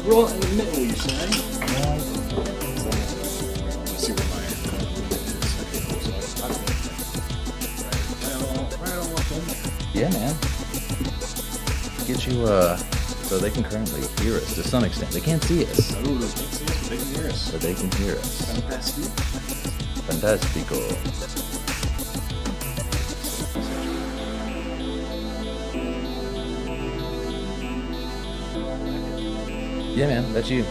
Right in the middle, you say? Let's see what my right on what's in there. Yeah, man. Get you, so they can currently hear us to some extent. They can't see us, Oh, they can't see us, but they can hear us. but they can hear us. Fantastic. Fantastico. Yeah, man, that's you.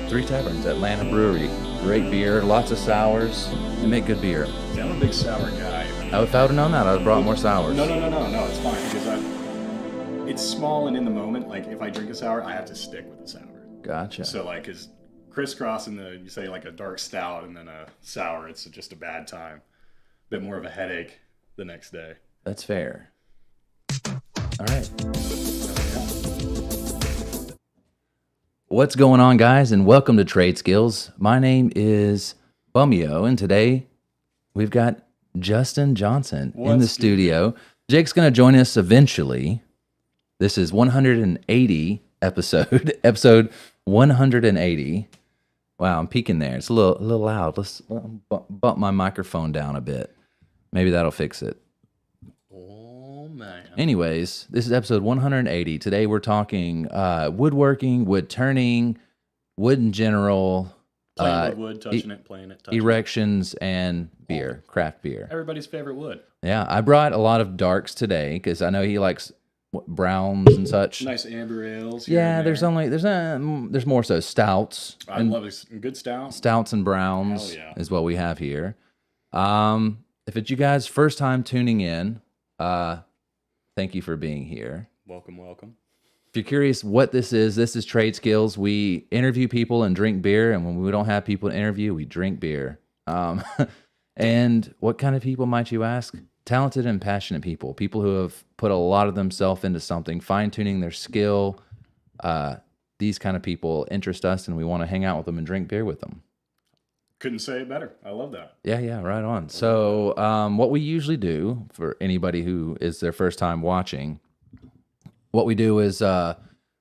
Three Taverns, Atlanta Brewery. Great beer, lots of sours. They make good beer. See, I'm a big sour guy. Oh, if I would have known that, I would have brought more sours. No, it's fine because it's small and in the moment. Like if I drink a sour, I have to stick with the sour. Gotcha. So like, is crisscrossing you say like a dark stout and then a sour, it's just a bad time. Bit more of a headache the next day. That's fair. All right. What's going on, guys, and welcome to Trade Skills. My name is Bumio, and today we've got Justin Johnson in the studio. Jake's going to join us eventually. This is 180 episode 180. Wow, I'm peeking there. It's a little loud. Let's bump my microphone down a bit. Maybe that'll fix it. Oh, man. Anyways, this is episode 180. Today we're talking woodworking, wood turning, wood in general, Playing with wood, touching it, playing it, touching erections, and beer, craft beer. Everybody's favorite wood. Yeah, I brought a lot of darks today because I know he likes browns and such. Nice amber ales. Yeah, there's more so stouts. I love a good stout. Stouts and browns Hell yeah. is what we have here. If it's you guys' first time tuning in, thank you for being here. Welcome. If you're curious what this is Trade Skills. We interview people and drink beer, and when we don't have people to interview, we drink beer. And what kind of people might you ask? Talented and passionate people who have put a lot of themselves into something, fine-tuning their skill. These kind of people interest us, and we want to hang out with them and drink beer with them. Couldn't say it better. I love that. Yeah, right on. So what we usually do for anybody who is their first time watching, what we do is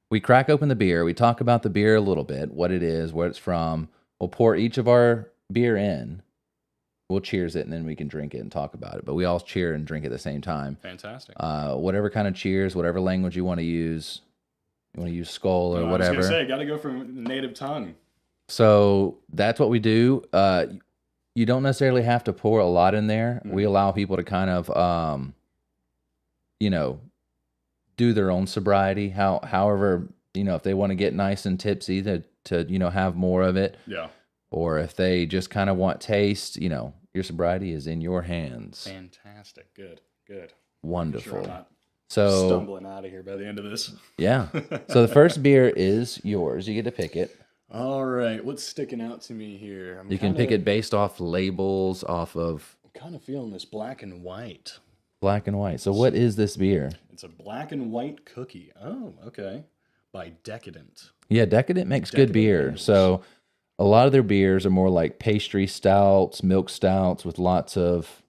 we crack open the beer. We talk about the beer a little bit, what it is, where it's from. We'll pour each of our beer in. We'll cheers it, and then we can drink it and talk about it. But we all cheer and drink at the same time. Fantastic. Whatever kind of cheers, whatever language you want to use. You want to use skull or whatever. I was going to say, got to go from the native tongue. So that's what we do. You don't necessarily have to pour a lot in there. Mm-hmm. We allow people to kind of, do their own sobriety. However, if they want to get nice and tipsy to have more of it. Yeah. Or if they just kind of want taste, your sobriety is in your hands. Fantastic. Good. Wonderful. Sure I'm not So stumbling out of here by the end of this. yeah. So the first beer is yours. You get to pick it. All right. What's sticking out to me here? You can pick it based off labels, off of I'm kind of feeling this black and white. black and white. So what is this beer? It's a black and white cookie. Oh, okay. By Decadent. Yeah, Decadent makes good beer. ales. So a lot of their beers are more like pastry stouts, milk stouts with lots of,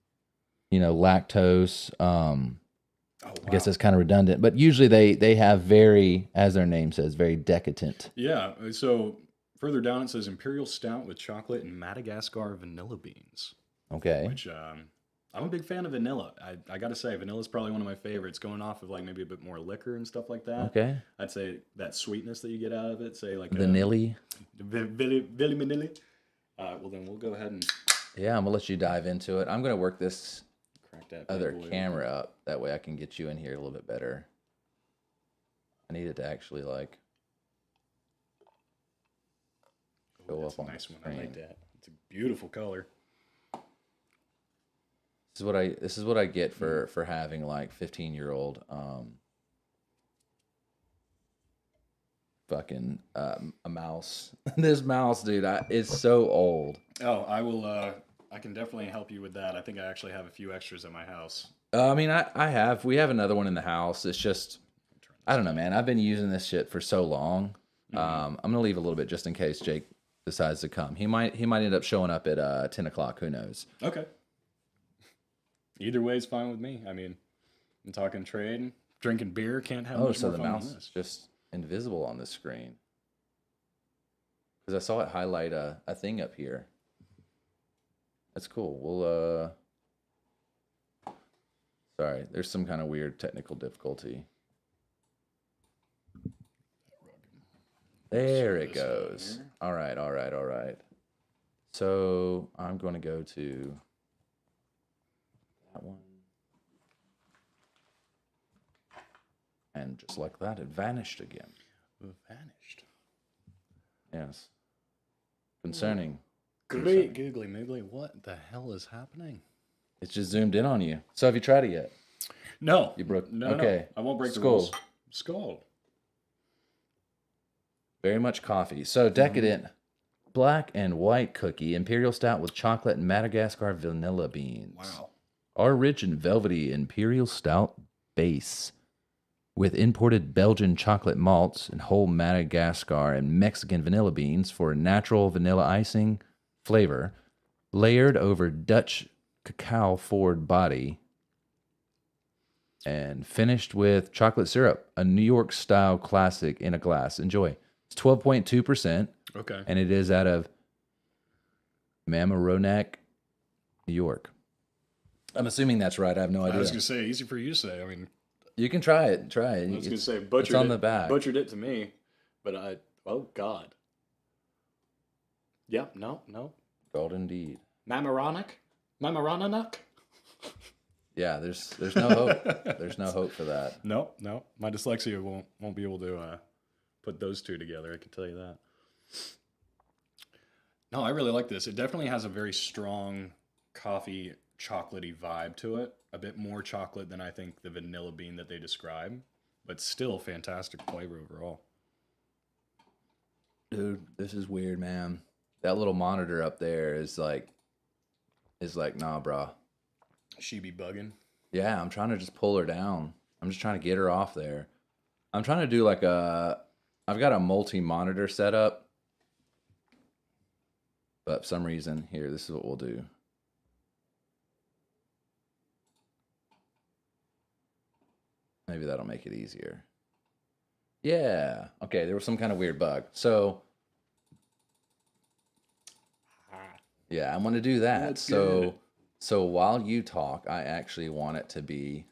lactose. I guess that's kind of redundant, but usually they have very, as their name says, very decadent. Yeah. So further down it says Imperial Stout with chocolate and Madagascar vanilla beans. Okay. Which I'm a big fan of vanilla. I got to say, vanilla is probably one of my favorites. Going off of like maybe a bit more liquor and stuff like that. Okay. I'd say that sweetness that you get out of it, say like vanilla. Vanilla. Well, then we'll go ahead and I'm gonna let you dive into it. I'm gonna work this crack that other camera up. That way I can get you in here a little bit better. I need it to actually like go that's up on a nice the one. screen. I like that. It's a beautiful color. This is what I get for having like 15-year-old fucking a mouse. This mouse, dude, it's so old. Oh, I will. I can definitely help you with that. I think I actually have a few extras at my house. I mean, we have another one in the house. It's just, I don't know, man. I've been using this shit for so long. I'm gonna leave a little bit just in case Jake decides to come. He might end up showing up at 10 o'clock. Who knows? Okay. Either way is fine with me. I mean, I'm talking trade, drinking beer. Can't have much so more the fun mouse than this. is just invisible on the screen because I saw it highlight a thing up here. That's cool. We'll sorry, there's some kind of weird technical difficulty. There it goes. All right. So I'm going to go to that one. And just like that, it vanished again. Vanished. Yes. Concerning. Great googly moogly. What the hell is happening? It's just zoomed in on you. So have you tried it yet? No. You broke. No. Okay. I won't break the Skull. rules. Skull. Very much coffee. So decadent black and white cookie, imperial stout with chocolate and Madagascar vanilla beans. Wow. Our rich and velvety imperial stout base with imported Belgian chocolate malts and whole Madagascar and Mexican vanilla beans for a natural vanilla icing flavor, layered over Dutch cacao forward body, and finished with chocolate syrup, a New York style classic in a glass. Enjoy. It's 12.2%. Okay. And it is out of Mamaroneck, New York. I'm assuming that's right. I have no idea. I was going to say, easy for you to say. I mean, you can try it. Try it. I was going to say, it's on the back. Butchered it to me, but oh God. Yep, no. Gold indeed. Mamaroneck? Yeah, there's no hope. There's no hope for that. No. My dyslexia won't be able to put those two together. I can tell you that. No, I really like this. It definitely has a very strong coffee chocolatey vibe to it. A bit more chocolate than I think the vanilla bean that they describe, but still fantastic flavor overall. Dude, this is weird, man. That little monitor up there is like, nah, bro. She be bugging. Yeah, I'm trying to just pull her down. I'm just trying to get her off there. I'm trying to do like I've got a multi-monitor setup. But for some reason, here, this is what we'll do. Maybe that'll make it easier. Yeah. Okay, there was some kind of weird bug. So, yeah, I'm going to do that. That's good. So while you talk, I actually want it to be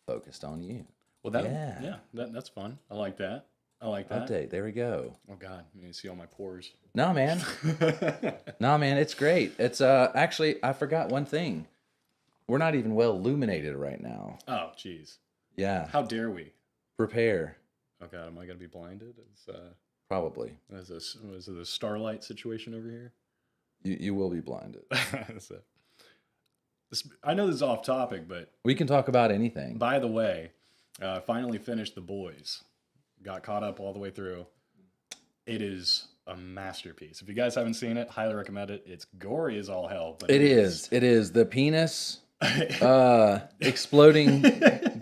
focused on you. Well, that's fun. I like that. Update. There we go. Oh God, you see all my pores. No, man. No, man, it's great. It's actually, I forgot one thing. We're not even well illuminated right now. Oh, jeez. Yeah. How dare we? Prepare. Oh God, am I gonna be blinded? Probably. Is it a starlight situation over here? You will be blinded. I know this is off topic, but We can talk about anything. by the way, finally finished The Boys. Got caught up all the way through. It is a masterpiece. If you guys haven't seen it, highly recommend it. It's gory as all hell, but It is. It is. The penis exploding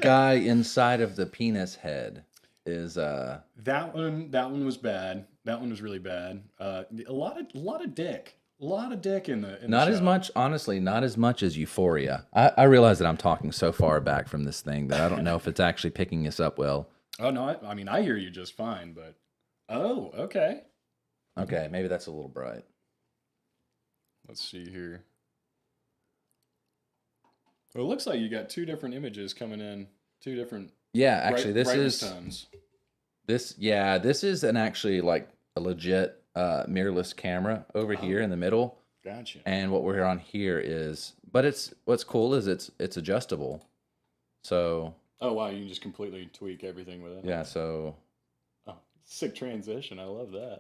guy inside of the penis head is that one was bad. That one was really bad. A lot of dick. A lot of dick in the not show. as much, honestly, not as much as Euphoria. I realize that I'm talking so far back from this thing that I don't know if it's actually picking us up well. Oh no, I mean I hear you just fine, but oh, okay. Okay, maybe that's a little bright. Let's see here. Well, it looks like you got two different images coming in, two different Yeah, actually, brightness tones. this is an actually like a legit mirrorless camera over here in the middle. Gotcha. And what we're on here is, but what's cool is it's adjustable. So. Oh wow, you can just completely tweak everything with it. Yeah, so. Oh, sick transition. I love that.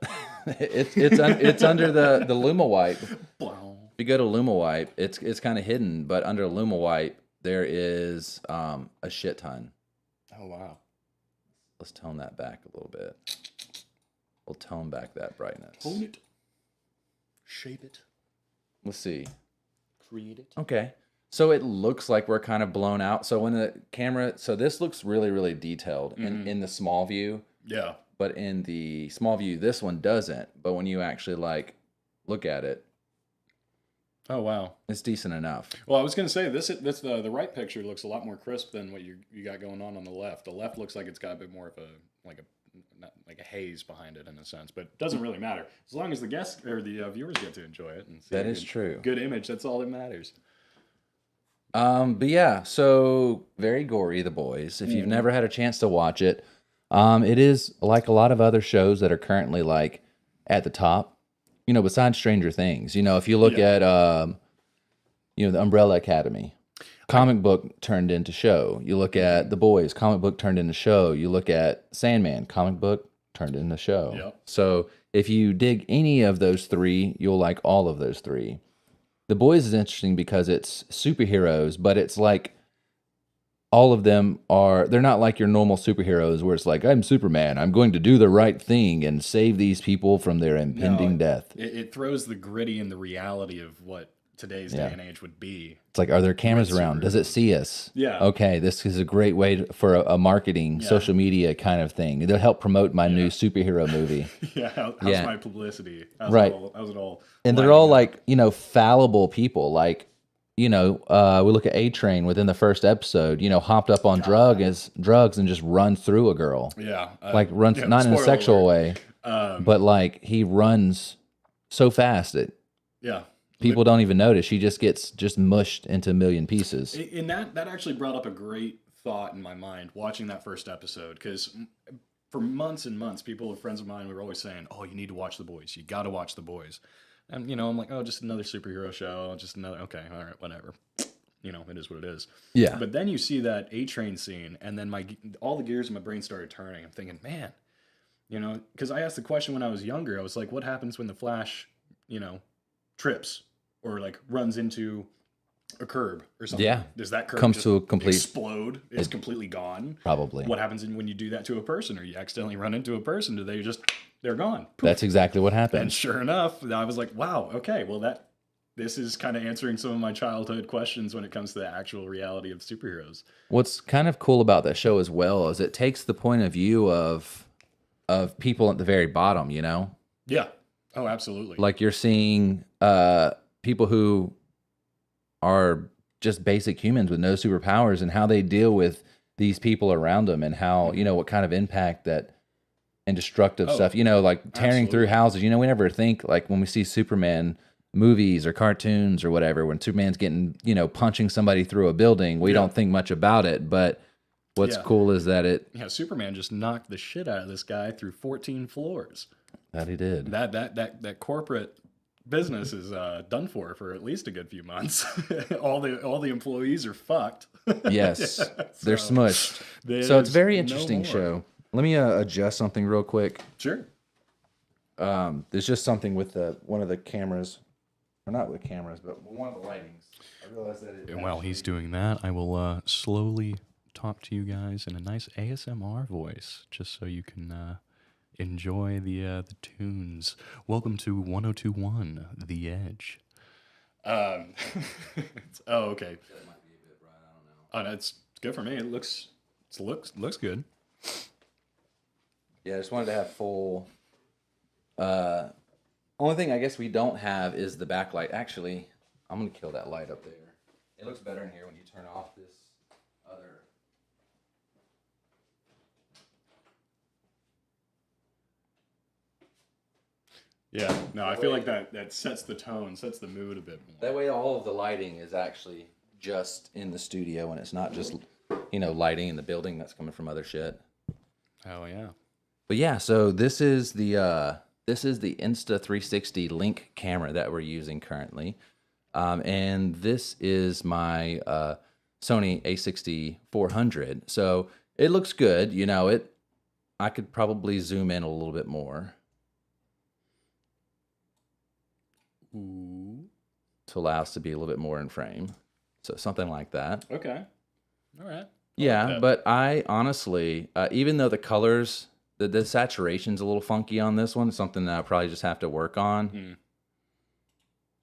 it's under the LumaWipe. If you go to LumaWipe, it's kind of hidden, but under LumaWipe there is a shit ton. Oh wow. Let's tone that back a little bit. We'll tone back that brightness. Tone it. Shape it. Let's see. Create it. Okay. So it looks like we're kind of blown out. So when the camera, so this looks really, really detailed in the small view. Yeah. But in the small view, this one doesn't. But when you actually like look at it, oh wow, it's decent enough. Well, I was gonna say this the right picture looks a lot more crisp than what you got going on the left. The left looks like it's got a bit more of a haze behind it in a sense, but it doesn't really matter as long as the guests or the viewers get to enjoy it and see that is true. Good image. That's all that matters. But yeah, so very gory, The Boys. If you've never had a chance to watch it, it is like a lot of other shows that are currently like at the top. You know, besides Stranger Things. You know, if you look at the Umbrella Academy, comic book turned into show. You look at The Boys, comic book turned into show. You look at Sandman, comic book turned into show. Yep. So if you dig any of those three, you'll like all of those three. The Boys is interesting because it's superheroes, but it's like all of them they're not like your normal superheroes where it's like, I'm Superman, I'm going to do the right thing and save these people from their impending death. It throws the gritty and the reality of what today's day and age would be. It's like, are there cameras around? Does it see us? Yeah. Okay, this is a great way for a marketing, social media kind of thing. They'll help promote my new superhero movie. How's my publicity? How's it all? And they're all like, fallible people. Like, we look at A-Train within the first episode, hopped up on drugs and just runs through a girl. Yeah. Runs, not in a sexual way, but like he runs so fast that people don't even notice. She just gets mushed into a million pieces. And that actually brought up a great thought in my mind watching that first episode, because for months and months, friends of mine, were always saying, oh, you need to watch The Boys. You got to watch The Boys. And, I'm like, oh, just another superhero show. Just another, okay, all right, whatever. It is what it is. Yeah. But then you see that A-Train scene, and then all the gears in my brain started turning. I'm thinking, man, because I asked the question when I was younger. I was like, what happens when the Flash, trips or like runs into a curb or something? Yeah. Does that curb comes just to a complete explode? It's completely gone. Probably. What happens when you do that to a person, or you accidentally run into a person? They're gone? Poof. That's exactly what happened. And sure enough, I was like, wow, okay, well this is kind of answering some of my childhood questions when it comes to the actual reality of superheroes. What's kind of cool about that show as well is it takes the point of view of people at the very bottom, Yeah. Oh, absolutely. Like you're seeing people who are just basic humans with no superpowers and how they deal with these people around them and how, what kind of impact that and destructive stuff, like tearing through houses. We never think, like when we see Superman movies or cartoons or whatever, when Superman's getting, punching somebody through a building, we don't think much about it. But what's cool is that Superman just knocked the shit out of this guy through 14 floors. That he did. That corporate business is done for at least a good few months. all the employees are fucked. Yes, they're smushed. So it's a very interesting show. Let me adjust something real quick. Sure. There's just something with one of the cameras, or not with cameras, but one of the lightings. I realized that. And while he's doing that, I will slowly talk to you guys in a nice ASMR voice, just so you can enjoy the tunes. Welcome to 1021 The Edge. Oh, okay. That might be a bit bright. I don't know. Oh, it's good for me. It looks good. Yeah, I just wanted to have full. Only thing I guess we don't have is the backlight. Actually, I'm gonna kill that light up there. It looks better in here when you turn off this other. Yeah, no, I feel like that sets the tone, sets the mood a bit more. That way, all of the lighting is actually just in the studio, and it's not just lighting in the building that's coming from other shit. Oh yeah. But yeah, so this is the Insta360 Link camera that we're using currently, and this is my Sony A6400. So it looks good, I could probably zoom in a little bit more. Ooh. To allow us to be a little bit more in frame. So something like that. Okay. All right. Yeah, but I honestly, even though the colors, the saturation's a little funky on this one, it's something that I probably just have to work on.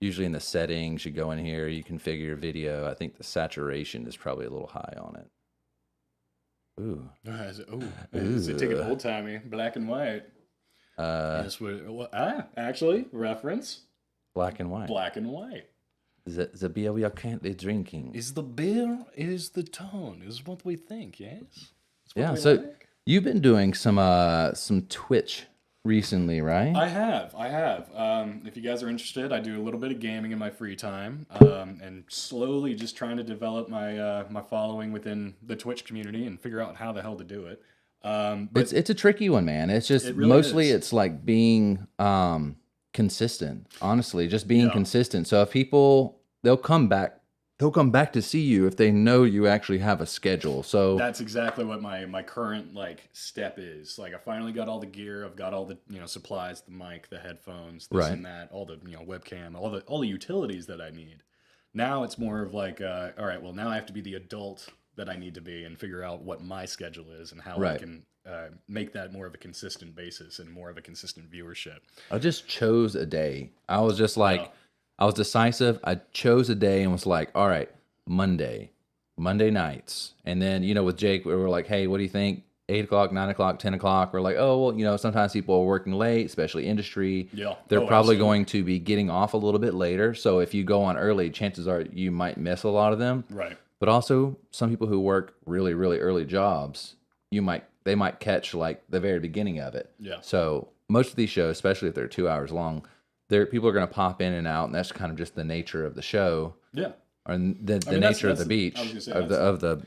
Usually in the settings, you go in here, you configure your video. I think the saturation is probably a little high on it. Ooh. Is it taking old timey, black and white? Actually, reference. Black and white. Black and white. The beer we are currently drinking. Is the beer, is the tone, is what we think, yes? Yeah, so you've been doing some Twitch recently, right? I have. If you guys are interested, I do a little bit of gaming in my free time, and slowly just trying to develop my my following within the Twitch community and figure out how the hell to do it. But it's a tricky one, man. It's just really mostly is. it's like being consistent. Honestly, just being consistent. So if people they'll come back to see you if they know you actually have a schedule. So that's exactly what my current step is. Like I finally got all the gear. I've got all the supplies, the mic, the headphones, this and that, all the webcam, all the utilities that I need. Now it's more of like, all right, well now I have to be the adult that I need to be and figure out what my schedule is and how I can make that more of a consistent basis and more of a consistent viewership. I just chose a day. I was just like, I was decisive. I chose a day and was like, all right, Monday nights. And then, with Jake, we were like, hey, what do you think? 8 o'clock, 9 o'clock, 10 o'clock. We're like, oh, well, sometimes people are working late, especially industry. Yeah. They're probably going to be getting off a little bit later. So if you go on early, chances are you might miss a lot of them. Right. But also some people who work really, really early jobs, they might catch like the very beginning of it. Yeah. So most of these shows, especially if they're 2 hours long, people are going to pop in and out, and that's kind of just the nature of the show. Yeah. Or the nature of the beach, of the.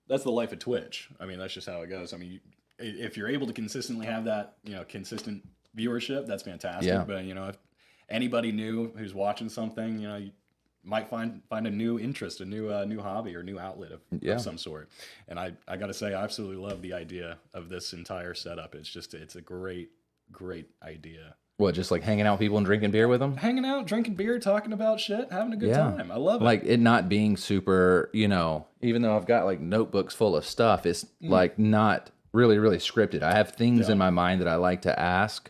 That's the life of Twitch. I mean, that's just how it goes. I mean, if you're able to consistently have that, consistent viewership, that's fantastic. Yeah. But if anybody new who's watching something, you might find a new interest, a new hobby or new outlet of some sort. And I got to say, I absolutely love the idea of this entire setup. It's a great idea. What, just like hanging out with people and drinking beer with them? Hanging out, drinking beer, talking about shit, having a good time. I love it. Like it not being super, even though I've got like notebooks full of stuff, it's like not really, really scripted. I have things in my mind that I like to ask.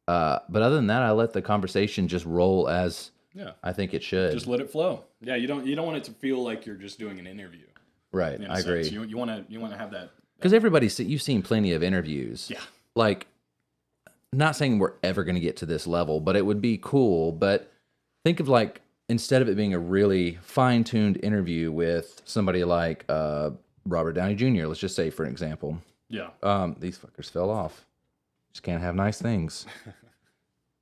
But other than that, I let the conversation just roll as I think it should. Just let it flow. Yeah, you don't want it to feel like you're just doing an interview. Right, I agree. You want to have that. Because you've seen plenty of interviews. Yeah. Like, not saying we're ever going to get to this level, but it would be cool. But think of like, instead of it being a really fine-tuned interview with somebody like Robert Downey Jr., let's just say for an example. Yeah. These fuckers fell off. Just can't have nice things.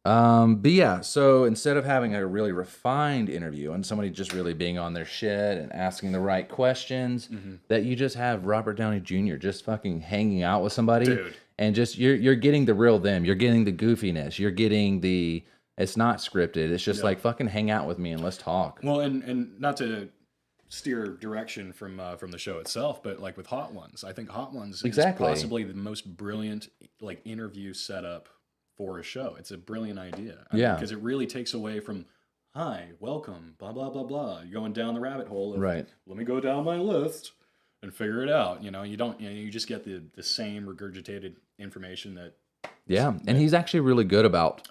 But yeah, so instead of having a really refined interview and somebody just really being on their shit and asking the right questions, that you just have Robert Downey Jr. just fucking hanging out with somebody. Dude. And just you're getting the real them. You're getting the goofiness. You're getting it's not scripted. It's just like fucking hang out with me and let's talk. Well, and not to steer direction from the show itself, but like with Hot Ones, I think Hot Ones is possibly the most brilliant like interview setup for a show. It's a brilliant idea. Because it really takes away from, hi, welcome, blah, blah, blah, blah. You're going down the rabbit hole of, let me go down my list and figure it out. You just get the same regurgitated information that. Yeah. And he's actually really good about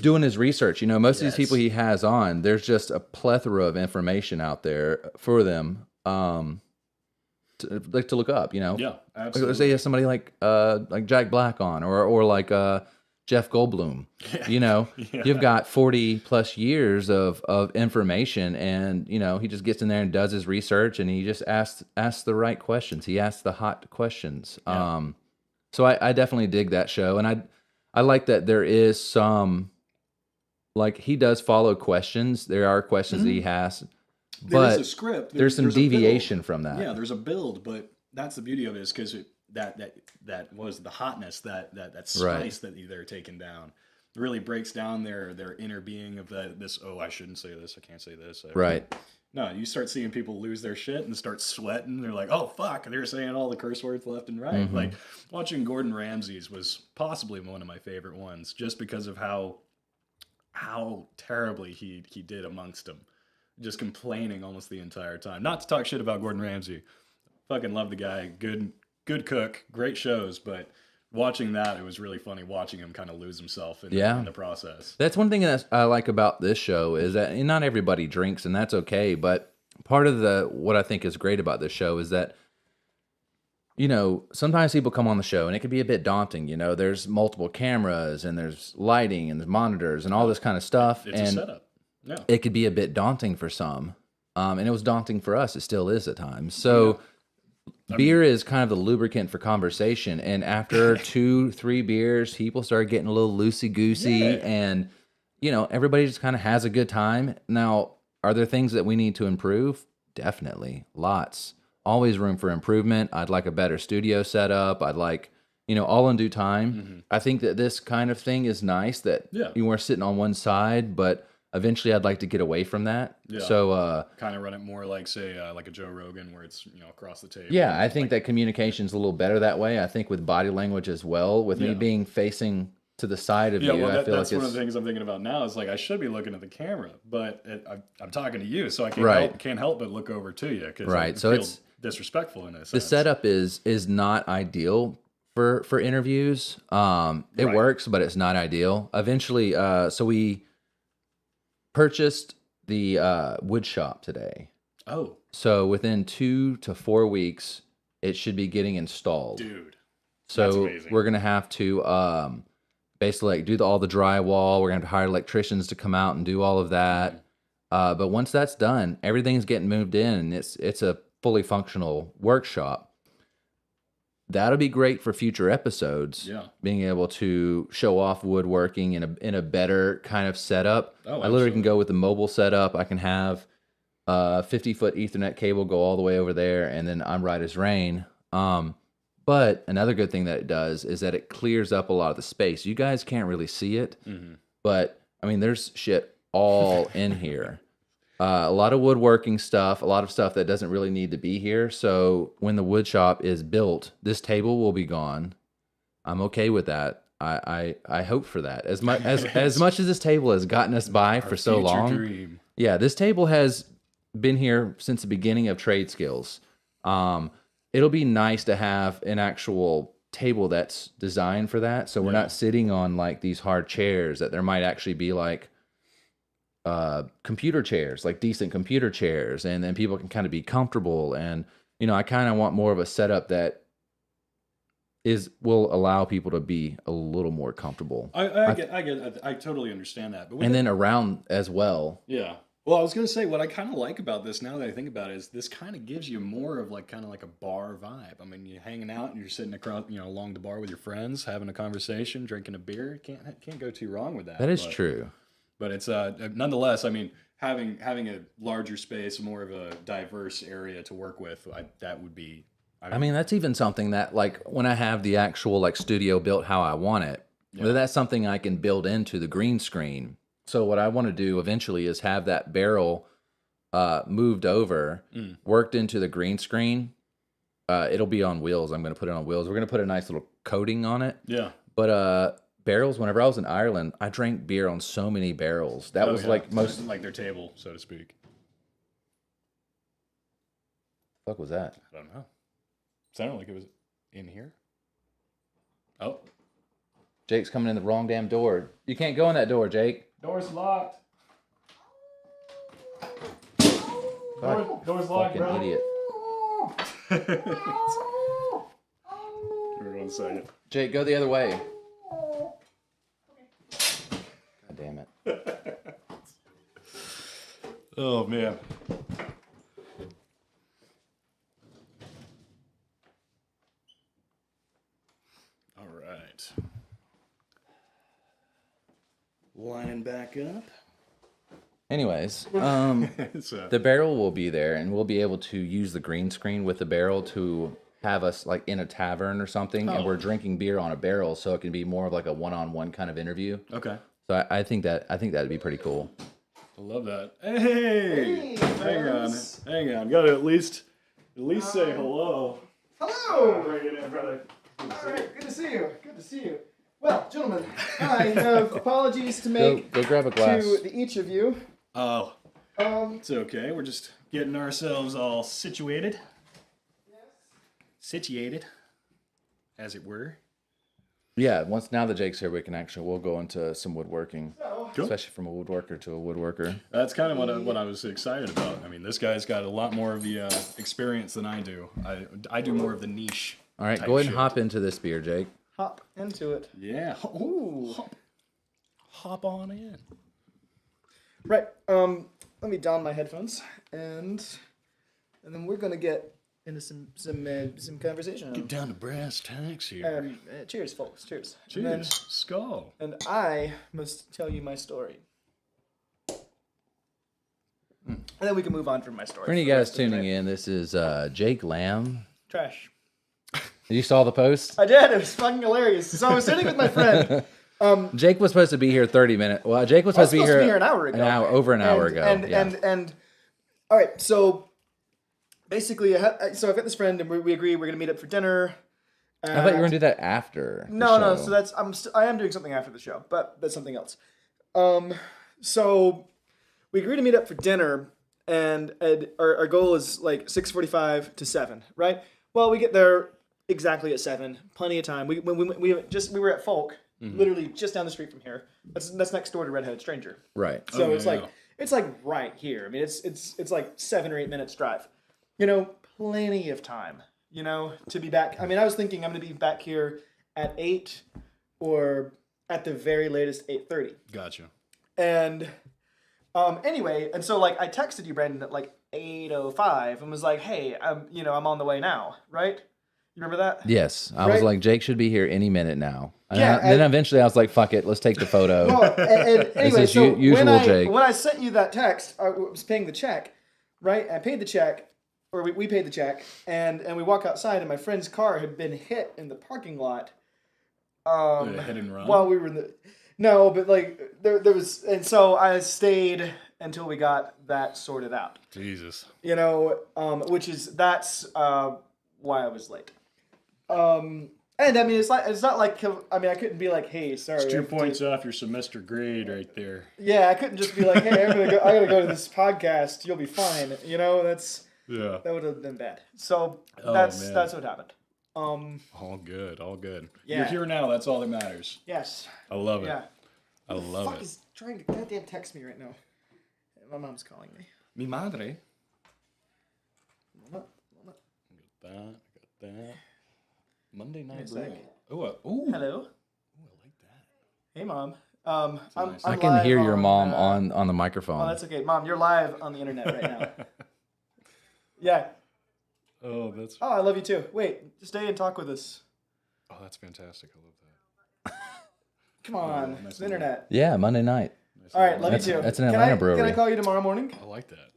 doing his research. Most of these people he has on, there's just a plethora of information out there for them to look up, Yeah, absolutely. Let's say you have somebody like Jack Black on or like Jeff Goldblum. You've got 40 plus years of information, and he just gets in there and does his research, and he just asks the right questions. He asks the hot questions. So I definitely dig that show, and I like that there is some, like, he does follow questions. There are questions that he has, There is a but script. there's some There's a build. deviation from that. Yeah, there's a build, but that's the beauty of it is because that was the hotness, that Right. spice that they're taking down. It really breaks down their inner being of this. Oh, I shouldn't say this. I can't say this. Right. No, you start seeing people lose their shit and start sweating. They're like, "Oh fuck!" And they're saying all the curse words left and right. Like watching Gordon Ramsay's was possibly one of my favorite ones, just because of how terribly he did amongst them, just complaining almost the entire time. Not to talk shit about Gordon Ramsay, fucking love the guy, good cook, great shows, but watching that, it was really funny watching him kind of lose himself in the process. That's one thing that I like about this show is that not everybody drinks, and that's okay. But part of what I think is great about this show is that, you know, sometimes people come on the show and it can be a bit daunting. You know, there's multiple cameras and there's lighting and there's monitors and all this kind of stuff. It's a setup. Yeah. It could be a bit daunting for some. And it was daunting for us. It still is at times. So beer is kind of the lubricant for conversation. And after 2-3 beers, people start getting a little loosey-goosey and, you know, everybody just kind of has a good time. Now, are there things that we need to improve? Definitely. Lots. Always room for improvement. I'd like a better studio setup. I'd like, you know, all in due time. I think that this kind of thing is nice that you weren't sitting on one side, but eventually I'd like to get away from that. Yeah. So kind of run it more like, say, like a Joe Rogan where it's, you know, across the table. yeah, I think that communication's a little better that way. I think with body language as well, with me being facing to the side of you, well, I feel that's like one of the things I'm thinking about now is like I should be looking at the camera, but I'm talking to you, so I can't help but look over to you because I so feel it's disrespectful in this. the setup is not ideal for interviews. It works, but it's not ideal. Eventually, so we purchased the wood shop today. Oh, So within 2 to 4 weeks, it should be getting installed. dude. So we're gonna have to basically like do all the drywall. We're gonna have to hire electricians to come out and do all of that. But once that's done, everything's getting moved in, and it's a fully functional workshop. That'll be great for future episodes. Yeah. Being able to show off woodworking in a better kind of setup. Oh, I literally can go with the mobile setup. I can have 50-foot Ethernet cable go all the way over there, and then I'm right as rain. But another good thing that it does is that it clears up a lot of the space. You guys can't really see it, but I mean, there's shit all in here. A lot of woodworking stuff, a lot of stuff that doesn't really need to be here. So when the wood shop is built, this table will be gone. I'm okay with that. I hope for that. As much as this table has gotten us by for so long. Dream. Yeah, this table has been here since the beginning of Trade Skills. It'll be nice to have an actual table that's designed for that. So we're not sitting on like these hard chairs, that there might actually be like computer chairs, like decent computer chairs, and then people can kind of be comfortable. And, you know, I kind of want more of a setup that will allow people to be a little more comfortable. I totally understand that. But then around as well. Yeah. Well, I was going to say, what I kind of like about this now that I think about it is this kind of gives you more of like kind of like a bar vibe. I mean, you're hanging out and you're sitting across, you know, along the bar with your friends, having a conversation, drinking a beer. Can't go too wrong with that. That is true. But it's nonetheless, I mean, having a larger space, more of a diverse area to work with, that would be. I mean, that's even something that, like, when I have the actual like studio built how I want it, that's something I can build into the green screen. So what I want to do eventually is have that barrel moved over, worked into the green screen. It'll be on wheels. I'm going to put it on wheels. We're going to put a nice little coating on it. Yeah. But barrels, whenever I was in Ireland, I drank beer on so many barrels. That was like most... like their table, so to speak. What was that? I don't know. Sounded like it was in here. Oh. Jake's coming in the wrong damn door. You can't go in that door, Jake. Door's locked. Door's locked, Fucking bro. idiot. Give me 1 second. Jake, go the other way. God damn it. Oh, man. All right. Anyways, So, the barrel will be there, and we'll be able to use the green screen with the barrel to have us like in a tavern or something, and we're drinking beer on a barrel, so it can be more of like a one-on-one kind of interview. okay. So I think that'd be pretty cool. I love that. Hey, hang on. Gotta at least say hello. Hello! Bring it in, brother. All right, good to see you. Good to see you. Well, gentlemen, I have apologies to make Go grab a glass. to each of you. Oh, it's okay. We're just getting ourselves all situated, as it were. Yeah, now that Jake's here, we'll go into some woodworking, Cool. especially from a woodworker to a woodworker. That's kind of what I was excited about. I mean, this guy's got a lot more of the experience than I do. I do more of the niche. All right, type go ahead and shit. hop into this beer, Jake. Hop into it. Yeah. Ooh. Hop on in. Right. Let me don my headphones and then we're gonna get into some conversation. Get down to brass tacks here. Cheers, folks. Cheers. Cheers. Skull. And I must tell you my story. And then we can move on from my story. For any of you guys tuning in, this is Jake Lamb. Trash. You saw the post? I did. It was fucking hilarious. So I was sitting with my friend. Jake was supposed to be here 30 minutes. Well, Jake was supposed to be here an hour ago. Over an hour ago. And all right. So basically, I've got this friend, and we agree we're gonna meet up for dinner. I thought you were gonna do that after. No. So I am doing something after the show, but that's something else. So we agree to meet up for dinner, and our goal is like 6:45 to 7, right? Well, we get there exactly at 7, plenty of time. We were at Folk, literally just down the street from here. That's next door to Redheaded Stranger. Right. So yeah. it's like right here. I mean, it's like 7 or 8 minutes drive. Plenty of time. To be back. I mean, I was thinking I'm going to be back here at 8 or at the very latest 8:30. Gotcha. And anyway, and so like I texted you, Brandon, at like 8:05 and was like, "Hey, I'm on the way now," right? You remember that? Yes, I was Right? like, Jake should be here any minute now. Yeah, Then eventually I was like, fuck it, let's take the photo. Well, and anyway, is so usual Jake. when I sent you that text, I was paying the check, right? I paid the check, or we paid the check, and we walk outside, and my friend's car had been hit in the parking lot. Hit and run? While we were in the no, but like there was, and so I stayed until we got that sorted out. Jesus. That's why I was late. And I mean, it's not like I couldn't be like, hey, sorry. It's 2 points off your semester grade right there. Yeah, I couldn't just be like, hey, I gotta go to this podcast. You'll be fine. Yeah. That would have been bad. So Oh, that's man. what happened. All good. Yeah. You're here now. That's all that matters. Yes. I love it. Yeah. I love Fuck it. is trying to goddamn text me right now. My mom's calling me. Mi madre. Mama. I got that. Monday Give night me a brew. sec. Ooh, Hello. I like that. Hey, Mom. nice. I I'm can live hear your mom on on the microphone. Oh, that's okay, Mom. You're live on the internet right now. Yeah. Oh, that's Oh, I love you too. Wait, stay and talk with us. that's fantastic. I love that. Come on, nice it's the and internet. Yeah, Monday night. Nice All right, and love warm. you too. That's an Can Atlanta I brewery. call you tomorrow morning? I like that.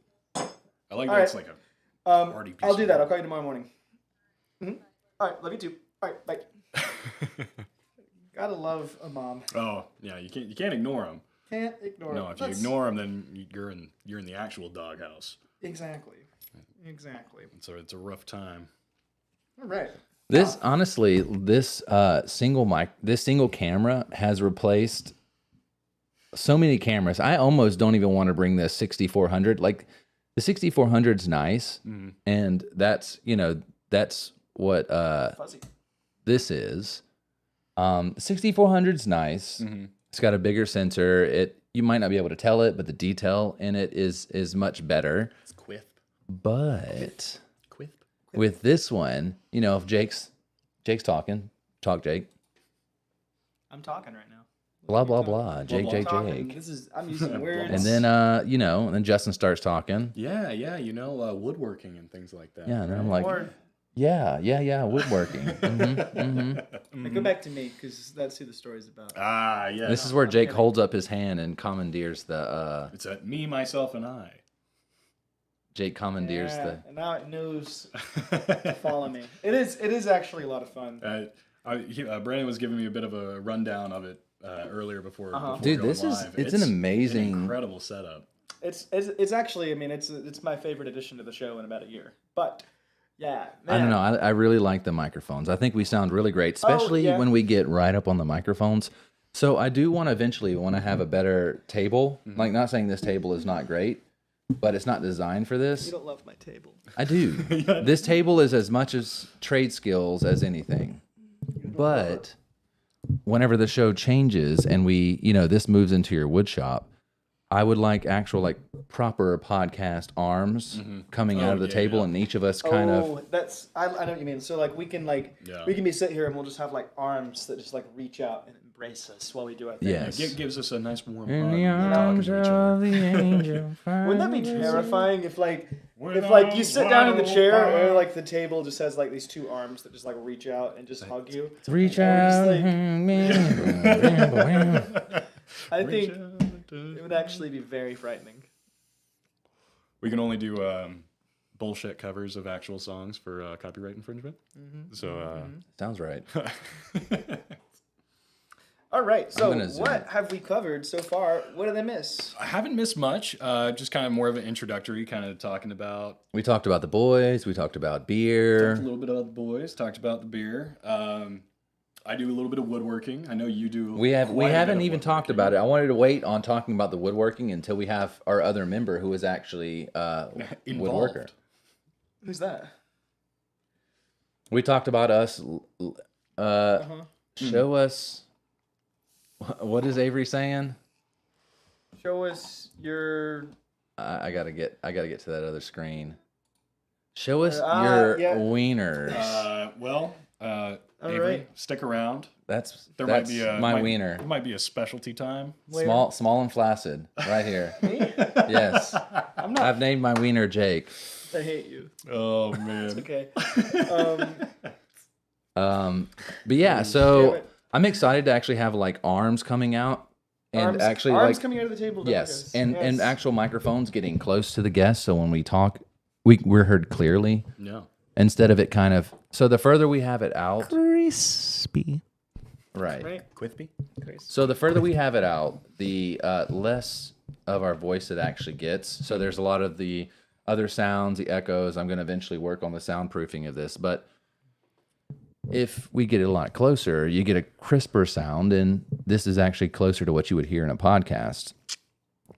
I like All that. It's right. like a party piece. I'll do that. I'll call you tomorrow morning. All right, love you too. All right, bye. Gotta love a mom. Oh yeah, you can't ignore them. Can't ignore. No, if you ignore them, then you're in the actual doghouse. Exactly. So it's a rough time. All right. This honestly, this single camera has replaced so many cameras. I almost don't even want to bring this 6400. Like the 6400's nice, and that's what Fuzzy. this is. 6400's nice. It's got a bigger sensor. You might not be able to tell it, but the detail in it is much better. It's quip. But with this one, if Jake's talking, talk Jake. I'm talking right now. Blah blah blah. Jake. I'm using words. And then and then Justin starts talking. Yeah, woodworking and things like that. Yeah, and then I'm like, Or Yeah. Woodworking. Now go back to me because that's who the story's about. Ah, yeah. This is where Jake holds up his hand and commandeers the. It's me, myself, and I. Jake commandeers Yeah, and now it knows to follow me. It is actually a lot of fun. Brandon was giving me a bit of a rundown of it earlier before. Dude, going this is live. it's an amazing, incredible setup. It's actually, I mean, it's my favorite addition to the show in about a year. But yeah, man. I don't know. I really like the microphones. I think we sound really great, especially when we get right up on the microphones. So I do want to eventually have a better table. Like, not saying this table is not great, but it's not designed for this. You don't love my table. I do. This table is as much as trade skills as anything. But whenever the show changes and this moves into your wood shop, I would like actual proper podcast arms coming out of the table, and each of us kind of. That's I know what you mean. So we can we can be sit here and we'll just have arms that just reach out and embrace us while we do our thing. Yes. It gives us a nice warm In hug the when we're arms talking to each other. of the angel. Wouldn't that be terrifying if you sit down in the chair and the table just has these two arms that just reach out and just hug you? Reach And we're out. just I think it would actually be very frightening. We can only do bullshit covers of actual songs for copyright infringement. So Sounds right. All right, so gonna zoom. what have we covered so far? What did I miss? I haven't missed much. Just kind of more of an introductory, kind of talking about. We talked about the boys. We talked about beer. Talked a little bit about the boys. Talked about the beer. I do a little bit of woodworking. I know you do. We haven't even talked woodworking. about it. I wanted to wait on talking about the woodworking until we have our other member who is actually Involved. woodworker. Who's that? We talked about us. Show us. What is Avery saying? Show us your. I gotta get to that other screen. Show us yeah. your wieners. Avery, right. stick around. That's Might be my wiener. It might be a specialty time. Small and flaccid, right here. Yes, I've named my wiener Jake. I hate you. Oh man. Okay. But yeah, so I'm excited to actually have arms coming out and arms coming out of the table. Yes, and actual microphones getting close to the guests, so when we talk, we're heard clearly. No. Instead of it kind of so the further we have it out, Crispy. right. Quiffy. So the further we have it out, the less of our voice it actually gets. So there's a lot of the other sounds, the echoes. I'm going to eventually work on the soundproofing of this, but if we get it a lot closer, you get a crisper sound, and this is actually closer to what you would hear in a podcast.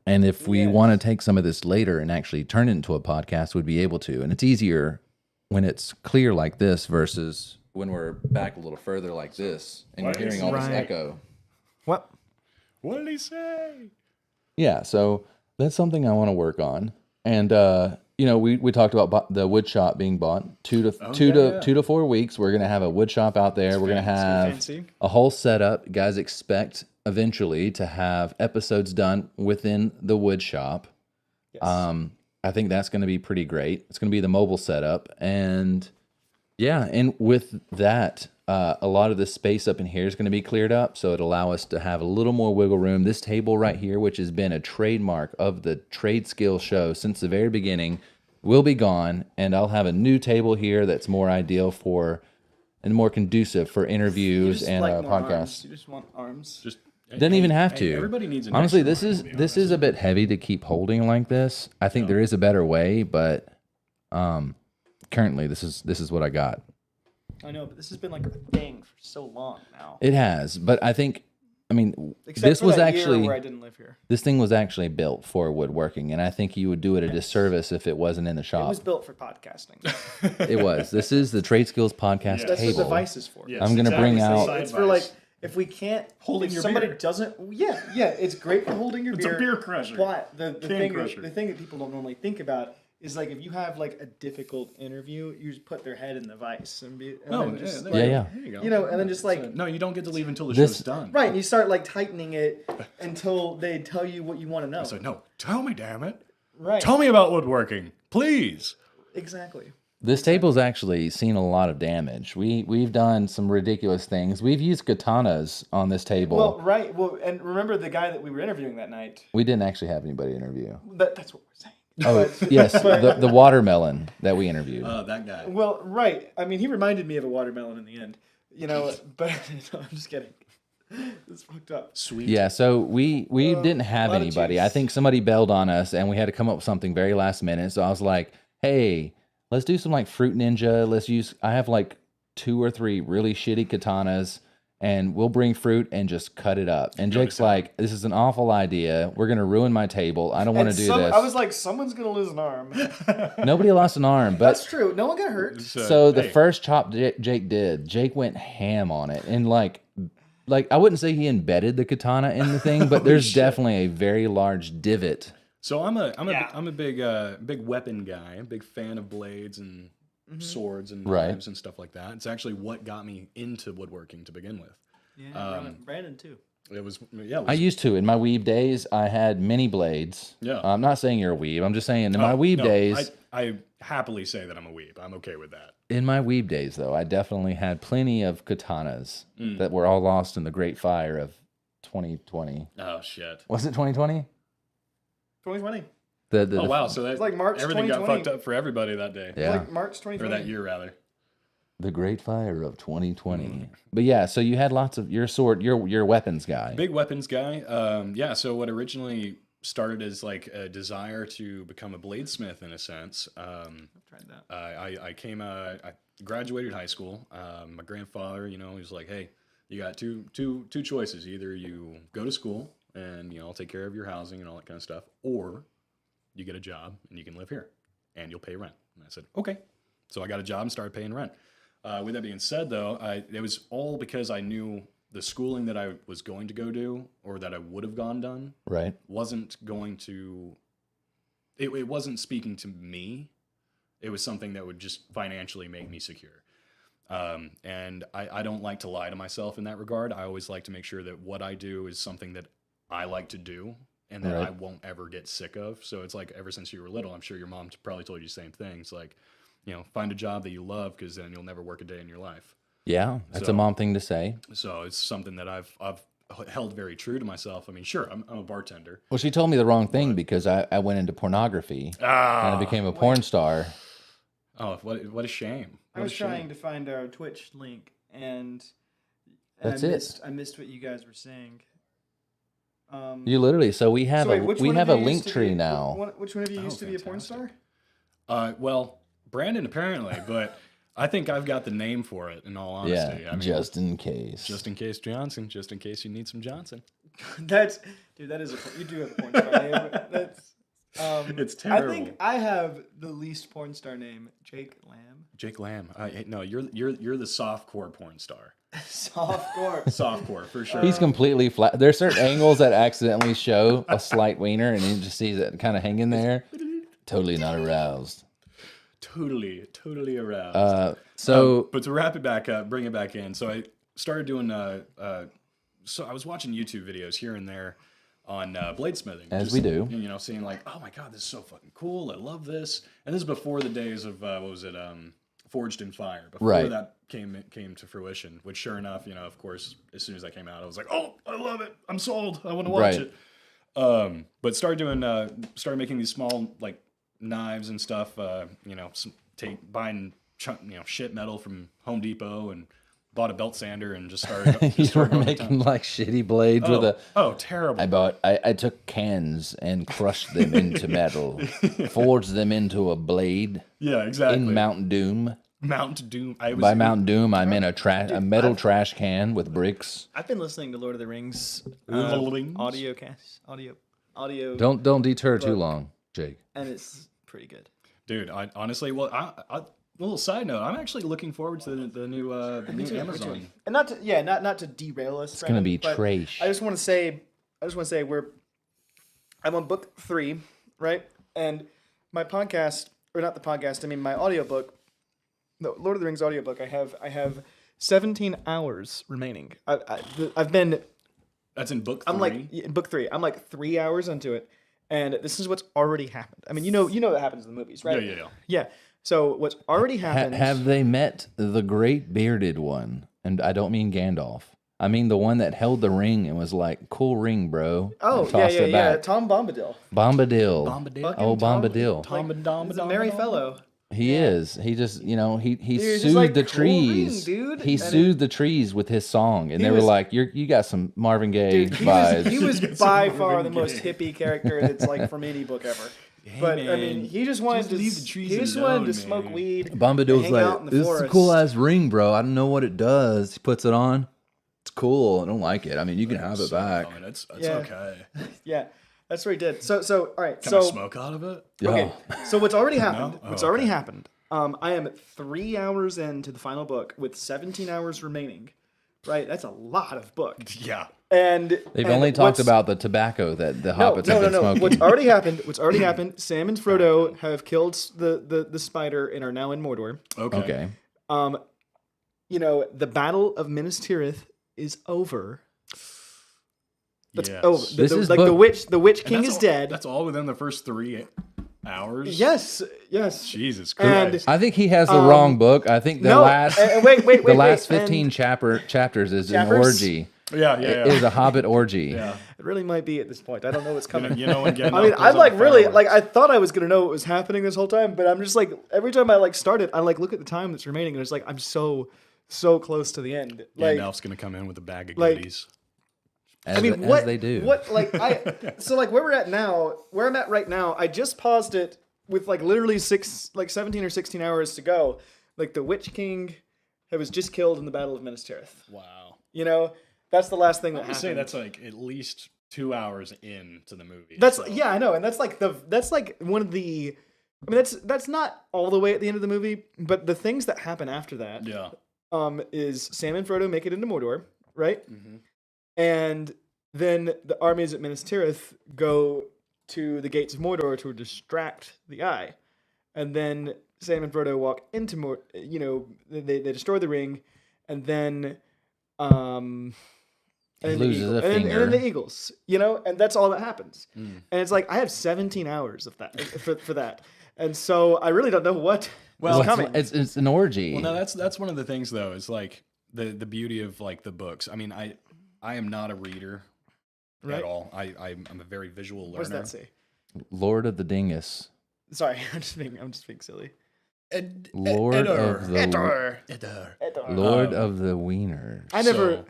And if we want to take some of this later and actually turn it into a podcast, we'd be able to. And it's easier when it's clear like this versus when we're back a little further like this, and you're hearing all this echo. What? What did he say? Yeah, so that's something I want to work on. And we talked about the wood shop being bought 2 to 4 weeks. We're gonna have a wood shop out there. We're gonna have fancy. a whole setup. Guys, expect eventually to have episodes done within the wood shop. Yes. I think that's going to be pretty great. It's going to be the mobile setup, and with that, a lot of the space up in here is going to be cleared up, so it'll allow us to have a little more wiggle room. This table right here, which has been a trademark of the Trade Skill Show since the very beginning, will be gone, and I'll have a new table here that's more ideal for and more conducive for interviews and more podcasts. arms. You just want arms. Just Didn't even have to. Everybody needs an Honestly, extra this arm, to be is honest. a bit heavy to keep holding like this. I think there is a better way, but currently this is what I got. I know, but this has been a thing for so long now. It has, but Except this for was that year actually where I didn't live here. this thing was actually built for woodworking, and I think you would do it a disservice if it wasn't in the It shop. was built for podcasting. It was. This is the Trade Skills Podcast Yeah. That's what the table. device is for. Yes, I'm gonna bring out- Side It's for vice. if we can't Holding if your somebody beer. doesn't it's great for holding your It's beer. a beer crusher. But the Can crusher. thing that people don't normally think about is if you have a difficult interview, you just put their head in the vice and then just there Yeah, you go. yeah. you know, and then just No, you don't get to leave until the This- show's done. right, and you start tightening it until they tell you what you want to know. So no, tell me, damn it. Right. Tell me about woodworking, please. Exactly. This table's actually seen a lot of damage. We've done some ridiculous things. We've used katanas on this table. Well, right. Well, and remember the guy that we were interviewing that night? We didn't actually have anybody interview. That's what we're saying. Oh, yes, the watermelon that we interviewed. That guy. Well, right. I mean, he reminded me of a watermelon in the end. You know, but no, I'm just kidding. It's fucked up. Sweet. Yeah, so we didn't have lot of anybody. juice. I think somebody bailed on us, and we had to come up with something very last minute. So I was like, hey, let's do some like Fruit Ninja. I have like 2 or 3 really shitty katanas, and we'll bring fruit and just cut it up. And Jake's like, this is an awful idea. We're going to ruin my table. I don't want to do this. I was like, someone's going to lose an arm. Nobody lost an arm, but That's true. No one got hurt. so the first chop Jake did, Jake went ham on it. And like I wouldn't say he embedded the katana in the thing, but there's definitely a very large divot. So I'm a big weapon guy. I'm a big fan of blades and swords and knives and stuff like that. It's actually what got me into woodworking to begin with. Yeah, Brandon too. It was I used to. In my weave days, I had mini blades. Yeah. I'm not saying you're a weave. I'm just saying in my weave days. I happily say that I'm a weeb. I'm okay with that. In my weave days, though, I definitely had plenty of katanas that were all lost in the Great Fire of 2020. Oh, shit. Was it 2020? 2020. Oh, wow. So It's like March everything 2020. got fucked up for everybody that day. Yeah. Like March 2020. Or that year, rather. The Great Fire of 2020. But yeah, so you had lots of your weapons guy. Big weapons guy. Yeah, so what originally started as like a desire to become a bladesmith in a sense. I've tried that. I graduated high school. My grandfather, he was like, hey, you got two choices. Either you go to school and, I'll take care of your housing and all that kind of stuff, or you get a job and you can live here and you'll pay rent. And I said, okay. So I got a job and started paying rent. With that being said, though, it was all because I knew the schooling that I was going to go do, or that I would have done, wasn't going to. It wasn't speaking to me. It was something that would just financially make me secure. And I don't like to lie to myself in that regard. I always like to make sure that what I do is something that I like to do and that I won't ever get sick of. So it's like ever since you were little, I'm sure your mom probably told you the same thing. It's like, find a job that you love, because then you'll never work a day in your life. Yeah, that's a mom thing to say. So it's something that I've held very true to myself. I mean, sure, I'm a bartender. Well, she told me the wrong thing because I went into pornography and I became a porn star. Oh, what a shame. I was trying to find our Twitch link, and That's I missed what you guys were saying. You literally. So we have which one of a you link used to tree be- now. Which one of you used to be a porn star? Well, Brandon apparently, but I think I've got the name for it. In all honesty, Yeah, just in case. Just in case Johnson. Just in case you need some Johnson. That is you do have a porn star name. That's It's terrible. I think I have the least porn star name, Jake Lamb. Jake Lamb. No, you're the softcore porn star. Softcore. Softcore for sure. He's completely flat. There's certain angles that accidentally show a slight wiener, and you just see that kind of hanging there. Totally not aroused. Totally aroused. But to wrap it back up, bring it back in. So I started doing. So I was watching YouTube videos here and there on bladesmithing, as we do. Seeing like, oh my god, this is so fucking cool. I love this. And this is before the days of Forged in Fire. Before that came to fruition. Which, sure enough, of course, as soon as that came out, I was like, oh, I love it. I'm sold. I want to watch it. But started making these small like knives and stuff. Buying shit metal from Home Depot and bought a belt sander and just started. You were making like shitty blades with a. Terrible! I took cans and crushed them into metal, forged them into a blade. Yeah, exactly. In Mount Doom. Mount Doom. By Mount Doom, I meant a metal trash can with bricks. I've been listening to Lord of the Rings audio cast audio. Don't deter too long, Jake. And it's pretty good. Dude, I honestly, a little side note, I'm actually looking forward to the new Amazon. And not to derail us. It's gonna be trash. I just want to say I'm on book 3, right? And my podcast, or not the podcast, I mean my audiobook, the Lord of the Rings audiobook, I have 17 hours remaining. I've been. That's in book 3. I'm like in book 3. I'm like 3 hours into it, and this is what's already happened. I mean, you know what happens in the movies, right? Yeah. Yeah. So what's already happened? Have they met the great bearded one? And I don't mean Gandalf. I mean the one that held the ring and was like, "Cool ring, bro." Oh, and tossed it back. Tom Bombadil. Bombadil. Bombadil. Oh, Bombadil. He's a merry fellow. He is. He just, he Dude, soothed like, the cool trees. ring, dude. He And soothed the trees with his song, and they were was- like, "You got some Marvin Gaye Dude, vibes." he was Get by some far Marvin the most Gaye. hippie character that's like from any book ever. But I man, mean, he just wanted to leave the trees he just wanted alone, to smoke man. weed. Bombadil's hang out like, in the "This is a forest." cool ass ring, bro. I don't know what it does." He puts it on. It's cool. I don't like it. I mean, you can have it back. I mean, it's Yeah. okay. Yeah, that's what he did. So all right. Can so I smoke out of it? okay. So what's already happened? No? What's Oh, already okay. happened? I am 3 hours into the final book with 17 hours remaining. Right, that's a lot of book. Yeah. And They've and only talked what's- about the tobacco that the hobbits have been smoking. What's already happened? Sam and Frodo have killed the spider and are now in Mordor. Okay. Okay. The Battle of Minas Tirith is over. That's Yes. over. This is the book- witch And king that's is all- dead. That's all within the first 3 hours. Yes. Jesus And- Christ. I think he has the wrong book. I think the last wait, the last and 15 chapters is an Chapters? orgy. yeah. It is a Hobbit orgy. Yeah. It really might be at this point. I don't know what's coming. You know when getting I mean, up I'm goes like up really fireworks. like I thought I was gonna know what was happening this whole time, but I'm just like every time I like started, I like look at the time that's remaining, and it's like I'm so close to the end. Like, Gandalf's gonna come in with a bag of like- goodies. As, I mean, as what they do. What like so like where I'm at right now, I just paused it with like literally 17 or 16 hours to go. Like the Witch King was just killed in the Battle of Minas Tirith. Wow. That's the last thing that I would happened. say that's like at least 2 hours into the movie. That's so- yeah, I know, and that's like one of the. I mean, that's not all the way at the end of the movie, but the things that happen after that, Yeah. is Sam and Frodo make it into Mordor, right? Mhm. And then the armies at Minas Tirith go to the gates of Mordor to distract the eye, and then Sam and Frodo walk into they destroy the ring, and then He loses a and finger. then the Eagles, and that's all that happens. Mm. And it's like I have 17 hours of that for that, and so I really don't know what Well, is coming. It's an orgy. Well, no, that's one of the things though. Is like the beauty of like the books. I mean, I am not a reader Right. at all. I'm a very visual learner. What does that say? Lord of the Dingus. Sorry, I'm just being silly. Lord of the Edor. Edor. Lord of the Wieners. I never. So,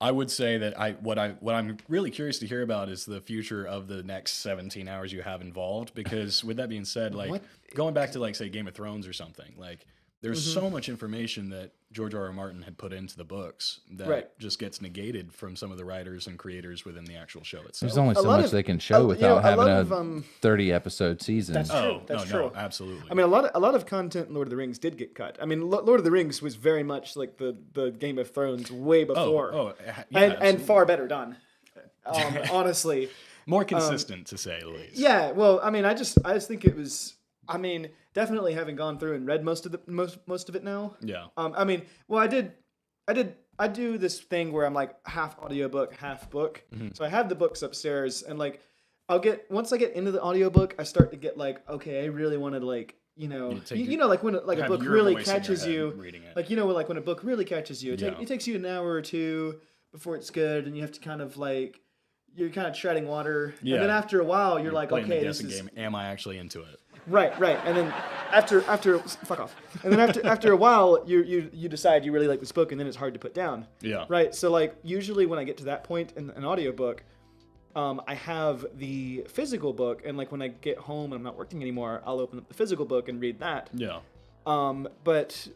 I would say that what I'm really curious to hear about is the future of the next 17 hours you have involved. Because with that being said, like What? going back to like say Game of Thrones or something, like there's so much information that George R.R. Martin had put into the books that Right. just gets negated from some of the writers and creators within the actual show itself. There's only A so lot much of- they can show a without having lot a of, 30 episode season. That's true. Oh, That's no, true. no, absolutely. I mean, a lot of content in Lord of the Rings did get cut. I mean, Lord of the Rings was very much like the Game of Thrones way before, yeah, and absolutely. far better done. Honestly, more consistent to say the least. yeah. Well, I mean, I just think it was. I mean, definitely having gone through and read most of it now. Yeah. I mean, well, I do this thing where I'm like half audiobook, half book. Mm-hmm. So I have the books upstairs, and like once I get into the audiobook, I start to get like, okay, I really want to like, take like when like a have book your really voice in your catches head you, reading it. like like when a book really catches you, Yeah. it takes you an hour or two before it's good, and you have to kind of like you're kind of treading water, Yeah. and then after a while, you're like, Playing okay, the this guessing is game. Am I actually into it? right, and then after fuck off, and then after a while, you decide you really like this book, and then it's hard to put down. Yeah. Right. So like usually when I get to that point in an audiobook, I have the physical book, and like when I get home and I'm not working anymore, I'll open up the physical book and read that. Yeah. But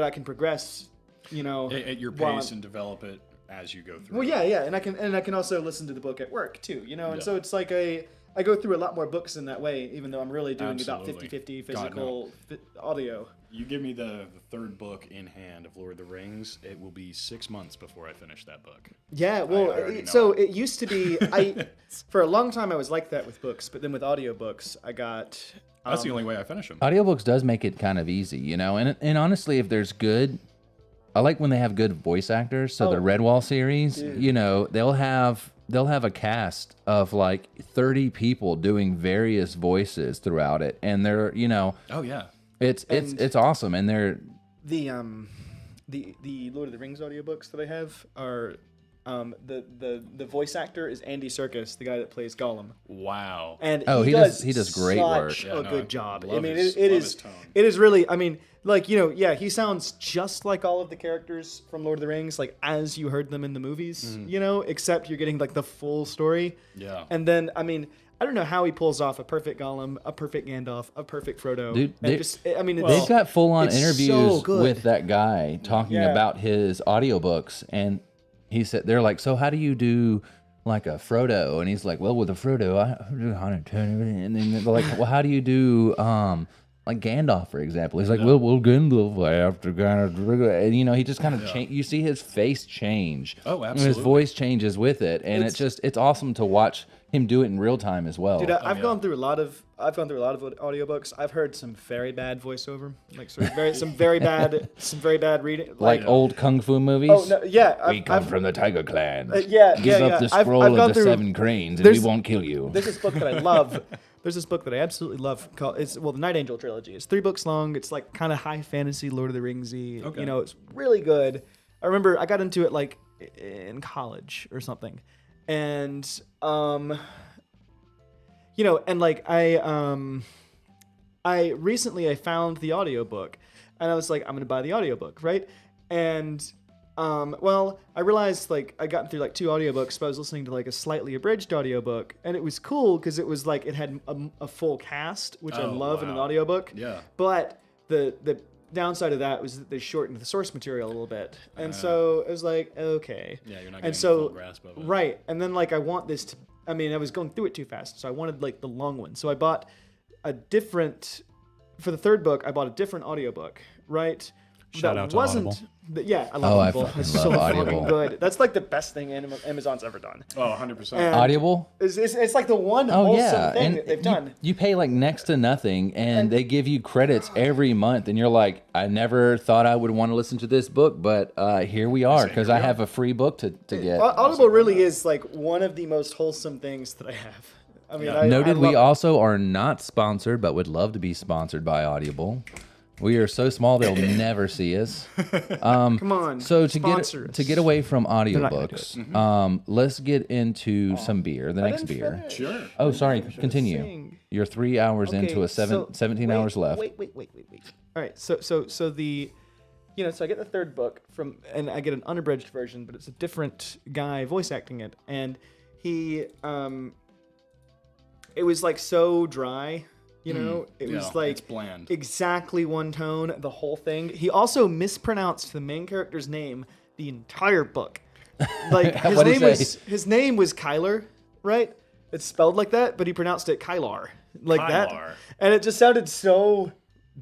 I can progress, At your while pace I'm- and develop it as you go through. Well, yeah, and I can also listen to the book at work too, and Yeah. so it's like I go through a lot more books in that way, even though I'm really doing about Absolutely. 50-50 God, physical audio. You give me the third book in hand of Lord of the Rings, it will be 6 months before I finish that book. Yeah, well, I already so know. it used to be for a long time I was like that with books, but then with audiobooks I got That's the only way I finish them. Audiobooks does make it kind of easy, and honestly, if there's good, I like when they have good voice actors. So the Oh, Redwall series, dude. they'll have a cast of like 30 people doing various voices throughout it, and they're Oh yeah. It's awesome, and they're The Lord of the Rings audiobooks that I have are the voice actor is Andy Serkis, the guy that plays Gollum. Wow. And he does great work. such Yeah, a no, good I job. I love mean, his- it love is his tone. it is really. I mean, like, you know, yeah, he sounds just like all of the characters from Lord of the Rings, like as you heard them in the movies, you know, except you're getting like the full story. Yeah. And then, I mean, I don't know how he pulls off a perfect Gollum, a perfect Gandalf, a perfect Frodo. Dude, And I mean, it's, they've got full-on it's interviews so good. with that guy talking Yeah. about his audiobooks, and he said they're like, so how do you do like a Frodo? And he's like, well, with a Frodo, I do 110, and then they're like, well, how do you do like Gandalf, for example? He's like, well, Gandalf, I have to kind of, and you know, he just kind of change. You see his face change. Oh, And his absolutely. voice changes with it, and it's awesome to watch him do it in real time as well. Dude, I've gone through a lot of audiobooks. I've heard some very bad voiceover, like sort of some very bad reading, like old kung fu movies. Oh no, yeah, We come from the Tiger Clan. yeah, Give yeah, up yeah. the I've scroll gone of the through- 7 cranes, and we there's- won't kill you. There's this book that I love. There's this book that I absolutely love called the Night Angel trilogy. It's 3 books long. It's like kind of high fantasy, Lord of the Ringsy. Okay. You know, it's really good. I remember I got into it like in college or something, and you know, and like I recently found the audiobook, and I was like, I'm gonna buy the audiobook, right? And well, I realized like I got through like 2 audiobooks, but I was listening to like a slightly abridged audiobook, and it was cool because it was like it had a full cast, which I Oh, love in an wow. audiobook. Yeah. But the downside of that was that they shortened the source material a little bit, and so it was like, okay. Yeah, you're not getting And a so full grasp of it. right, and then like I want this to. I mean, I was going through it too fast, so I wanted like the long one. So I bought a different. For the 3rd book, I bought a different audiobook, right? Shout out to Audible. Yeah, I love Oh, I Audible. fucking It's love so Audible. fucking good. That's like the best thing Amazon's ever done. Oh, 100%. And Audible? It's like the one Oh wholesome yeah, thing and that they've done. you pay like next to nothing, and they give you credits every month, and you're like, I never thought I would want to listen to this book, but here we are, because I have a free book to get. Audible really is like one of the most wholesome things that I have. I mean, I Noted, we love it. also are not sponsored, but would love to be sponsored by Audible. We are so small they'll never see us. Come on. So sponsor us. to get away from not gonna do audiobooks, let's get into some beer. The next didn't beer. finish. Sure. Oh, sorry. Continue. Sing. You're 3 hours into a 17 wait, hours left. Wait. All right, so the, you know, so I get the 3rd book and I get an unabridged version, but it's a different guy voice acting it, and he, it was like so dry, you know, it was like it's bland. exactly one tone the whole thing. He also mispronounced the main character's name the entire book. Like What'd he say? his name was Kyler, right? It's spelled like that, but he pronounced it Kylar, like Kylar. that, and it just sounded so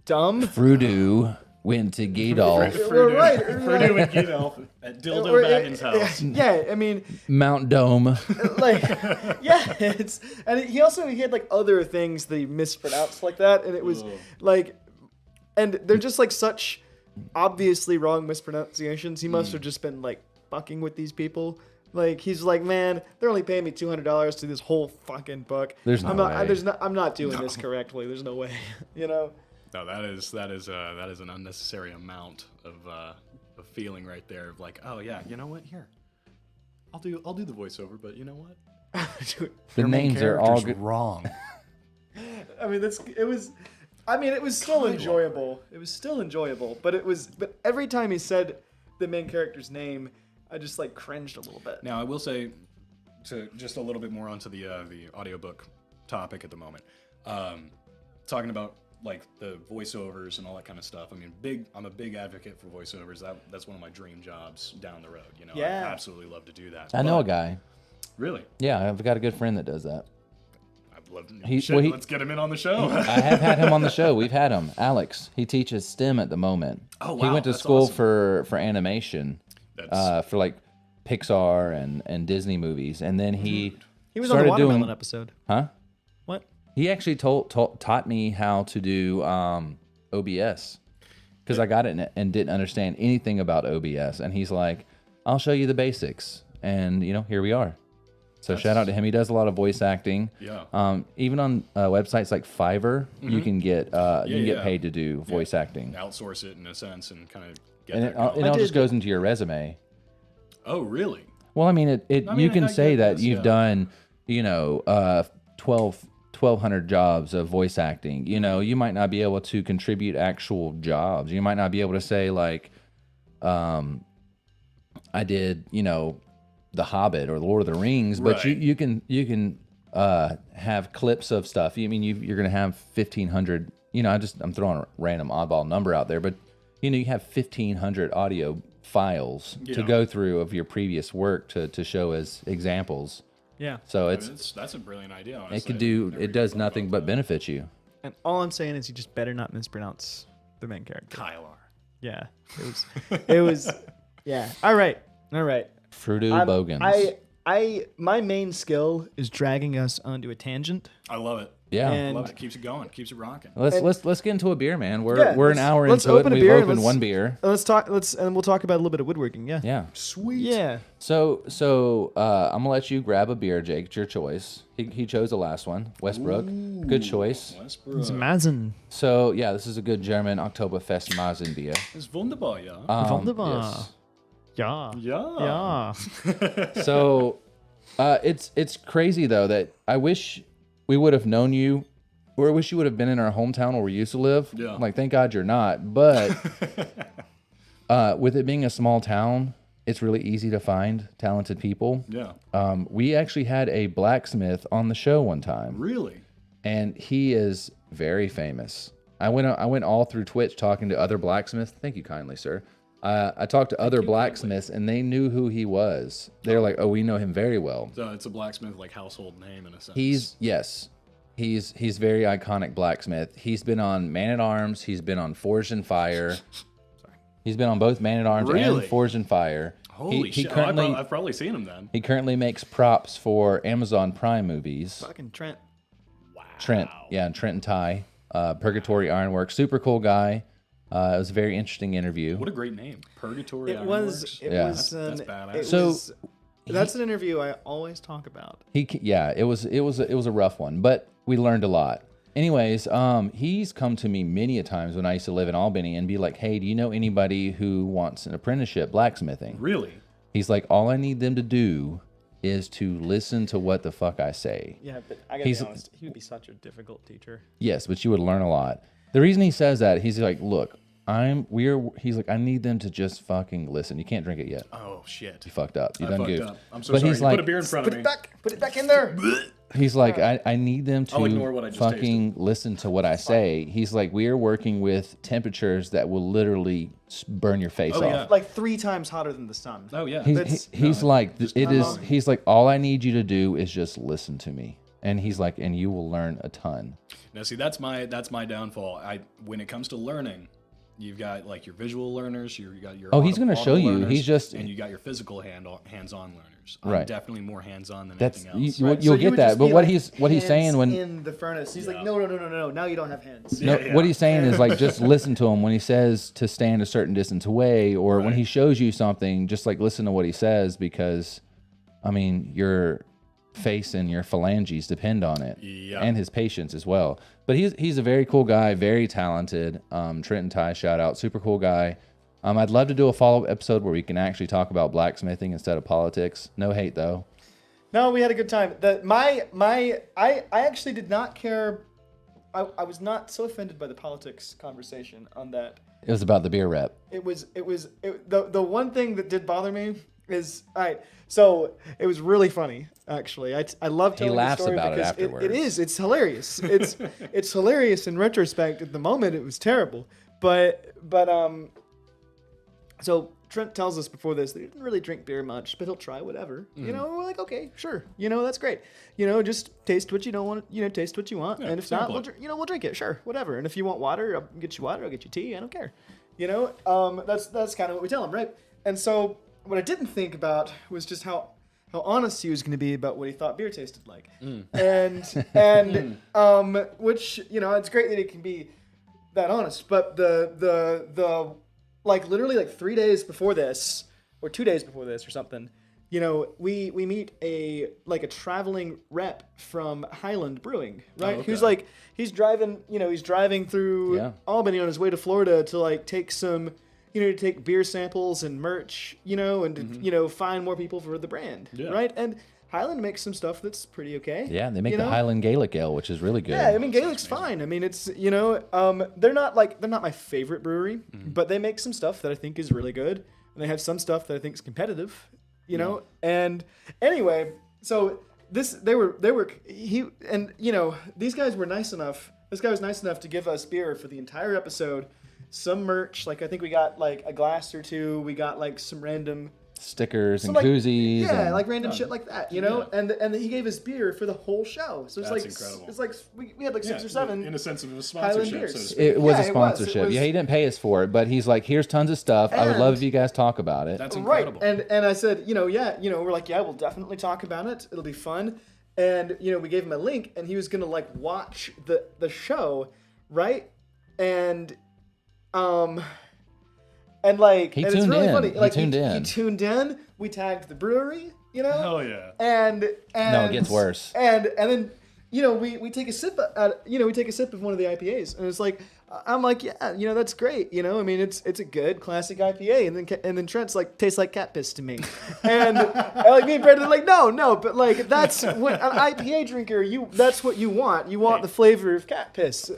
dumb. Frodo went to Gadolf, Right, Frodo and Gandalf at Dildo Or- Baggins' house. Yeah, I mean, Mount Dome. like, yeah, he had like other things that he mispronounced like that, and it was like, and they're just like such obviously wrong mispronunciations. He must have just been like fucking with these people. Like he's like, man, they're only paying me $200 to this whole fucking book. There's no way. I'm not doing this correctly. There's no way, you know. No, that is an unnecessary amount of feeling right there of like, oh yeah, you know what? Here, I'll do the voiceover, but you know what? Dude, The names are all good. wrong. I mean, it was still enjoyable. It was still enjoyable, but every time he said the main character's name, I just like cringed a little bit. Now I will say, to just a little bit more onto the audiobook topic at the moment, talking about like the voiceovers and all that kind of stuff. I mean, I'm a big advocate for voiceovers. That's one of my dream jobs down the road. You know, Yeah. I absolutely love to do that. I know a But- guy. Really? Yeah, I've got a good friend that does that. I'd love to. Well, Let's get him in on the show. I have had him on the show. We've had him. Alex. He teaches STEM at the moment. Oh, He wow, went to that's school awesome. for animation, That's for like Pixar and Disney movies, and then he He was on the started watermelon doing. episode. Huh? What? He actually taught me how to do OBS because I got it and didn't understand anything about OBS. And he's like, I'll show you the basics. And, you know, here we are. So shout out to him. He does a lot of voice acting. Yeah. Even on websites like Fiverr, you can get Yeah. paid to do voice acting. Outsource it in a sense and kind of get And that it going. all just goes into your resume. Oh, really? Well, I mean, you can I say get that this, you've yeah. done, 1,200 jobs of voice acting. You might not be able to contribute actual jobs. You might not be able to say like, I did, The Hobbit or The Lord of the Rings, but Right. you can have clips of stuff. I mean, you're going to have 1,500. I'm throwing a random oddball number out there, but you have 1,500 audio files to Yeah. go through of your previous work to show as examples. Yeah. So That's a brilliant idea. Honestly. it does nothing but benefit you. And all I'm saying is you just better not mispronounce the main character. Kylar. Yeah. It was yeah. All right. Frodo Bogans. My main skill is dragging us onto a tangent. I love it. yeah. and- Love it. Keeps it going. Keeps it rocking. Let's get into a beer, man. We're Yeah, an hour let's into it. open And a we've beer and opened let's- one beer. And we'll talk about a little bit of woodworking. Yeah. Yeah. Sweet. Yeah. So I'm gonna let you grab a beer, Jake. It's your choice. He chose the last one, Westbrook. Good choice. Westbrook. It's Mazen. So yeah, this is a good German Oktoberfest Mazen beer. It's wunderbar, ja. Wunderbar. Yes. Yeah. Yeah. Yeah. So it's crazy though that I wish we would have known you, or I wish you would have been in our hometown where we used to live. Yeah. Like, thank God you're not. But with it being a small town, it's really easy to find talented people. Yeah. We actually had a blacksmith on the show one time, Really? and he is very famous. I went all through Twitch talking to other blacksmiths. Thank you kindly, sir. I talked to other blacksmiths, and they knew who he was. They're like, "Oh, we know him very well." So it's a blacksmith like household name in a sense. He's very iconic blacksmith. He's been on Man at Arms. He's been on Forged in Fire. He's been on both Man at Arms and Really? Forged in Fire. Holy he shit! Currently, I've probably seen him then. he currently makes props for Amazon Prime movies. Fucking Trent. Trent, yeah, and Ty, Purgatory Ironworks, super cool guy. It was a very interesting interview. What a great name, Purgatory. It Ironworks. was. It Yeah. was. That's badass. It So, was, that's an interview I always talk about. It was a rough one, but we learned a lot. Anyways, he's come to me many a times when I used to live in Albany and be like, "Hey, do you know anybody who wants an apprenticeship blacksmithing?" Really? He's like, "All I need them to do is to listen to what the fuck I say." Yeah, but I gotta He's- be honest. He would be such a difficult teacher. Yes, but you would learn a lot. The reason he says that, he's like, "Look, he's like, I need them to just fucking listen. You can't drink it yet. Oh shit! You fucked up. You I done fucked goofed." up. I'm so But sorry. he's You like- put a beer in front Put of me. it back. Put it back in there. He's like, I need them I'll ignore what to I just fucking listen to what I say. He's like, we are working with temperatures that will literally burn your face Oh, off. yeah. Like 3 times hotter than the sun. Oh yeah. He's like, it is. on. He's like, all I need you to do is just listen to me. And he's like, and you will learn a ton. Now see, that's my downfall. When it comes to learning, you've got like your visual learners, you got your He's gonna show you. learners, He's just- and you got your physical hands-on learners. I'm Right. definitely more hands-on than That's anything else. you'll So you get would that. just But be what like, he's saying hands when in the furnace, he's Yeah. like, no, now you don't have hands. no, Yeah, what yeah. he's saying is like just listen to him when he says to stand a certain distance away, or when Right. he shows you something, just like listen to what he says, because I mean your face and your phalanges depend on it, Yeah. and his patience as well. But he's a very cool guy, very talented. Trent and Ty, shout out, super cool guy. I'd love to do a follow-up episode where we can actually talk about blacksmithing instead of politics. No hate though. No, we had a good time. I actually did not care. I was not so offended by the politics conversation on that. It was about the beer rep. The one thing that did bother me is, all right, so it was really funny, actually. I love telling laughs the story about it because afterwards. it's hilarious. It's hilarious in retrospect. At the moment, it was terrible. So Trent tells us before this that he didn't really drink beer much, but he'll try whatever. You know, we're like, okay, sure. That's great. Just taste what you don't want. Taste what you want, Yeah, and if not, simple. we'll drink it. Sure, whatever. And if you want water, I'll get you water. I'll get you tea. I don't care. That's kind of what we tell him, right? And so what I didn't think about was just how honest he was going to be about what he thought beer tasted like, and which it's great that he can be that honest, but the like literally like 3 days before this or 2 days before this or something, you know, we meet a traveling rep from Highland Brewing, right? Oh, okay. Who's like he's driving through Yeah. Albany on his way to Florida to like take some, to take beer samples and merch, and to, find more people for the brand, Yeah. right? And Highland makes some stuff that's pretty okay. Yeah, they make you the know? Highland Gaelic Ale, which is really good. Yeah, I mean That sounds Gaelic's amazing. fine. I mean it's they're not my favorite brewery, but they make some stuff that I think is really good, and they have some stuff that I think is competitive, And anyway, so these guys were nice enough. This guy was nice enough to give us beer for the entire episode, some merch. Like I think we got like a glass or two. We got like some random. Stickers and like, koozies. Yeah, and, like random shit like that, Yeah. And he gave us beer for the whole show. So it's That's like incredible. it's like we had like 6 or 7 in a sense of a Highland sponsorship. beers. So to speak. It was Yeah, a it was. sponsorship. It was- Yeah, he didn't pay us for it, but he's like, here's tons of stuff. I would love And- if you guys talk about it. That's right. incredible. And I said, we're like, yeah, we'll definitely talk about it. It'll be fun. And we gave him a link, and he was gonna like watch the show, right? And and like He and it's tuned really in. funny. He Like tuned in. He tuned in. We tagged the brewery, Hell yeah. and No, it gets worse. And then we take a sip we take a sip of one of the IPAs, and it's like I'm like, yeah, that's great. I mean it's a good classic IPA, and then Trent's like, tastes like cat piss to me, and like me and Brandon are like, no, but like that's what an IPA drinker that's what you want. You want the flavor of cat piss,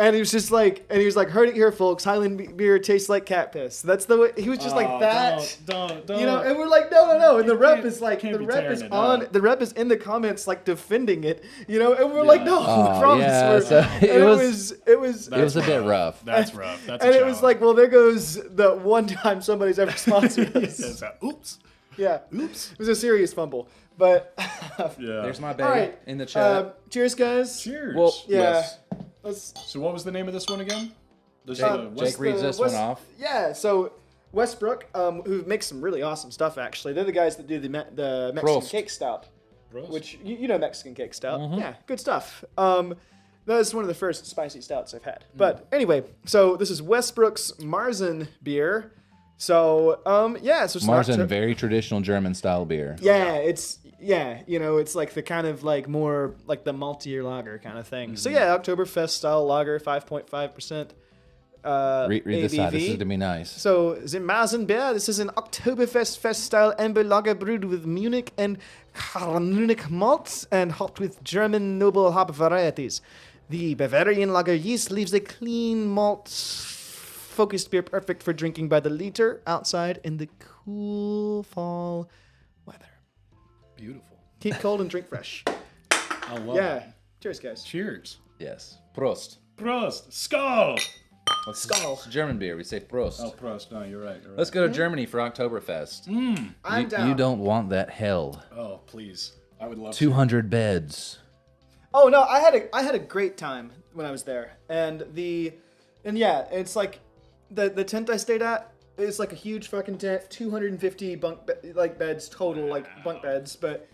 and he was just like, heard it here, folks. Highland beer tastes like cat piss. That's the way he was just like that. Don't. And we're like, no, and the rep is like, can't the be rep tearing is it on, up. the rep is in the comments like defending it, and we're like, no, Oh, promise. yeah, so And it was it was it was a bit rough. That's rough. That's and a it was like, well, there goes the one time somebody's ever sponsored us. It's a- oops. Yeah, oops, it was a serious fumble, but Yeah. There's my all baby right, in the chat. cheers, guys. Cheers. Well, Yeah, yes. let's. So what was the name of this one again? This Jake reads this one off. Yeah, so Westbrook, who makes some really awesome stuff. Actually, they're the guys that do the Mexican Prost. cake stout. Prost. Which you know Mexican cake stout. Mm-hmm. Yeah, good stuff. That's one of the first spicy stouts I've had. But anyway, so this is Westbrook's Marzen beer. So so it's Marzen, not very traditional German style beer. it's like the kind of like more like the maltier lager kind of thing. So yeah, Oktoberfest style lager, 5.5%. Read this side. This is ABV. going to be nice. So, the Marzen beer, this is an Oktoberfest style amber lager brewed with Munich and Munich malts and hopped with German noble hop varieties. The Bavarian lager yeast leaves a clean malt focused beer perfect for drinking by the liter outside in the cool fall weather. Beautiful. Keep cold and drink fresh. I love Yeah. it. Cheers, guys. Cheers. Yes. Prost. Prost. Skull. Skull. It's German beer. We say Prost. Oh, Prost. No, you're right. Let's go to Germany for Oktoberfest. I'm down. You don't want that hell. Oh, please. I would love 200 beds. Oh no, I had a great time when I was there, and it's like the tent I stayed at is like a huge fucking tent, 250 beds total, like bunk beds, but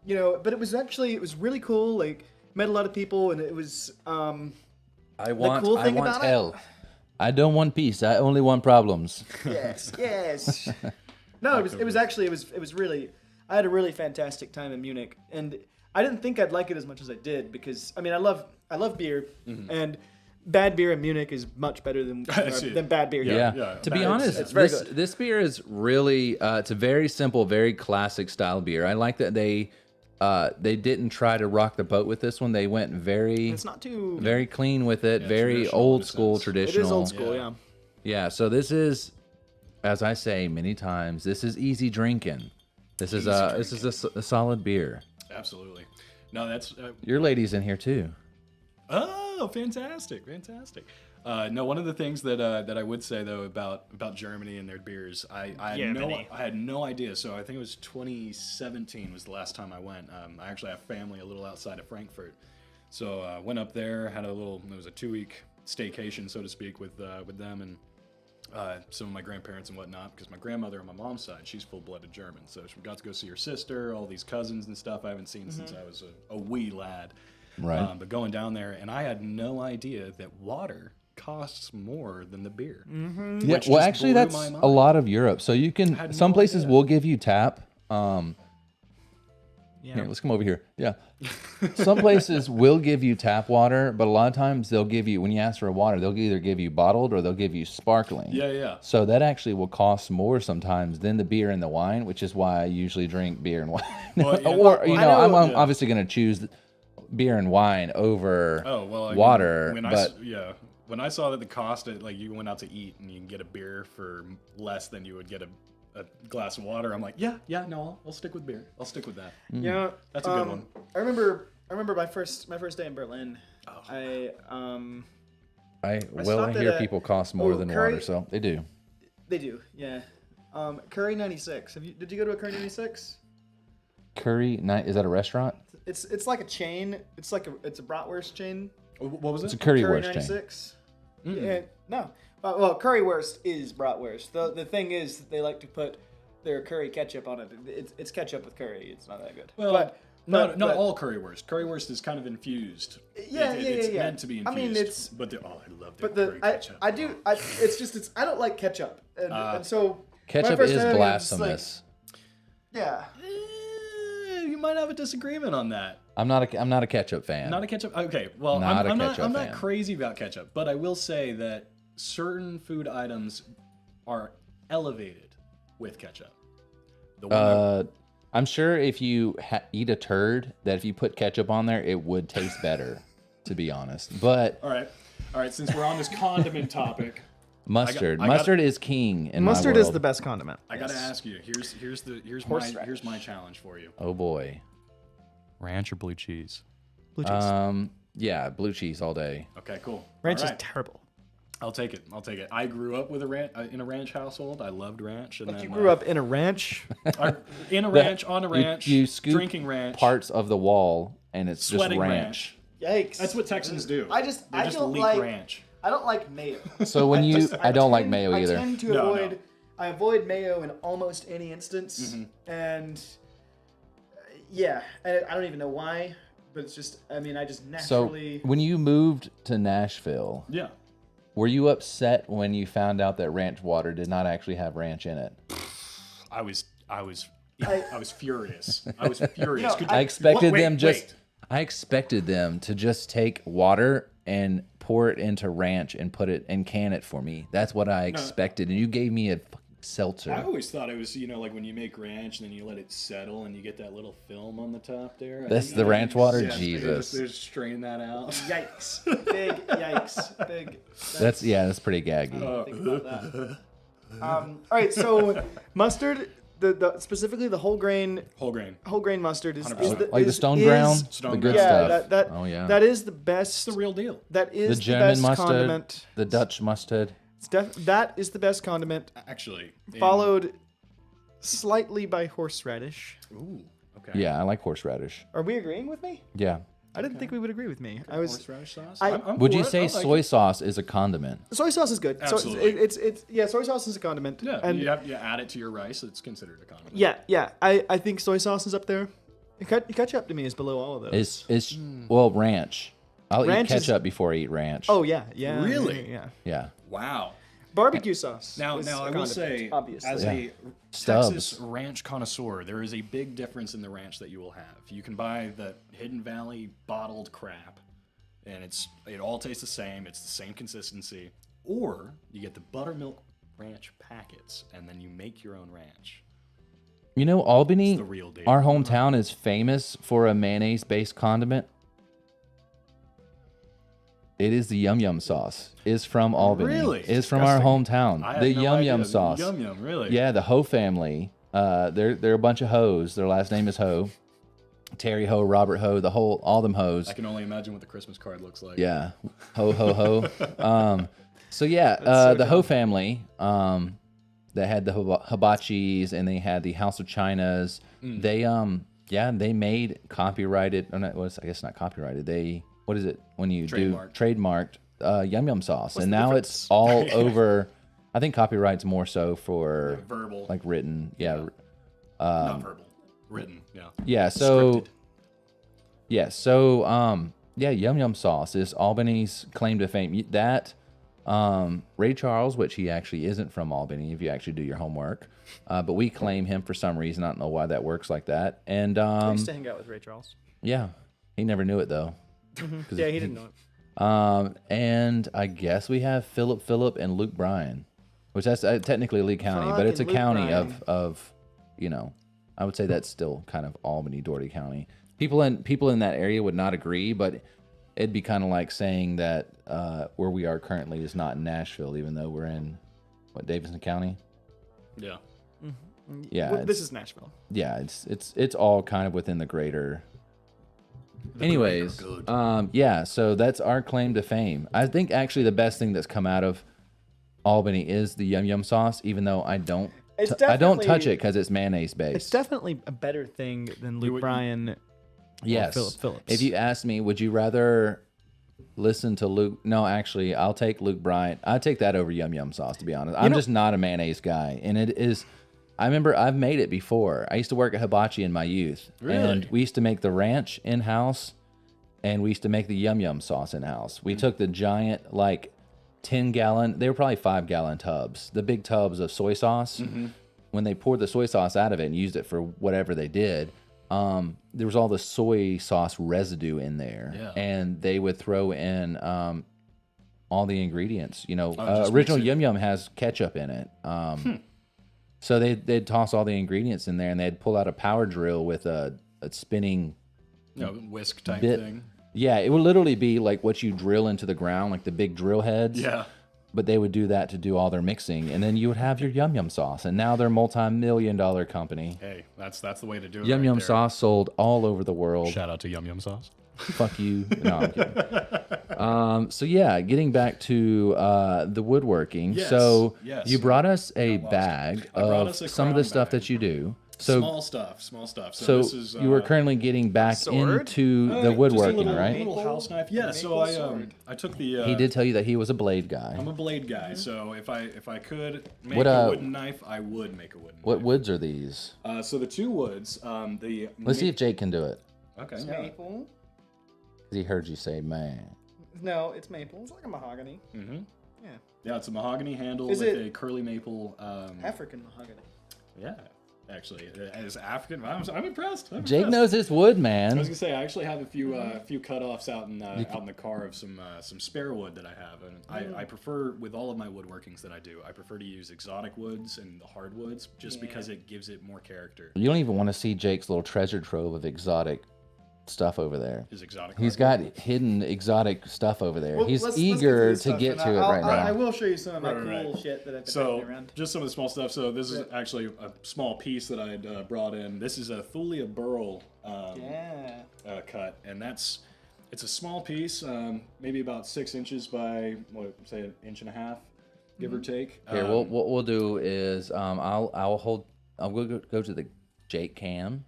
it was really cool. Like met a lot of people, and it was I want cool thing I want about it- hell. I don't want peace. I only want problems. yes. No, it was really. I had a really fantastic time in Munich, and I didn't think I'd like it as much as I did because I mean I love beer, and bad beer in Munich is much better than bad beer here. Yeah. To be It's- honest, it's very this good. this beer is really it's a very simple, very classic style beer. I like that they didn't try to rock the boat with this one. They went very It's not too. very clean with it, very traditional in old a school, sense. It traditional. It is old school, yeah. Yeah, so this is, as I say many times, this is easy drinking. This is a solid beer. Absolutely. No, that's. Your lady's in here too. Oh, fantastic. No, one of the things that I would say though about Germany and their beers, I had no idea. So I think it was 2017 was the last time I went. I actually have family a little outside of Frankfurt, so I went up there, had it was a 2-week staycation, so to speak, with them and some of my grandparents and whatnot, because my grandmother on my mom's side, she's full-blooded German, so she got to go see her sister, all these cousins and stuff I haven't seen since I was a wee lad. Right. But going down there, and I had no idea that water costs more than the beer. Yeah, Which well, just actually, blew that's my mind. a lot of Europe. So you can had some no places idea. will give you tap Yeah. Here, let's come over here. Yeah. Some places will give you tap water, but a lot of times they'll give you, when you ask for water, they'll either give you bottled or they'll give you sparkling. Yeah. So that actually will cost more sometimes than the beer and the wine, which is why I usually drink beer and wine. Well, yeah. Or, you know, I'm Yeah. obviously going to choose beer and wine over I water. mean, when I saw that the cost, like you went out to eat and you can get a beer for less than you would get a glass of water, I'm like, no, I'll stick with beer. I'll stick with that. Yeah, That's a good one. I remember my first day in Berlin. Oh. I I hear people cost more than Curry. water, so they do. They do, yeah. Curry 96. Did you go to a Curry 96? Curry night, is that a restaurant? It's like a chain. It's a bratwurst chain. What was it? It's a currywurst Curry chain. 96. Yeah, no. Well, currywurst is bratwurst. The thing is, they like to put their curry ketchup on it. It's ketchup with curry. It's not that good. Well, but not all currywurst. Currywurst is kind of infused. It's meant to be infused. I mean, it's. But I love But curry ketchup. I do. I don't like ketchup, and so Ketchup my first is time, I was just blasphemous. like, yeah. You might have a disagreement on that. I'm not a ketchup fan. Not a ketchup. Okay, well, Not a I'm ketchup not fan. crazy about ketchup, but I will say that certain food items are elevated with ketchup. The one I'm sure if you eat a turd, that if you put ketchup on there, it would taste better, to be honest. But all right. Since we're on this condiment topic, mustard, I got- mustard is king in Mustard my is world. the best condiment. I gotta ask you. Here's Horseradish. here's my challenge for you. Oh boy. Ranch or blue cheese? Blue cheese. Yeah, blue cheese all day. Okay, cool. Ranch All is right. terrible. I'll take it. I grew up with in a ranch household. I loved ranch. And then, You grew up in a ranch. in a ranch, on a ranch, You scoop drinking ranch, parts of the wall, and it's sweating just ranch. Yikes. That's what Texans do. I They just don't leak like ranch. I don't like mayo. So when I don't like mayo either. I tend to No, avoid. no. I avoid mayo in almost any instance, and yeah, and I don't even know why, but it's just. I mean, I just So naturally. when you moved to Nashville, Yeah. were you upset when you found out that ranch water did not actually have ranch in it? I was furious. I was furious. No, Could I you- expected wait, them just. wait. I expected them to just take water and pour it into ranch and put it and can it for me. That's what I expected, and you gave me a fucking seltzer. I always thought it was, like when you make ranch and then you let it settle and you get that little film on the top there. That's the ranch water? Yeah, Jesus. They're just strain that out. Yikes! Big yikes! Big. That's pretty gaggy. Think about that. All right, so mustard, the specifically the whole grain Whole grain. mustard is 100%. Like the stone ground, Stone the good ground. Yeah, stuff. that that is the best. It's the real deal. That is The the German best mustard, condiment. the Dutch mustard. That is the best condiment. Actually. Followed slightly by horseradish. Ooh. Okay. Yeah, I like horseradish. Are we agreeing with me? Yeah. I didn't think we would agree with me. Horseradish sauce? I- I'm Would for you it. say I like soy it. sauce is a condiment? Soy sauce is good. Absolutely. So it's soy sauce is a condiment. Yeah, and you add it to your rice. It's considered a condiment. yeah. I think soy sauce is up there. Ketchup to me is below all of those. It's well, ranch. I'll Ranch eat is- ketchup before I eat ranch. Oh yeah. Really? Yeah. Yeah. Wow. Barbecue sauce. Now is a I will condiment, say, obviously. as Yeah. a Stubs. Texas ranch connoisseur, there is a big difference in the ranch that you will have. You can buy the Hidden Valley bottled crap, and it all tastes the same. It's the same consistency. Or you get the buttermilk ranch packets, and then you make your own ranch. You know, Albany, It's the real deal. our hometown, is famous for a mayonnaise-based condiment. It is the yum yum sauce. It's from Albany. Really? It's from our hometown. I had The no yum idea. yum sauce. Yum yum, really? Yeah, the Ho family. They're a bunch of hoes. Their last name is Ho. Terry Ho, Robert Ho, all them hoes. I can only imagine what the Christmas card looks like. Yeah, ho ho ho. So yeah, so the Ho family. They had the hibachis and they had the House of Chinas. They made copyrighted. Or not, I guess not copyrighted. What is it when you trademarked yum yum sauce, and now it's all over. I think copyright's more so for Verbal. like written. Yeah. Not verbal. Written. Yeah. Yeah. So. Scripted. Yeah. So. Yum yum sauce is Albany's claim to fame. That Ray Charles, which he actually isn't from Albany, if you actually do your homework, but we claim him for some reason. I don't know why that works like that. And I used to hang out with Ray Charles. yeah, he never knew it though. Yeah, he didn't know it. And I guess we have Philip and Luke Bryan, which that's technically Lee County, but it's a Fucking Luke county Bryan. of, you know, I would say that's still kind of Albany, Doherty County. People in that area would not agree, but it'd be kind of like saying that where we are currently is not Nashville, even though we're in Davidson County. Yeah. Yeah, Well, this is Nashville. yeah, it's all kind of within the greater. Anyways, greater good. yeah, so that's our claim to fame. I think actually the best thing that's come out of Albany is the yum yum sauce, even though I don't It's I don't touch definitely- it because it's mayonnaise based. It's definitely a better thing than Luke would- Bryan. Yes. Philip Phillips. If you ask me, would you rather listen to Luke? No, actually, I'll take Luke Bryant. I'd take that over yum yum sauce, to be honest. I'm just not a mayonnaise guy. And it is, I remember I've made it before. I used to work at Hibachi in my youth. Really? And we used to make the ranch in house and we used to make the yum yum sauce in house. We took the giant, like, 10-gallon, they were probably 5-gallon tubs, the big tubs of soy sauce. When they poured the soy sauce out of it and used it for whatever they did, there was all the soy sauce residue in there, Yeah. and they would throw in all the ingredients. You know, just original mix it. Yum Yum has ketchup in it. So they'd toss all the ingredients in there, and they'd pull out a power drill with a spinning Whisk type bit. thing. Yeah, it would literally be like what you drill into the ground, like the big drill heads. Yeah. But they would do that to do all their mixing, and then you would have your Yum Yum sauce, and now they're a multi-million-dollar company. Hey, that's the way to do it. Yum right Yum there. sauce sold all over the world. Shout out to Yum Yum sauce. Fuck you. No, I'm kidding. So yeah, getting back to the woodworking. Yes, So yes. you brought us a Got lost. bag I brought of us a some of the crown stuff bag. that you do. So Small stuff. so this is, you are currently getting back sword? into the just a woodworking, little, right? little house knife. Yeah. So Maple I sword. I took the. He did tell you that he was a blade guy. I'm a blade guy, so if I could make What, a wooden knife, I would make a wooden What knife. woods are these? So the two woods, the Let's see if Jake can do it. okay. It's Yeah. maple. 'Cause he heard you say, man. No, it's maple. It's like a mahogany. Mm-hmm. Yeah. Yeah, it's a mahogany handle Is with it- a curly maple. African mahogany. Yeah, actually, as African, I'm impressed. I'm Jake impressed. knows his wood, I man. was gonna say I actually have a few cut-offs out in the car of some spare wood that I have, and I prefer, with all of my woodworkings that I do, I prefer to use exotic woods and the hardwoods just because it gives it more character. You don't even want to see Jake's little treasure trove of exotic stuff over there. Is exotic. He's hardwood. got hidden exotic stuff over there. Well, He's let's eager this to stuff, get and to it right I now. will show you some of my Right, cool right. shit that I've been So, taking around. just some of the small stuff. So this is actually a small piece that I'd brought in. This is a Thulia burl Yeah. cut, and it's a small piece, maybe about 6 inches by say an inch and a half, give or take. Here, what we'll do is I'll go to the Jake cam,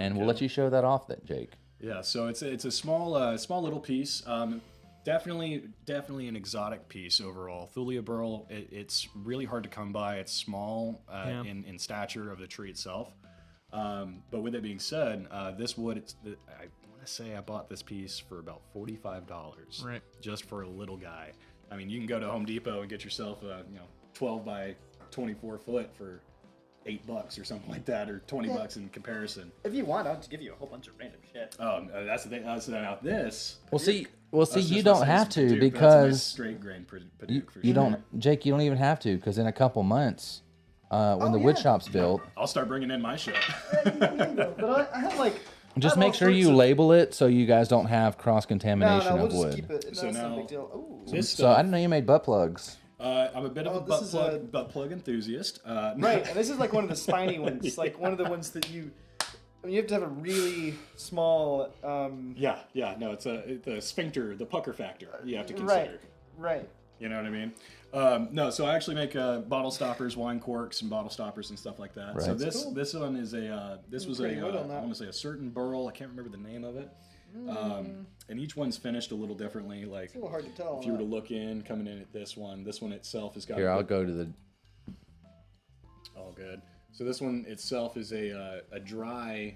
and we'll let you show that off, then Jake. Yeah, so it's a small little piece. Definitely an exotic piece overall. Thulia burl, it's really hard to come by. It's small in stature of the tree itself. But with it being said, this wood, I want to say I bought this piece for about $45. Right. Just for a little guy. I mean, you can go to Home Depot and get yourself a 12 by 24 foot for $8 or something like that, or $20 in comparison. If you want, I'll just give you a whole bunch of random shit. That's the thing. Now this. Well, see, That's you just don't a have nice to Paduke, but that's a nice because straight grain Paduke you, for you sure. don't, Jake. You don't even have to because in a couple months, when the wood yeah. shop's built, I'll start bringing in my shit. But I have like. just I have make all sure sorts you of- label it so you guys don't have cross No, contamination we'll of just wood. keep it. So That's no now- big deal. Ooh. This So I stuff, didn't know you made butt plugs. I'm a bit of a this is a- butt plug enthusiast. Right, and this is like one of the spiny ones, like one of the ones that you have to have a really small. Yeah. No, it's the sphincter, the pucker factor. You have to Right, consider. right. You know what I mean? No, so I actually make bottle stoppers, wine corks, and bottle stoppers and stuff like that. So Right. this Cool. this one is this was pretty a wood on I that. want to say a certain burl. I can't remember the name of it. And each one's finished a little differently. Like It's a little hard to tell. if you were to look in, coming in at this one itself has got Here, I'll go to the. all good. So this one itself is a dry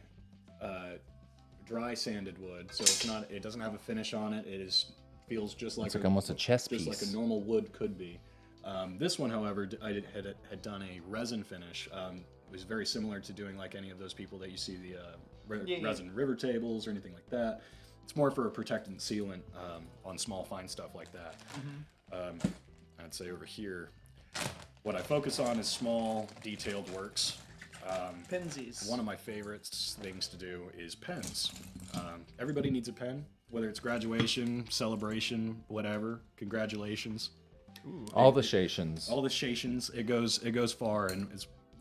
sanded wood. So it doesn't have a finish on it. It is Feels just like It's like almost a chess just piece. like a normal wood could be. This one, however, I had done a resin finish. It was very similar to doing like any of those people that you see the resin river tables or anything like that. It's more for a protectant sealant on small fine stuff like that. I'd say over here, what I focus on is small detailed works. Pensies. One of my favorite things to do is pens. Everybody needs a pen, whether it's graduation, celebration, whatever. Congratulations. All the stations. All the stations. It goes far, and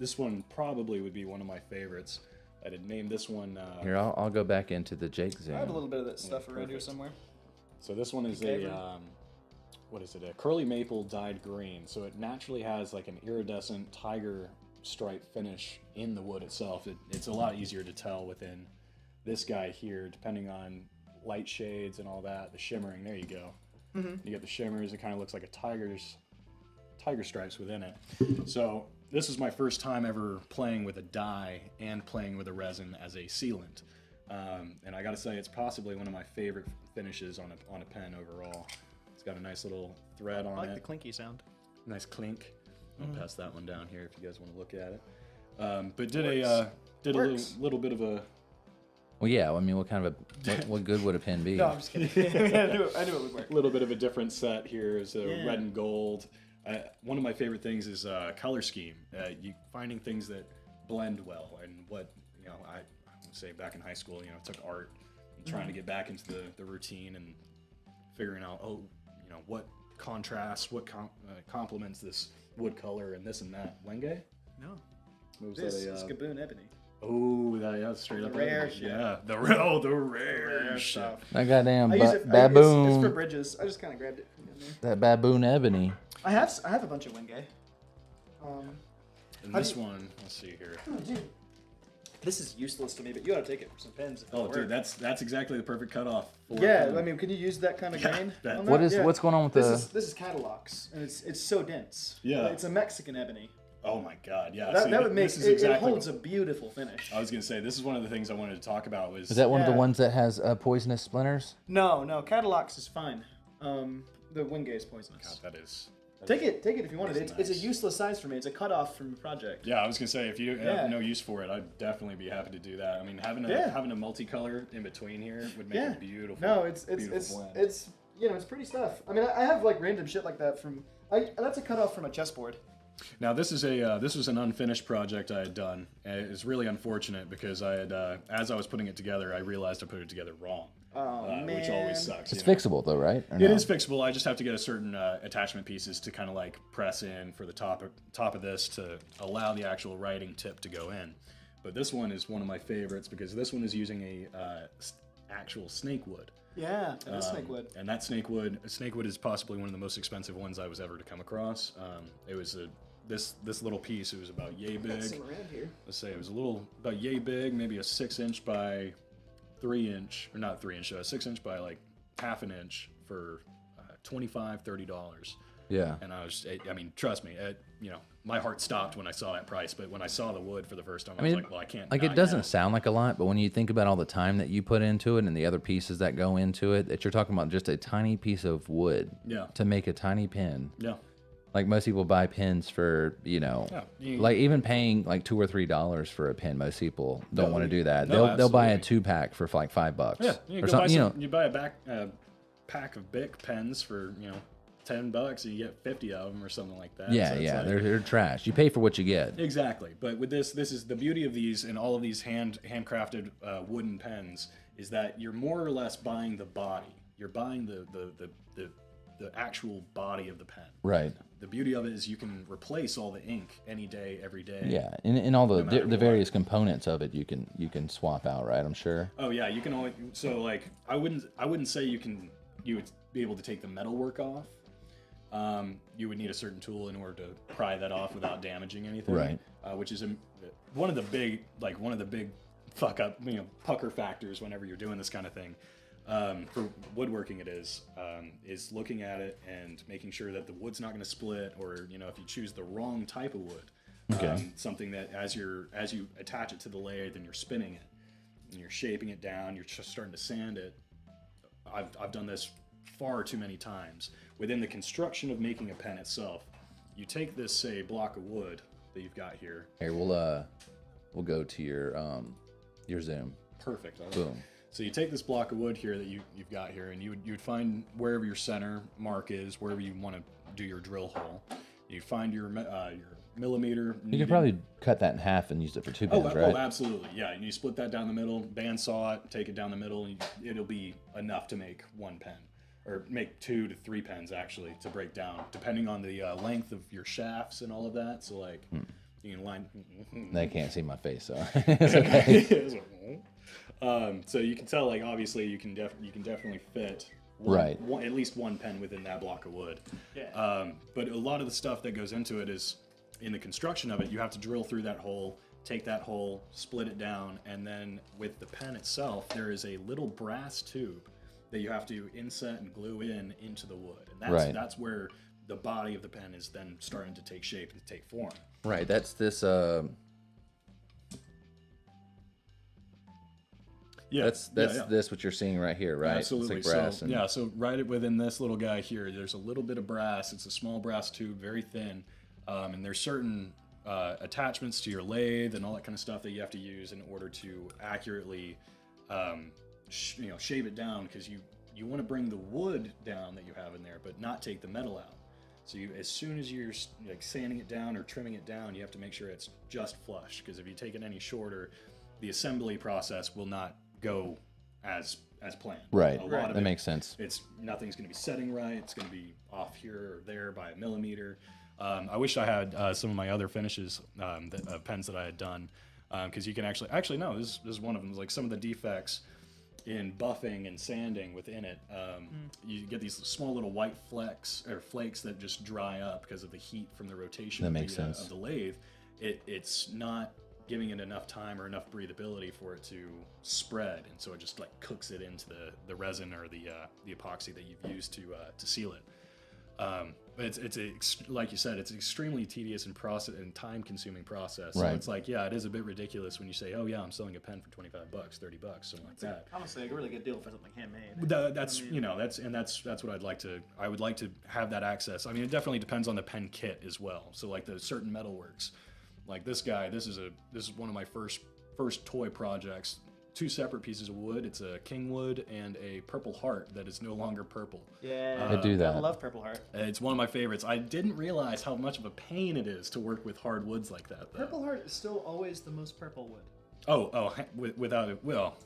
this one probably would be one of my favorites. I'd have named this one. Here, I'll go back into the Jake I have a Zoom. little bit of that stuff around here somewhere. So this one is what is it? A curly maple dyed green. So it naturally has like an iridescent tiger stripe finish in the wood itself. It's a lot easier to tell within this guy here, depending on light shades and all that. The shimmering, there you go. You get the shimmers. It kind of looks like a tiger stripes within it. So this is my first time ever playing with a dye and playing with a resin as a sealant. And I gotta say, it's possibly one of my favorite finishes on a pen overall. It's got a nice little thread on I like it. the clinky sound. Nice clink. I'll pass that one down here if you guys want to look at it. But did a little bit of a. Well, yeah. I mean, what good would a pen be? No, I'm just kidding. I knew it would work. little bit of a different set here is red and gold. One of my favorite things is color scheme. You finding things that blend well, and what I would say back in high school, took art and trying to get back into the routine and figuring out what contrasts, what complements this wood color and this and that. Wenge? No. What was This that? is Gaboon Ebony. Oh, yeah, straight up. rare ebony. shit. Yeah, the rare shit. stuff. That goddamn I use it. It's for baboon. bridges. I just kind of grabbed it from in there. That baboon ebony. I have a bunch of Wenge. And this one, let's see here. Oh, dude. This is useless to me, but you ought to take it for some pens. Oh, dude, that's exactly the perfect cutoff. Yeah, I mean, can you use that kind of grain? that- on What that? is Yeah. what's going on with This is Cadillacs, and it's so dense. Yeah. It's a Mexican ebony. Oh my God, yeah. That, see, that would make this is it exactly. holds a beautiful finish. I was gonna say this is one of the things I wanted to talk about was. Is that one of the Yeah. ones that has poisonous splinters? No, Cadillacs is fine. The Wenge is poisonous. God, that is. Take it if you want it. That's It's a nice. useless size for me. It's a cutoff from a project. Yeah, I was gonna say if you Yeah. have no use for it, I'd definitely be happy to do that. I mean, having a multicolor in between here would make it beautiful. No, it's beautiful blend. it's pretty stuff. I mean, I have like random shit like that from. That's a cutoff from a chessboard. Now this is this was an unfinished project I had done. And it's really unfortunate because I had as I was putting it together, I realized I put it together wrong. Oh, Which man. always sucks. It's you know? fixable though, right? Or It no? is fixable. I just have to get a certain attachment pieces to kind of like press in for the top of this to allow the actual writing tip to go in. But this one is one of my favorites because this one is using a actual snake wood. Yeah, it is snake wood. And that snake wood is possibly one of the most expensive ones I was ever to come across. It was this little piece. It was about yay big. Some around here. Let's say it was about yay big, maybe a 6-inch by 3-inch, or not 3-inch, 6-inch by like half an inch for $25-$30. Yeah. And I mean, trust me, my heart stopped when I saw that price. But when I saw the wood for the first time, I was like, well, I can't. Like, not it doesn't yet. sound like a lot, but when you think about all the time that you put into it and the other pieces that go into it, that you're talking about just a tiny piece of wood Yeah. to make a tiny pen. Yeah. Like most people buy pens for, like even paying like $2 or $3 for a pen. Most people don't want to do that. No, They'll buy a absolutely. 2-pack for like $5. Yeah. You or go something. you buy a pack of Bic pens for $10 and you get 50 of them or something like that. Yeah, So it's yeah, like- they're trash. You pay for what you get. Exactly. But with this is the beauty of these and all of these handcrafted wooden pens is that you're more or less buying the body. You're buying the actual body of the pen. Right. The beauty of it is you can replace all the ink any day, every day. Yeah, and all the matter the what. various components of it you can swap out, right? I'm sure. Oh yeah, you can only like I wouldn't say you would be able to take the metal work off. You would need a certain tool in order to pry that off without damaging anything. Right. Which is one of the big fuck up pucker factors whenever you're doing this kind of thing. For woodworking, it is looking at it and making sure that the wood's not going to split, or if you choose the wrong type of wood, something that as you attach it to the lathe and you're spinning it and you're shaping it down, you're just starting to sand it. I've done this far too many times. Within the construction of making a pen itself, you take this, say, block of wood that you've got here. Here, we'll go to your Zoom. Perfect. All right. Boom. So you take this block of wood here that you've got here, and you would find wherever your center mark is, wherever you want to do your drill hole. You find your millimeter. You could probably cut that in half and use it for 2 pens, right? Oh, absolutely. Yeah, and you split that down the middle, bandsaw it, take it down the middle, and it'll be enough to make 1 pen. Or make 2 to 3 pens, actually, to break down, depending on the length of your shafts and all of that. So, like, you can line... They can't see my face, so it's okay. So you can tell, like, obviously, you can definitely fit at least 1 pen within that block of wood. Yeah. But a lot of the stuff that goes into it is, in the construction of it, you have to drill through that hole, take that hole, split it down, and then with the pen itself, there is a little brass tube that you have to inset and glue into the wood. And that's where the body of the pen is then starting to take shape and take form. Right, that's this this what you're seeing right here, right? Absolutely. It's like brass So right within this little guy here, there's a little bit of brass. It's a small brass tube, very thin, and there's certain attachments to your lathe and all that kind of stuff that you have to use in order to accurately, shave it down, because you want to bring the wood down that you have in there, but not take the metal out. So as soon as you're like sanding it down or trimming it down, you have to make sure it's just flush, because if you take it any shorter, the assembly process will not go as planned. Right. A lot of that makes sense. Nothing's going to be setting right. It's going to be off here or there by a millimeter. I wish I had some of my other finishes, pens that I had done, because you can actually no, this is one of them. Like some of the defects in buffing and sanding within it, you get these small little white flakes that just dry up because of the heat from the rotation of the lathe. It's not giving it enough time or enough breathability for it to spread, and so it just like cooks it into the resin or the epoxy that you've used to seal it. But it's like you said, it's an extremely tedious and time-consuming process. So it's like, yeah, it is a bit ridiculous when you say, oh yeah, I'm selling a pen for $25, $30, something like that. Honestly, a really good deal for something handmade. That's what I would like to have that access. I mean, it definitely depends on the pen kit as well. So like the certain metalworks, like this guy, this is one of my first toy projects. 2 separate pieces of wood. It's a king wood and a purple heart that is no longer purple. Yeah, I do that. I love purple heart. It's one of my favorites. I didn't realize how much of a pain it is to work with hard woods like that, though. Purple heart is still always the most purple wood. Without it, well.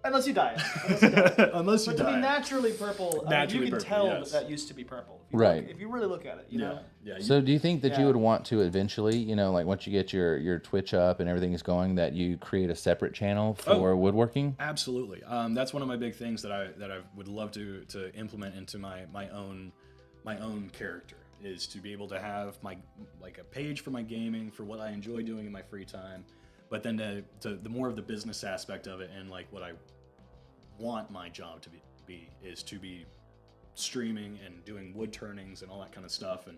Unless you dye it. Unless you but dye to be it. naturally purple, you can tell that used to be purple. If you really look at it, you know? Yeah. So do you think that you would want to eventually, like once you get your Twitch up and everything is going, that you create a separate channel for woodworking? Absolutely. That's one of my big things that I would love to implement into my own character, is to be able to have a page for my gaming, for what I enjoy doing in my free time, but then to the more of the business aspect of it, and like what I want my job to be is to be streaming and doing wood turnings and all that kind of stuff. And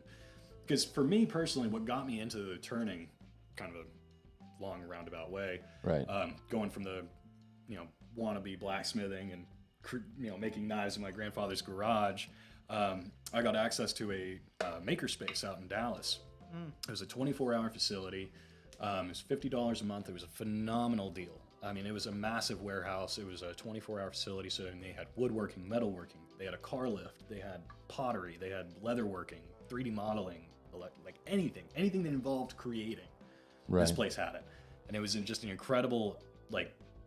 because for me personally, what got me into the turning, kind of a long roundabout way, right? Going from the wannabe blacksmithing and making knives in my grandfather's garage, I got access to a makerspace out in Dallas. It was a 24-hour facility. It was $50 a month. It was a phenomenal deal. I mean, it was a massive warehouse. It was a 24-hour facility, so they had woodworking, metalworking. They had a car lift. They had pottery. They had leatherworking, 3D modeling, like anything that involved creating. Right. This place had it, and it was just an incredible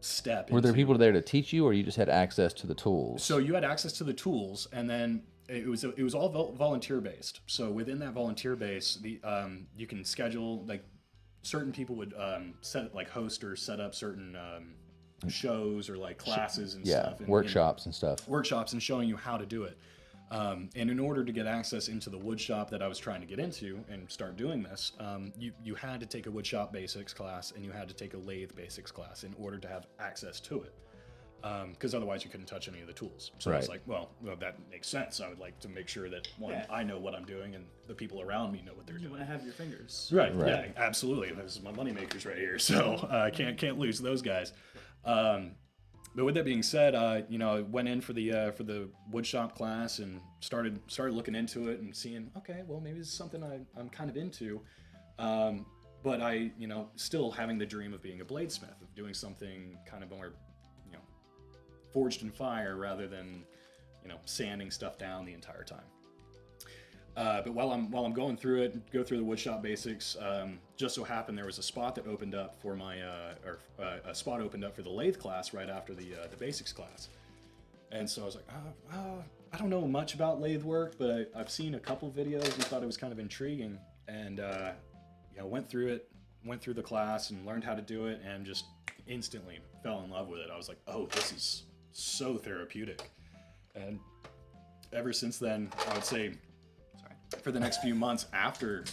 step. Were there people there to teach you, or you just had access to the tools? So you had access to the tools, and then it was all volunteer based. So within that volunteer base, you can schedule certain people would host or set up certain shows or classes and stuff. And workshops and stuff. Workshops and showing you how to do it. And in order to get access into the wood shop that I was trying to get into and start doing this, you had to take a wood shop basics class and you had to take a lathe basics class in order to have access to it. Because otherwise you couldn't touch any of the tools. So I was like, well, that makes sense. I would like to make sure that I know what I'm doing and the people around me know what they're doing. You want to have your fingers. Right. Yeah, absolutely. This is my money makers right here. So I can't lose those guys. But with that being said, you know, I went in for the wood shop class and started looking into it and seeing, okay, well, maybe this is something I'm kind of into. But I, you know, still having the dream of being a bladesmith, of doing something kind of more, you know, forged in fire rather than, you know, sanding stuff down the entire time. But while I'm going through it, go through the woodshop basics, just so happened there was a spot that opened up for my, a spot opened up for the lathe class right after the basics class. And so I was like, I don't know much about lathe work, but I've seen a couple videos and thought it was kind of intriguing. And, you know, went through the class and learned how to do it and just instantly fell in love with it. I was like, oh, this is so therapeutic. And ever since then, I would say, for the next few months after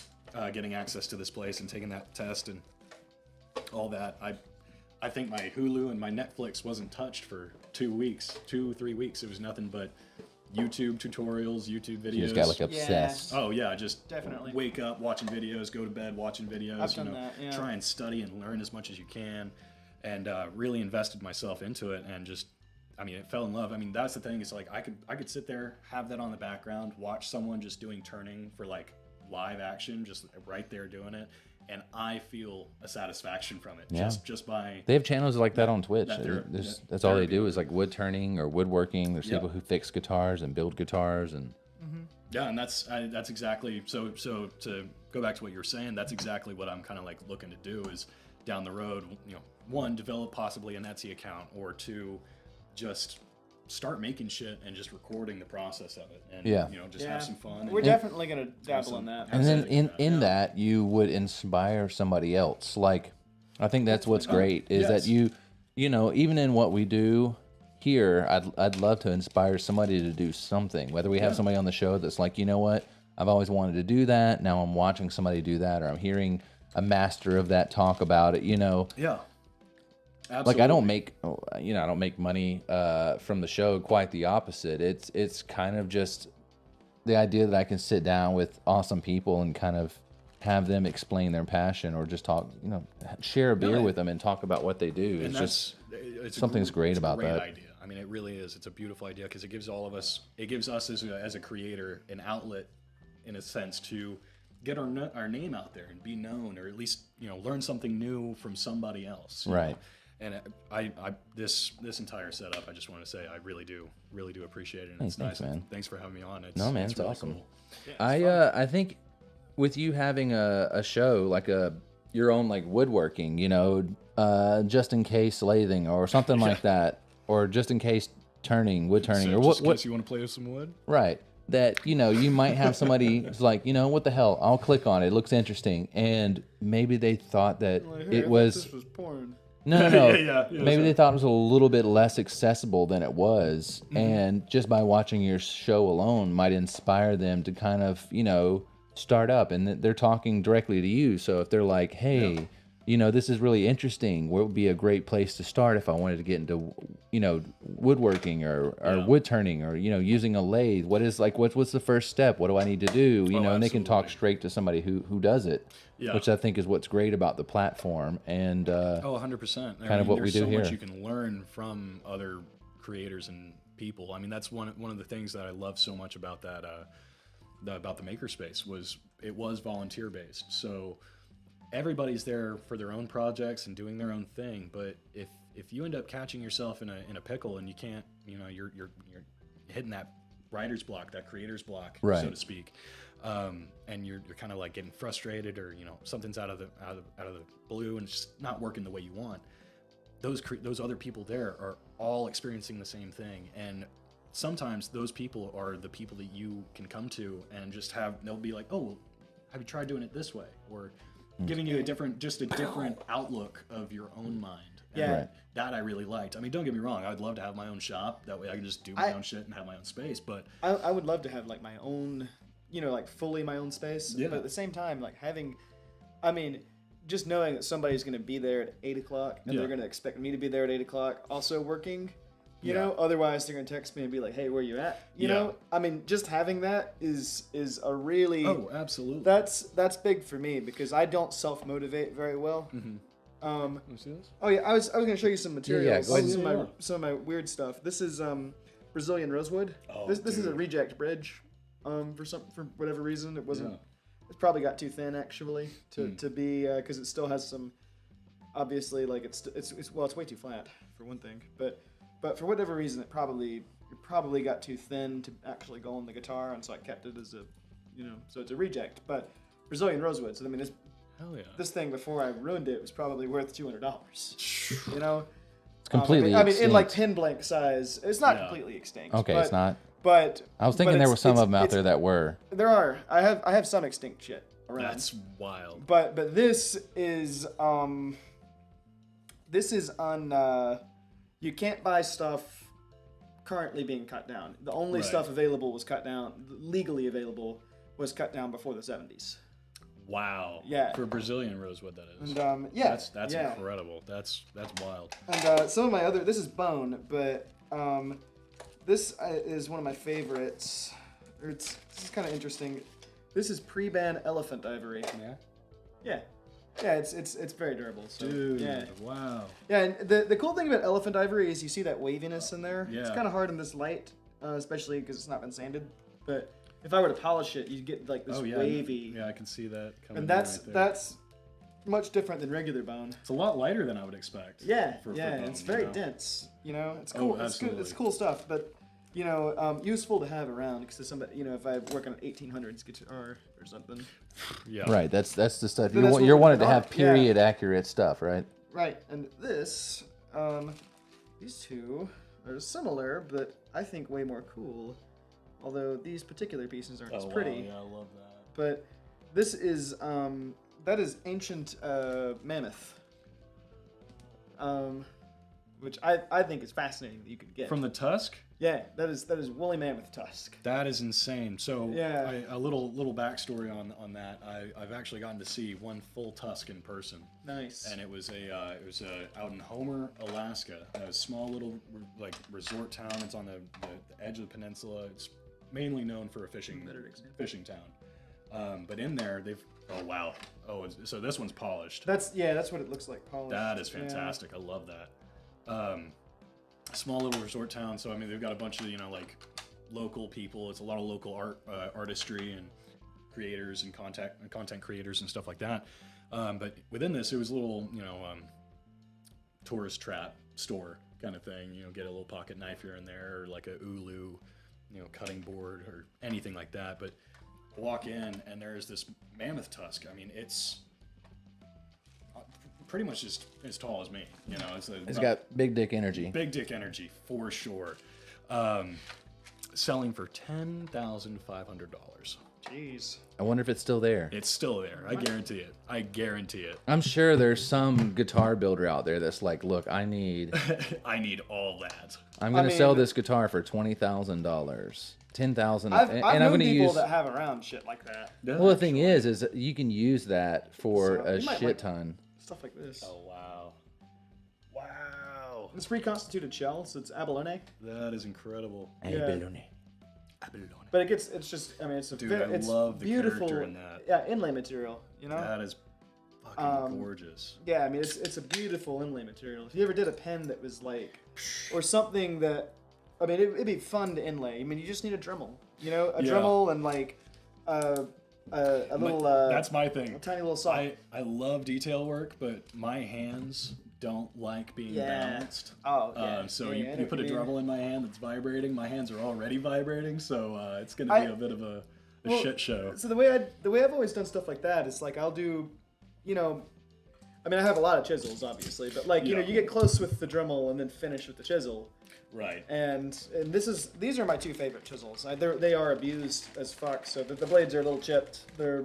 getting access to this place and taking that test and all that, I think my Hulu and my Netflix wasn't touched for 3 weeks. It was nothing but YouTube tutorials, YouTube videos. You just got like obsessed. Oh yeah, just Definitely. wake up watching videos, go to bed watching videos. I've done that, yeah. Try and study and learn as much as you can, and really invested myself into it and just. I mean, it fell in love. I mean, that's the thing. It's like I could sit there, have that on the background, watch someone just doing turning for like live action, just right there doing it, and I feel a satisfaction from it. Yeah. Just by They have channels like that on Twitch. That That's all they do is like wood turning or woodworking. There's Yeah. people who fix guitars and build guitars and. Yeah, and that's exactly so. To go back to what you were saying, that's exactly what I'm kind of like looking to do is down the road. You know, one, develop possibly an Etsy account, or two, just start making shit and just recording the process of it, and Yeah. you know, just have some fun. We're and, definitely gonna dabble in that. And then Absolutely. in that you would inspire somebody else. Like, I think that's what's great is yes. that you know, even in what we do here, I'd love to inspire somebody to do something. Whether we have somebody on the show that's like, you know what, I've always wanted to do that. Now I'm watching somebody do that, or I'm hearing a master of that talk about it. You know, yeah. Absolutely. like I don't make money from the show. Quite the opposite. It's kind of just the idea that I can sit down with awesome people and kind of have them explain their passion, or just talk, you know, share a beer with them and talk about what they do. And It's just it's something's great about great that. idea. I mean, it really is. It's a beautiful idea because it gives all of us, it gives us as a creator an outlet, in a sense, to get our name out there and be known, or at least, you know, learn something new from somebody else. you know? Right. And I this entire setup, I just want to say I really do appreciate it. And it's thanks, nice. man. Thanks for having me on. No, man, it's really awesome. cool. I think with you having a show like your own like woodworking, you know, just in case lathing or something like that, or just in case wood turning, So or just in what case you want to play with some wood. right. That, you know, you might have somebody who's like, you know, what the hell? I'll click on it. It looks interesting, and maybe they thought that it was. This was porn. No. Yeah, Maybe they thought it was a little bit less accessible than it was. Mm-hmm. And just by watching your show alone might inspire them to kind of, you know, start up. And they're talking directly to you. So if they're like, hey, you know, this is really interesting, where would be a great place to start if I wanted to get into, you know, woodworking or wood turning, or, you know, using a lathe? What's the first step? What do I need to do? You know, and they can talk straight to somebody who does it. Yeah. Which I think is what's great about the platform, and 100%. kind of what we do so here. Much you can learn from other creators and people. I mean, that's one of the things that I love so much about that about the makerspace was it was volunteer based. So everybody's there for their own projects and doing their own thing. But if you end up catching yourself in a pickle and you can't, you know, you're hitting that writer's block, that creator's block, Right. so to speak. And you're kind of like getting frustrated, or, you know, something's out of the blue and it's just not working the way you want. Those other people there are all experiencing the same thing, and sometimes those people are the people that you can come to and just they'll be like, oh, have you tried doing it this way, or giving you a different outlook of your own mind. And Yeah. Right. that I really liked. I mean, don't get me wrong, I'd love to have my own shop, that way I can just do my own shit and have my own space, but I would love to have like my own, you know, like fully my own space. Yeah. But at the same time, like just knowing that somebody's going to be there at 8 o'clock and Yeah. they're going to expect me to be there at 8 o'clock also working, you Yeah. know, otherwise they're going to text me and be like, hey, where you at? You Yeah. know, I mean, just having that is a really, oh, absolutely. that's big for me because I don't self-motivate very well. Mm-hmm. Let me see this. Oh yeah, I was gonna show you some materials. go ahead. Some of my weird stuff. This is Brazilian rosewood. Oh, this is a dude. reject bridge. For whatever reason, it wasn't. Yeah. It's probably got too thin actually to be because it still has some. Obviously, like it's way too flat for one thing, but for whatever reason, it probably got too thin to actually go on the guitar, and so I kept it as a, so it's a reject. But Brazilian rosewood. So I mean, Hell yeah. this thing before I ruined it was probably worth $200. You know, It's completely I mean, in like extinct. pin blank size, it's not Yeah. completely extinct. Okay, but, it's not. But I was thinking but there were it's- some of it's- them out it's- there that were. There are. I have some extinct shit around. That's wild. But this is on. You can't buy stuff currently being cut down. The only Right. stuff available was cut down, legally available, was cut down before the 70s. Wow. Yeah. For Brazilian rosewood, that is. And yeah, That's yeah. incredible. That's wild. And some of my other, this is bone, but this is one of my favorites. This is kind of interesting. This is pre-ban elephant ivory. Yeah. Yeah, it's very durable. So, Dude. yeah. Wow. Yeah, and the cool thing about elephant ivory is you see that waviness in there. It's Yeah. kind of hard in this light, especially because it's not been sanded. But if I were to polish it, you'd get like this Oh yeah. wavy. Yeah, I can see that coming. And in that's right there. that's much different than regular bone. It's a lot lighter than I would expect. Yeah, for yeah, bone, it's very you know? dense. You know, it's Oh, cool. It's absolutely. good. It's cool stuff, but useful to have around because somebody, if I work on an 1800s guitar or something. Yeah. Right, that's the stuff Then that's what you're we're wanting to putting have on. period accurate stuff, right? Right, and this, these two are similar, but I think way more cool. Although these particular pieces aren't as Oh, pretty. wow, yeah, I love that. But this is that is ancient mammoth, which I think is fascinating that you could get. From the tusk? Yeah, that is woolly mammoth tusk. That is insane. So Yeah. a little backstory on that. I've actually gotten to see one full tusk in person, Nice. and it was out in Homer, Alaska, a small little like resort town. It's on the edge of the peninsula. It's mainly known for a fishing town. But in there so this one's polished. That's what it looks like. Polished. That is Yeah. fantastic. I love that. Small little resort town, so I mean they've got a bunch of like local people. It's a lot of local artistry and creators and content creators and stuff like that. But within this, it was a little tourist trap store kind of thing. Get a little pocket knife here and there, or like a ulu, cutting board or anything like that. But walk in and there's this mammoth tusk. I mean, it's pretty much just as tall as me. It's got big dick energy. big dick energy for sure. Selling for $10,500. Jeez. I wonder if it's still there. It's still there. I guarantee it. I'm sure there's some guitar builder out there that's like, look, I need I need all that. I'm going to mean- sell this guitar for $20,000. 10,000 I've and known I'm going to people use that have around shit like that. Well, the thing is you can use that for So, a you might shit like- ton. Stuff like this. Oh wow, wow, It's reconstituted shell, so it's abalone. that is incredible. Yeah. Abalone. But it's just, I mean, it's a Dude, very, I it's love the beautiful. character in that. Yeah, inlay material. That is fucking gorgeous. Yeah, I mean, it's a beautiful inlay material. If you ever did a pen that was like, or something that, I mean, it'd be fun to inlay. I mean, you just need a Dremel, a Yeah. Dremel and like a little, That's my thing. a tiny little saw. I love detail work, but my hands don't like being balanced. Oh, yeah. So Yeah, I know you what put a you mean. Dremel in my hand that's vibrating. My hands are already vibrating, so it's going to be a bit of a shit show. So the way I've always done stuff like that is like I'll do, I mean I have a lot of chisels obviously, but like you Yeah. get close with the Dremel and then finish with the chisel. Right. And these are my two favorite chisels. They are abused as fuck, so the blades are a little chipped. They're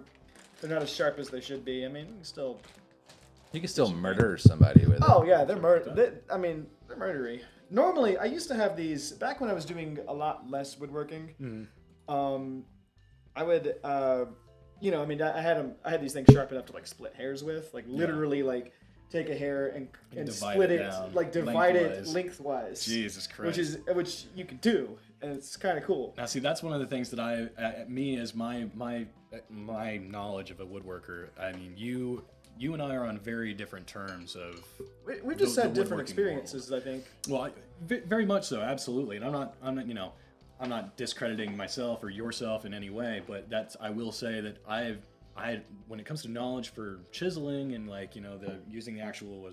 not as sharp as they should be. I mean, you can still. You can still murder somebody with it. Oh yeah, they're they're murdery. Normally, I used to have these back when I was doing a lot less woodworking. I would, I mean, I had these things sharp enough to like split hairs with, like literally like take a hair and divide split it it, down like divide it lengthwise. lengthwise. Jesus Christ. Which you can do, and it's kind of cool. Now, see, that's one of the things that me as my knowledge of a woodworker. I mean, you you and I are on very different terms of. We've just the had different woodworking experiences, I think. Well, very much so, absolutely. And I'm not discrediting myself or yourself in any way, but I will say that when it comes to knowledge for chiseling and like, using the actual,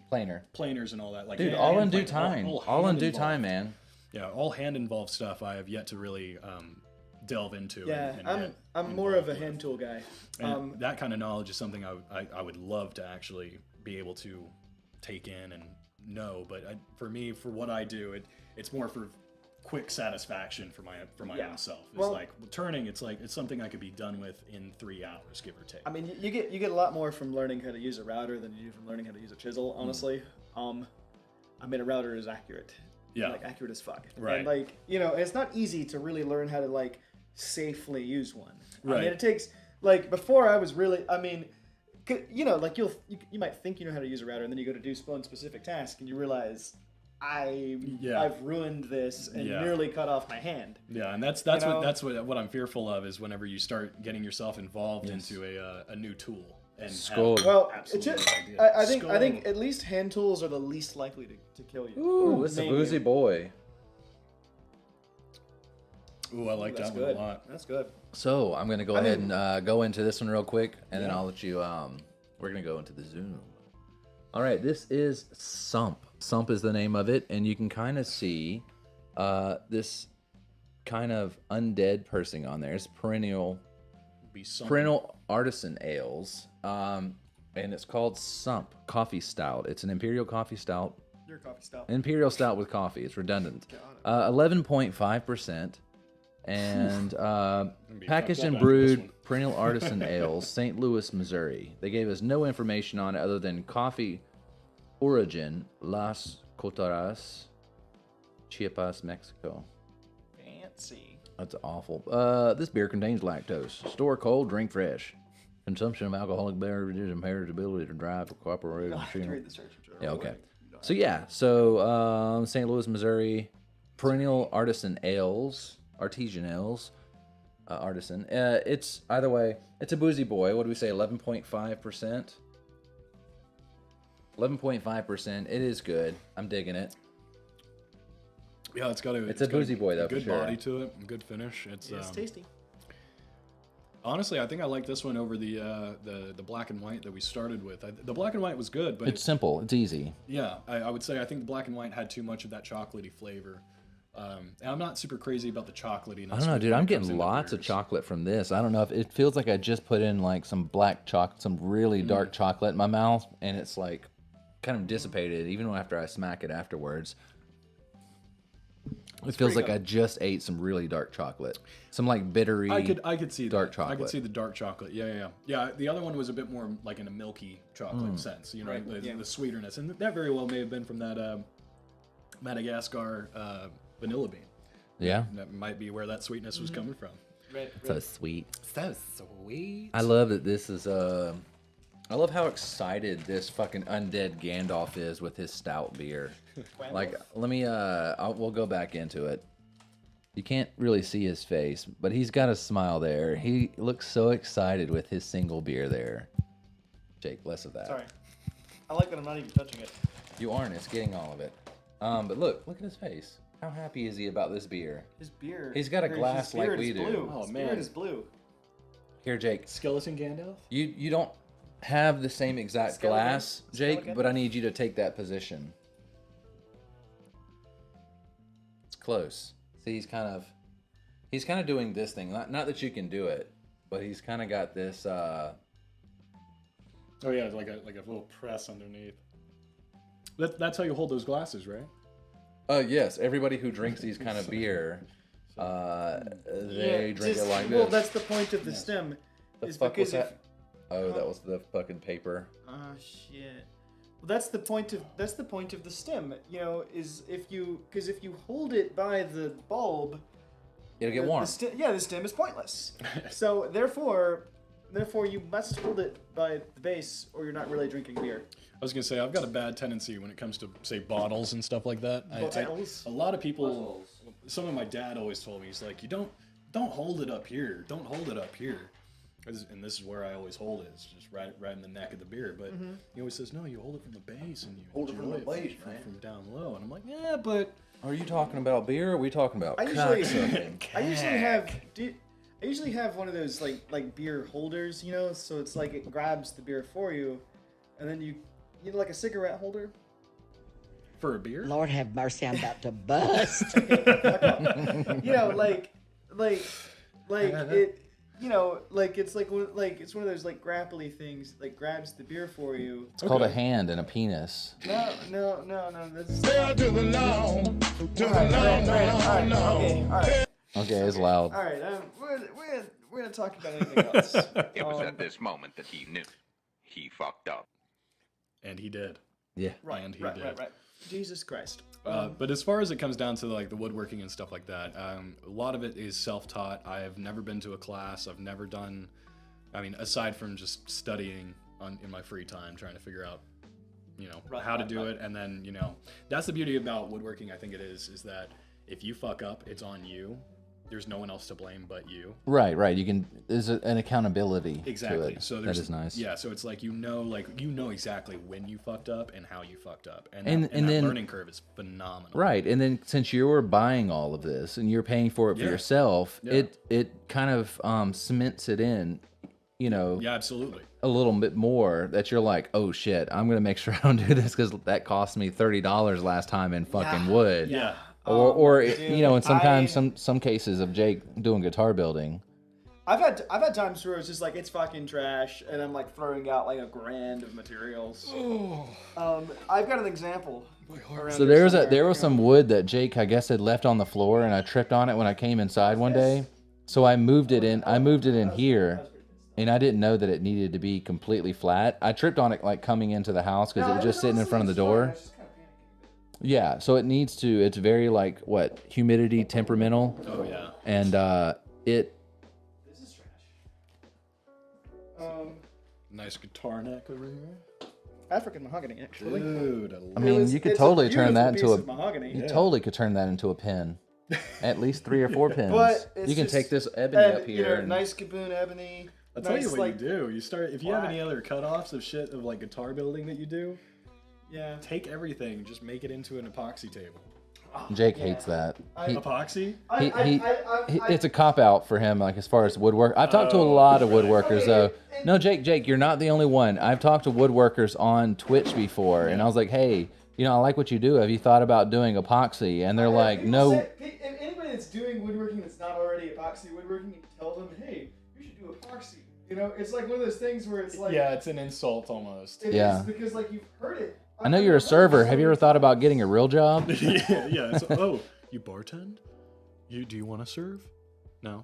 Planer. planers and all that, like Dude, hand all in due planer, time. All in hand due involved. time, man. Yeah, all hand involved stuff I have yet to really delve into. Yeah, and I'm more of a hand tool guy. And that kind of knowledge is something I would love to actually be able to take in and know. But for me, for what I do, it's more for quick satisfaction for my own self. It's Well, like turning. It's something I could be done with in 3 hours, give or take. I mean, you get a lot more from learning how to use a router than you do from learning how to use a chisel. Honestly, I mean, a router is accurate. Yeah. Like accurate as fuck. Right. And like it's not easy to really learn how to like safely use one. I Right. mean, it takes like before I was really. I mean, like you might think you know how to use a router, and then you go to do one specific task, and you realize I've ruined this and nearly cut off my hand. Yeah, and that's what I'm fearful of is whenever you start getting yourself involved into a new tool. And Skull. Well, absolutely it's no idea. I think at least hand tools are the least likely to kill you. Ooh, it's a Maim boozy you. boy. Ooh, I like That's that one good. a lot. That's good. So I'm gonna go ahead and go into this one real quick, and then I'll let you. We're gonna go into the Zoom. All right, this is Sump. Sump is the name of it, and you can kind of see this kind of undead person on there. It's perennial artisan ales, and it's called Sump Coffee Stout. It's an imperial coffee stout. Your coffee stout. Imperial stout with coffee. It's redundant. 11.5%. And packaged and fucked up after this one. brewed perennial artisan ales, St. Louis, Missouri. They gave us no information on it other than coffee origin, Las Cotaras, Chiapas, Mexico. Fancy. That's awful. This beer contains lactose. Store cold, drink fresh. Consumption of alcoholic beverages impairs ability to drive, cooperate. I have to read the search. Yeah, okay. So St. Louis, Missouri, perennial artisan ales, artesian ales, artisan. It's either way. It's a boozy boy. What do we say? 11.5%. 11.5%. It is good. I'm digging it. Yeah, it's got a boozy boy, though, for good sure. body to it, good finish. It's tasty. honestly, I think I like this one over the black and white that we started with. The black and white was good, but It's simple. It's easy. yeah, I would say I think the black and white had too much of that chocolatey flavor. And I'm not super crazy about the chocolatiness. I don't know, dude. when I'm it comes getting into lots of beers. chocolate from this. I don't know if it feels like I just put in like some black chocolate, some really dark chocolate in my mouth, and it's like kind of dissipated even after I smack it afterwards. It feels like I just ate some really dark chocolate, some like bittery. I could see dark that. I could chocolate. see the dark chocolate. Yeah. The other one was a bit more like in a milky chocolate sense, the sweeterness, and that very well may have been from that Madagascar vanilla bean. Yeah, That might be where that sweetness was coming from. Right. so sweet. So sweet. I love that this is I love how excited this fucking undead Gandalf is with his stout beer. Like, let me we'll go back into it. You can't really see his face, but he's got a smile there. He looks so excited with his single beer there. Jake, less of that. Sorry. I like that I'm not even touching it. You aren't. It's getting all of it. But look at his face. How happy is he about this beer? His beer. He's got a glass like we do. Blue. Oh, His man. spirit is blue. Here, Jake. Skeleton Gandalf? You don't have the same exact Skeleton? glass, Jake, Skeleton? but I need you to take that position. It's close. See, he's kind of doing this thing. Not that you can do it, but he's kind of got this. Oh yeah, like a little press underneath. That's how you hold those glasses, right? Yes. Everybody who drinks these kind of beer, they drink it like this. Well, that's the point of the stem. The is fuck was because that? Oh, that was the fucking paper. Oh shit. Well, that's the point of the stem. Is if you hold it by the bulb, It'll get warm. The stem is pointless. So therefore you must hold it by the base, or you're not really drinking beer. I was gonna say I've got a bad tendency when it comes to say bottles and stuff like that. Bottles? A lot of people, some of my dad always told me, he's like, you don't hold it up here. Don't hold it up here. And this is where I always hold it. It's just right in the neck of the beer. But he always says, no, you hold it from the base and you Hold it from the base, man. from down low. And I'm like, yeah, but Are you talking about beer? Or are we talking about I usually, cocksucking? I usually have one of those like beer holders, you know, so it's like it grabs the beer for you, and then you know, like a cigarette holder. for a beer, Lord have mercy, I'm about to bust. You know, like it. You know, like it's like it's one of those like grapply things, like grabs the beer for you. It's called a hand and a penis. No. That's To the law. To the all right. Okay, it's loud. All right. We're gonna talk about anything else. It was at this moment that he knew. He fucked up. and he did. Yeah. And he did. Right. Jesus Christ. But as far as it comes down to like the woodworking and stuff like that, a lot of it is self-taught. I have never been to a class. I've never done, I mean, aside from just studying in my free time, trying to figure out, you know, how to do it. And then, you know, that's the beauty about woodworking. I think it is that if you fuck up, it's on you. There's no one else to blame but you. Right. You can. There's an accountability. Exactly. To it. So that is nice. Yeah. So it's like you know exactly when you fucked up and how you fucked up, and And that then- learning curve is phenomenal. Right, and then since you were buying all of this and you're paying for it for Yeah. yourself, Yeah. it kind of cements it in, you know, Yeah, absolutely. a little bit more that you're like, oh shit, I'm gonna make sure I don't do this because that cost me $30 last time in fucking wood. Yeah. Or dude, you know, and sometimes some cases of Jake doing guitar building. I've had times where it's just like it's fucking trash, and I'm like throwing out like $1,000 of materials. I've got an example. So there was some wood that Jake, I guess, had left on the floor, and I tripped on it when I came inside one day. So I moved it in here, and I didn't know that it needed to be completely flat. I tripped on it like coming into the house because it was just sitting in front of the door. Yeah, so it needs to. It's very like what humidity, temperamental, Oh yeah. and it. This is trash. Nice guitar neck over here. African mahogany, actually. Dude, I mean, you could totally turn that into a. mahogany. You totally could turn that into a pin. At least 3 or 4 pins. But it's You can just- take this ebony And, up here. you know, and, nice Kaboon ebony. I'll tell you nice, what like, you do. You start if you have any black. other cutoffs of shit of like guitar building that you do. Yeah. Take everything, just make it into an epoxy table. Jake hates that. Epoxy? It's a cop out for him, like as far as woodwork. I've talked to a lot of woodworkers though. No, Jake, you're not the only one. I've talked to woodworkers on Twitch before, and I was like, hey, you know, I like what you do. Have you thought about doing epoxy? And they're like, no. If anybody that's doing woodworking that's not already epoxy woodworking, you tell them, hey, you should do epoxy. You know, it's like one of those things where it's like. Yeah, it's an insult almost. It Yeah. is because like you've heard it. I know you're a server. Have you ever thought about getting a real job? yeah. So, oh, you bartend? Do you want to serve? No.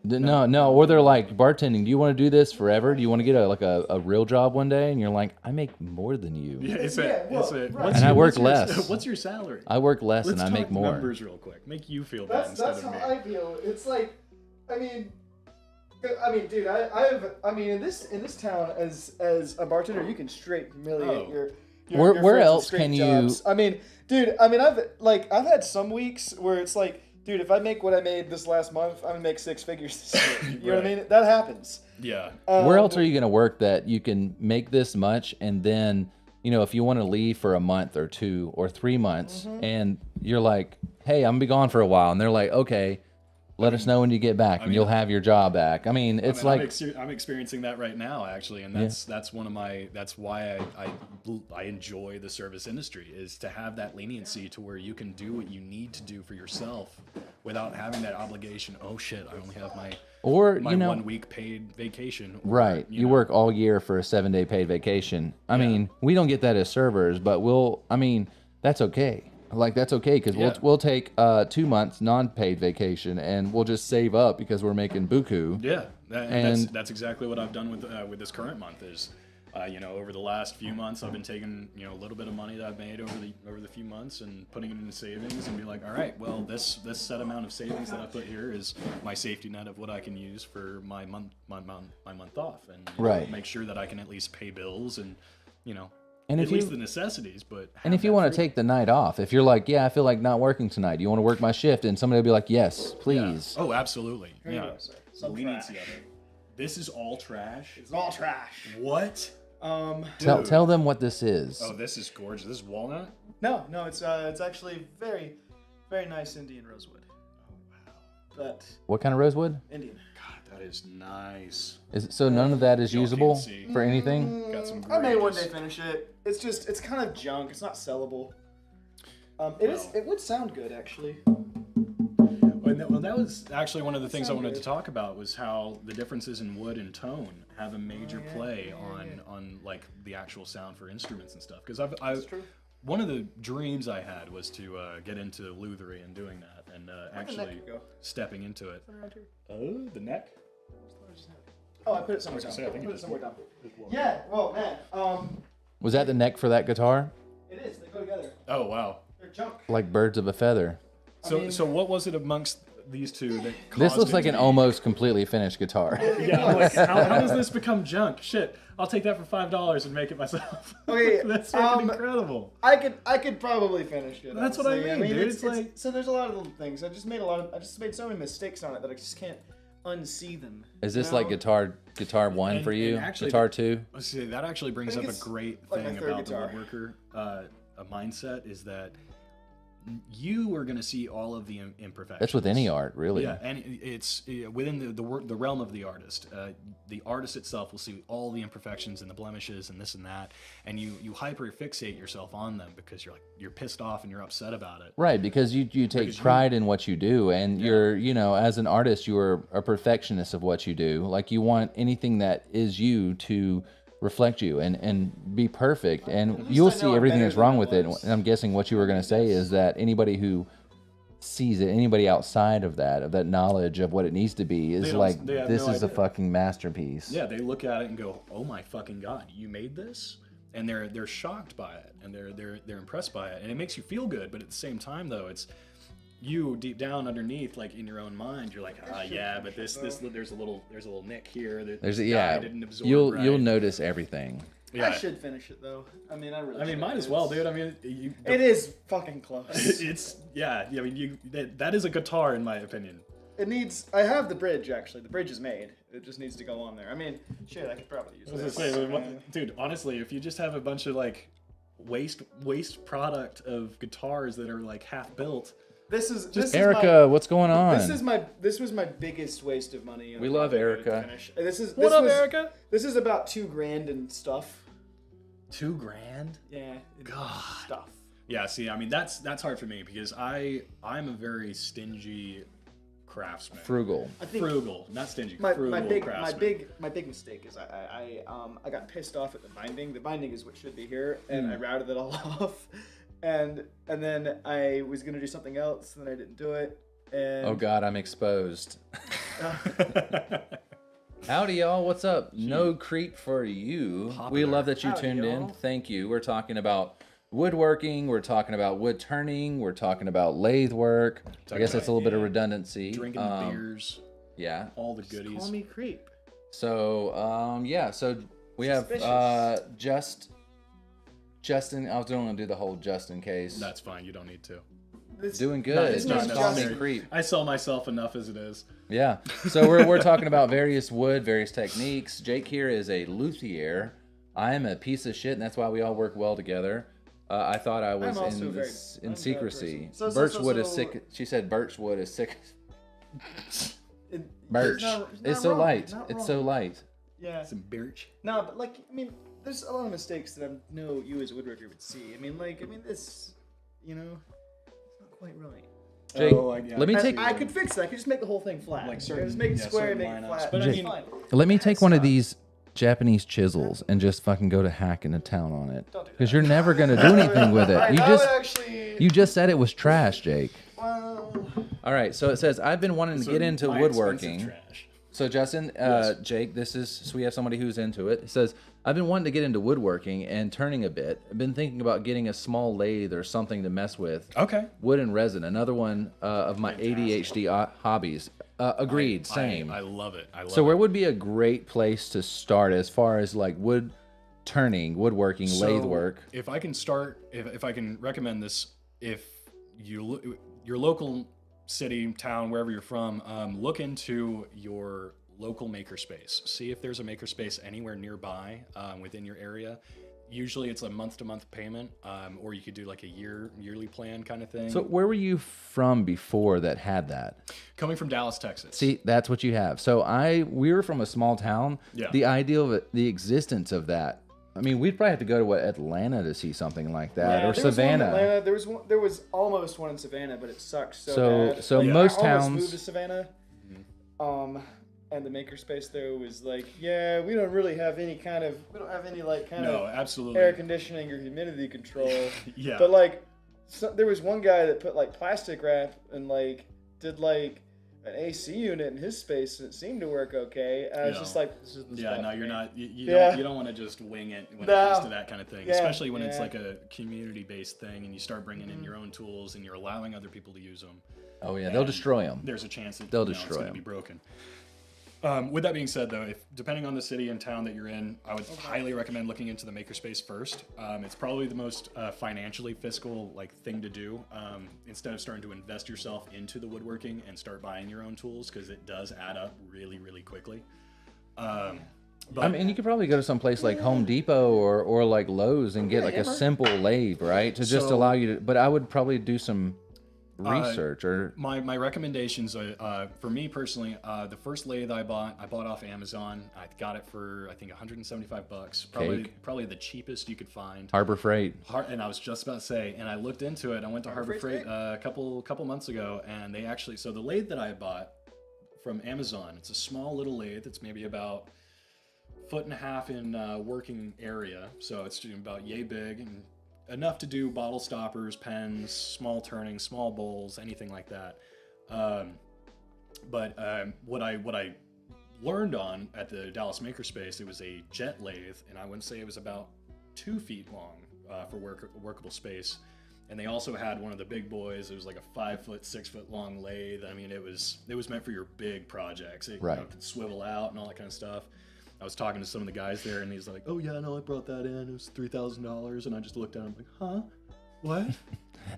No. Or they're like, bartending, do you want to do this forever? Do you want to get a real job one day? And you're like, I make more than you. Yeah, it's Yeah, a. well, It's a. right. What's And I your- work what's your- less. What's your salary? I work less Let's and I talk make more. numbers real quick. Make you feel bad That's instead how of me. I feel. It's like, I mean, dude, I mean, in this town, as a bartender, you can straight humiliate Oh. your Where friends with else straight can you- jobs. I mean, dude, I've had some weeks where it's like, dude, if I make what I made this last month, I'm gonna make 6 figures this year. You know what I Right. mean? That happens. Yeah. Where else are you going to work that you can make this much and then, you know, if you want to leave for a month or 2 or 3 months and you're like, hey, I'm going to be gone for a while. And they're like, okay, let us know when you get back and you'll have your job back. I mean, it's I mean, like, I'm experiencing that right now, actually, and that's one of my. That's why I enjoy the service industry, is to have that leniency to where you can do what you need to do for yourself without having that obligation. Oh shit, I only have my or, my you know, 1 week paid vacation. Or, right. You know. work all year for a 7-day paid vacation. I mean, we don't get that as servers, but that's okay. Like, that's okay because we'll take 2 months non-paid vacation and we'll just save up because we're making buku. Yeah, And- that's exactly what I've done with this current month. Is you know, over the last few months, I've been taking, you know, a little bit of money that I've made over the few months and putting it into savings and be like, all right, well, this set amount of savings that I put here is my safety net of what I can use for my month off, and you know, Right. make sure that I can at least pay bills and, you know, And at if least you- the necessities. But And if you want to take the night off, if you're like, yeah, I feel like not working tonight, you want to work my shift, and somebody will be like, yes, please. Oh, absolutely. you Yeah. go, sir. The Some leniency trash. of it. This is all trash. It's all trash. What? Tell them what this is. Oh, this is gorgeous. This is walnut. No, it's actually very, very nice Indian rosewood. Oh wow. But What kind of rosewood? Indian. God, that is nice. So none of that is Y'all usable can't see. for anything? Got some I may one great- day finish it. It's kind of junk. It's not sellable. It would sound good actually. Well, that was actually one of the things I Sound wanted to good. talk about was how the differences in wood and tone have a major yeah, play yeah. on like the actual sound for instruments and stuff. Because That's true. one of the dreams I had was to get into lutherie and doing that, and actually go? stepping into it. Around here. Oh, the neck. Oh, I put it somewhere I was down. gonna say, I think Put it it was somewhere down. Yeah. Well, man. Was that the neck for that guitar? It is. They go together. Oh wow. They're junk. Like birds of a feather. So what was it amongst these two that This caused looks it like to an be- almost completely finished guitar. Yeah, I'm like, how does this become junk? Shit, I'll take that for $5 and make it myself. Okay, That's fucking incredible. I could probably finish it. That's what I honestly. mean, dude. It's It's like- so there's a lot of little things. I just made so many mistakes on it that I just can't unsee them. Is this you like know? guitar one And- for you? and actually- Guitar two? Let's see, that actually brings I up think a it's great like my thing third about guitar. the woodworker a mindset is that you are going to see all of the imperfections. That's with any art, really. Yeah, and it's within the realm of the artist. The artist itself will see all the imperfections and the blemishes and this and that, and you hyperfixate yourself on them because you're pissed off and you're upset about it. Right, because you take Because you- pride in what you do, and you're, as an artist, you're a perfectionist of what you do. Like, you want anything that is you to reflect you and be perfect, and least you'll I see know I'm everything better that's than wrong I with it. was. And I'm guessing what you were going to say is that anybody who sees it, anybody outside of that knowledge of what it needs to be, is They don't- like, they have this no is a idea. fucking masterpiece. Yeah, they look at it and go, "Oh my fucking god, you made this," and they're shocked by it and they're impressed by it, and it makes you feel good. But at the same time, though, it's you deep down underneath, like in your own mind, you're like, yeah, but this there's a little nick here. There's This yeah, guy didn't absorb you'll right. you'll notice everything. Yeah. I should finish it though. I mean, I really. I mean, should. might as well, dude. I mean, It is fucking close. it's yeah. I mean, that is a guitar in my opinion. It needs. I have the bridge actually. The bridge is made. It just needs to go on there. I mean, shit, I could probably use I was this. gonna say, dude, honestly, if you just have a bunch of like waste product of guitars that are like half built, This is Erica, what's going on? This was my biggest waste of money. We love Erica. This is what this up, was- Erica? This is about $2,000 and stuff. $2,000. Yeah. and God. Stuff. Yeah, see, I mean that's hard for me because I'm a very stingy craftsman. Frugal. I think Frugal, not stingy. my frugal big craftsman. mistake is I got pissed off at the binding. The binding is what should be here, and I routed it all off. And then I was gonna do something else, and then I didn't do it. And Oh God, I'm exposed. Howdy, y'all. What's up? No creep for you. We Popular. love that you Howdy, tuned in. y'all. Thank you. We're talking about woodworking. We're talking about wood turning. We're talking about lathe work. I guess that's a little bit of redundancy. Drinking beers, Yeah. all the goodies. call me creep. So, yeah. So we have Suspicious. Justin. I was going to do the whole just in case. That's fine. You don't need to. Doing good. No, it's not Just call me necessary. creep. I sell myself enough as it is. Yeah. So we're talking about various wood, various techniques. Jake here is a luthier. I am a piece of shit, and that's why we all work well together. I thought I was I'm also in very- this, I'm in a bad secrecy. person. Birchwood is so- sick. She said birchwood is sick. It- Birch. It's so wrong, light. not It's so wrong. light. Yeah. Some birch. No, but like, I mean, there's a lot of mistakes that I know you as a woodworker would see. I mean, this, it's not quite right. Jake, yeah. let me take I could fix it. I could just make the whole thing flat. Like Just certain- make it yeah, square, certain make it lineups. flat. But I It's mean- fine. let me take one of Stop. these Japanese chisels and just fucking go to hack into town on it. Don't do Because that. you're never gonna do anything with it. Alright, You that just would actually. you just said it was trash, Jake. Well, All right. So it says I've been wanting to get into My woodworking. expensive trash. So Justin, Jake, so we have somebody who's into it. It says, I've been wanting to get into woodworking and turning a bit. I've been thinking about getting a small lathe or something to mess with. Okay. Wood and resin, another one of my ADHD hobbies. Agreed, same. I love it. I love So it. where would be a great place to start as far as like wood turning, woodworking, lathe So, work? If I can start, if I can recommend this, if your local city, town, wherever you're from, look into your local makerspace. See if there's a makerspace anywhere nearby within your area. Usually it's a month-to-month payment, or you could do like a yearly plan kind of thing. So where were you from before that had that? Coming from Dallas, Texas. See, that's what you have. So we were from a small town. Yeah. The idea of it, the existence of that. I mean, we'd probably have to go to Atlanta to see something like that, or there was one in Savannah. Atlanta. There was almost one in Savannah, but it sucked so bad. So Like, most I almost towns moved to Savannah. And the makerspace there was like, yeah, we don't really have any kind of, No, absolutely. air conditioning or humidity control. Yeah. But like, there was one guy that put like plastic wrap and like did like an AC unit in his space, and it seemed to work okay. And I was just like, this is the stuff, no, you're man. not. You Yeah. don't want to just wing it when it No. comes to that kind of thing, Yeah, especially when it's yeah. like a community-based thing, and you start bringing in your own tools, and you're allowing other people to use them. Oh yeah, they'll destroy them. There's a chance that They'll it's destroy going to 'em. be broken. With that being said, though, if depending on the city and town that you're in, I would highly recommend looking into the makerspace first. It's probably the most financially fiscal thing to do instead of starting to invest yourself into the woodworking and start buying your own tools, because it does add up really, really quickly. But I mean, you could probably go to some place like Home Depot or like Lowe's and get like a simple lathe, right? To just So- allow you to. But I would probably do some research or. my recommendations for me personally, the first lathe I bought off Amazon. I got it for I think $175. Probably the cheapest you could find. Harbor Freight. And I was just about to say, and I looked into it. I went to Harbor Freight a couple months ago, and they actually, so the lathe that I bought from Amazon, it's a small little lathe. It's maybe about 1.5 feet in working area, so it's about yay big and enough to do bottle stoppers, pens, small turning, small bowls, anything like that. But what I learned on at the Dallas Makerspace, it was a jet lathe, and I wouldn't say it was about 2 feet long for workable space. And they also had one of the big boys. It was like a 5 foot, 6 foot long lathe. I mean, it was meant for your big projects. It could swivel out and all that kind of stuff. I was talking to some of the guys there, and he's like, "Oh yeah, no, I brought that in. It was $3,000." And I just looked at him like, "Huh? What?"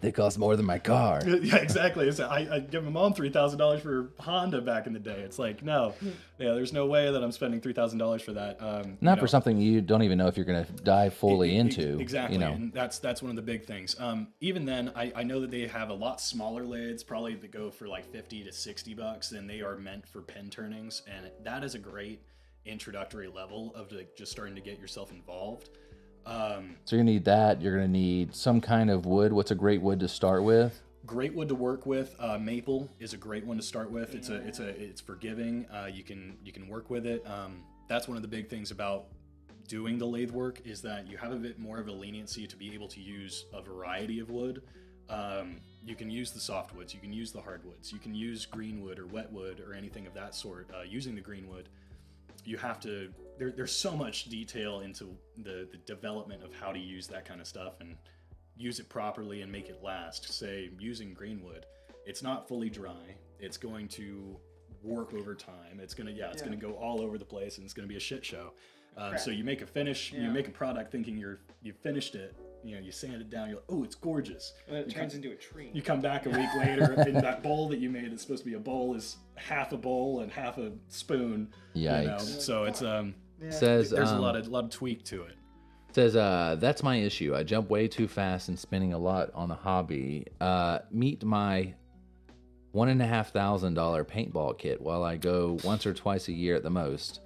They cost more than my car. Yeah, exactly. I give my mom $3,000 for Honda back in the day. It's like, no, yeah, there's no way that I'm spending $3,000 for that. Not for something you don't even know if you're going to dive fully into. Exactly, You know. and that's one of the big things. Even then, I know that they have a lot smaller lathes, probably that go for like $50 to $60, and they are meant for pen turnings, and that is a great introductory level of just starting to get yourself involved. So you need that. You're going to need some kind of wood. What's a great wood to start with? Great wood to work with. Maple is a great one to start with. It's forgiving. You can work with it. That's one of the big things about doing the lathe work, is that you have a bit more of a leniency to be able to use a variety of wood. You can use the softwoods, you can use the hardwoods, you can use green wood or wet wood or anything of that sort. Using the green wood, you have to, there's so much detail into the development of how to use that kind of stuff and use it properly and make it last. Say, using green wood, it's not fully dry. It's going to work over time. It's gonna go all over the place, and it's gonna be a shit show. So you make a finish, you make a product thinking you finished it. You know, you sand it down. You're like, oh, it's gorgeous. And then it turns into a tree. You come back a week later, and that bowl that you made that's supposed to be a bowl is half a bowl and half a spoon. Yikes. You know? So it's Says there's a lot of tweak to it. Says, that's my issue. I jump way too fast and spending a lot on the hobby. Meet my $1,500 paintball kit while I go once or twice a year at the most.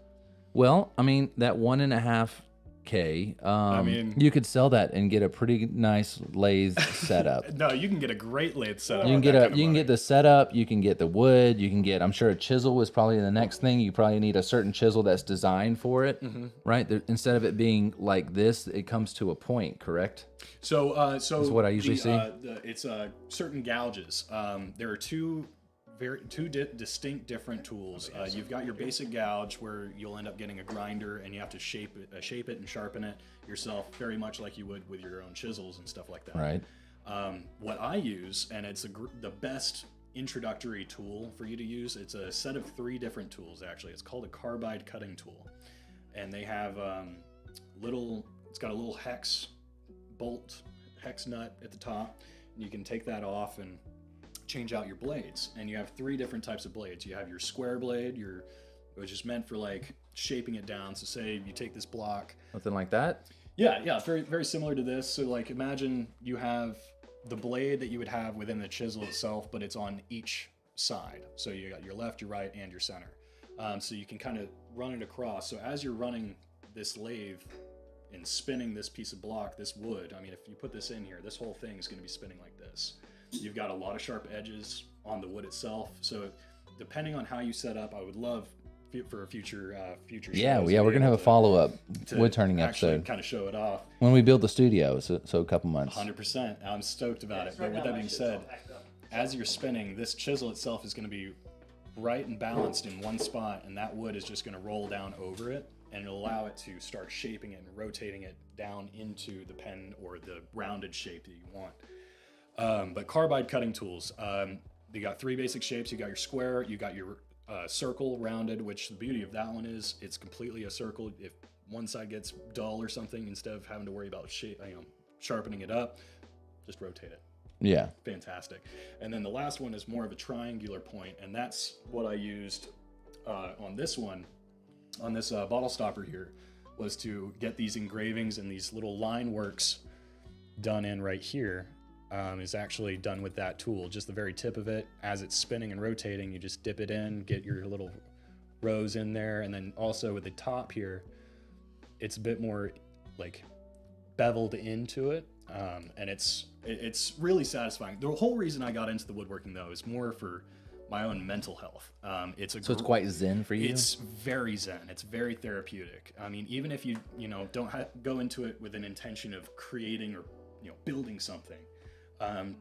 Well, I mean, that $1.5K, you could sell that and get a pretty nice lathe setup. No, you can get a great lathe setup. You can get the setup, you can get the wood, you can get, I'm sure a chisel was probably the next thing. You probably need a certain chisel that's designed for it, right? Instead of it being like this, it comes to a point, correct? So That's what I usually see. It's certain gouges. There are two distinct different tools. You've got your basic gouge, where you'll end up getting a grinder, and you have to shape it and sharpen it yourself, very much like you would with your own chisels and stuff like that. Right. What I use, and it's the best introductory tool for you to use, it's a set of 3 different tools, actually. It's called a carbide cutting tool, and they have it's got a little hex nut at the top, and you can take that off and change out your blades. And you have 3 different types of blades. You have your square blade, your It was just meant for like shaping it down. So say you take this block. Something like that. Yeah, it's very, very similar to this. So like imagine you have the blade that you would have within the chisel itself, but it's on each side. So you got your left, your right, and your center. So you can kind of run it across. So as you're running this lathe and spinning this piece of block, this wood, I mean, if you put this in here, this whole thing is going to be spinning like this. You've got a lot of sharp edges on the wood itself. So depending on how you set up, I would love for a future Yeah, shows yeah, to we're be gonna have able a follow-up to wood turning actually episode kind of show it off. when we build the studio. So a couple months. 100%. I'm stoked about it. But with that being said, as you're spinning, this chisel itself is going to be right and balanced in one spot, and that wood is just going to roll down over it, and it'll allow it to start shaping it and rotating it down into the pen or the rounded shape that you want. But carbide cutting tools, you got 3 basic shapes. You got your square, you got your circle rounded, which the beauty of that one is it's completely a circle. If one side gets dull or something, instead of having to worry about sharpening it up, just rotate it. Yeah. Fantastic. And then the last one is more of a triangular point, and that's what I used on this one, on this bottle stopper here, was to get these engravings and these little line works done in right here. Is actually done with that tool, just the very tip of it. As it's spinning and rotating, you just dip it in, get your little rows in there, and then also with the top here, it's a bit more like beveled into it, and it's really satisfying. The whole reason I got into the woodworking though is more for my own mental health. So it's quite zen for you. It's very zen. It's very therapeutic. I mean, even if you don't go into it with an intention of creating or building something.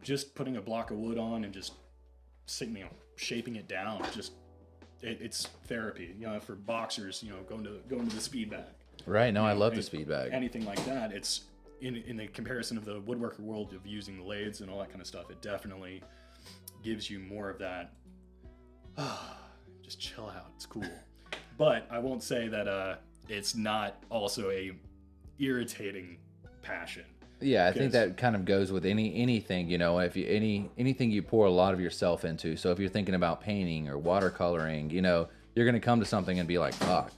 Just putting a block of wood on and just shaping it down, it's therapy. For boxers, going to the speed bag. Right. No, I love the speed bag. Anything like that. It's in the comparison of the woodworker world of using the lathes and all that kind of stuff. It definitely gives you more of that. Just chill out. It's cool. But I won't say that it's not also a irritating passion. Yeah, I think that kind of goes with anything, if you anything you pour a lot of yourself into. So if you're thinking about painting or watercoloring, you're going to come to something and be like, fuck.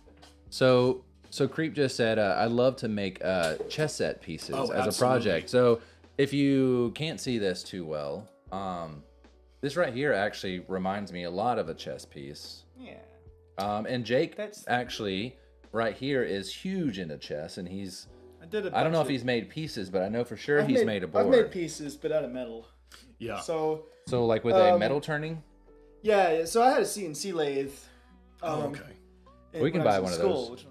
So Creep just said, I love to make chess set pieces as absolutely. a project. So if you can't see this too well, this right here actually reminds me a lot of a chess piece. Yeah. And Jake actually right here is huge into chess, and I don't know if he's made pieces, but I know for sure he's made a board. I've made pieces, but out of metal. Yeah. So like with a metal turning? Yeah, so I had a CNC lathe. Okay. We can buy one of those. Which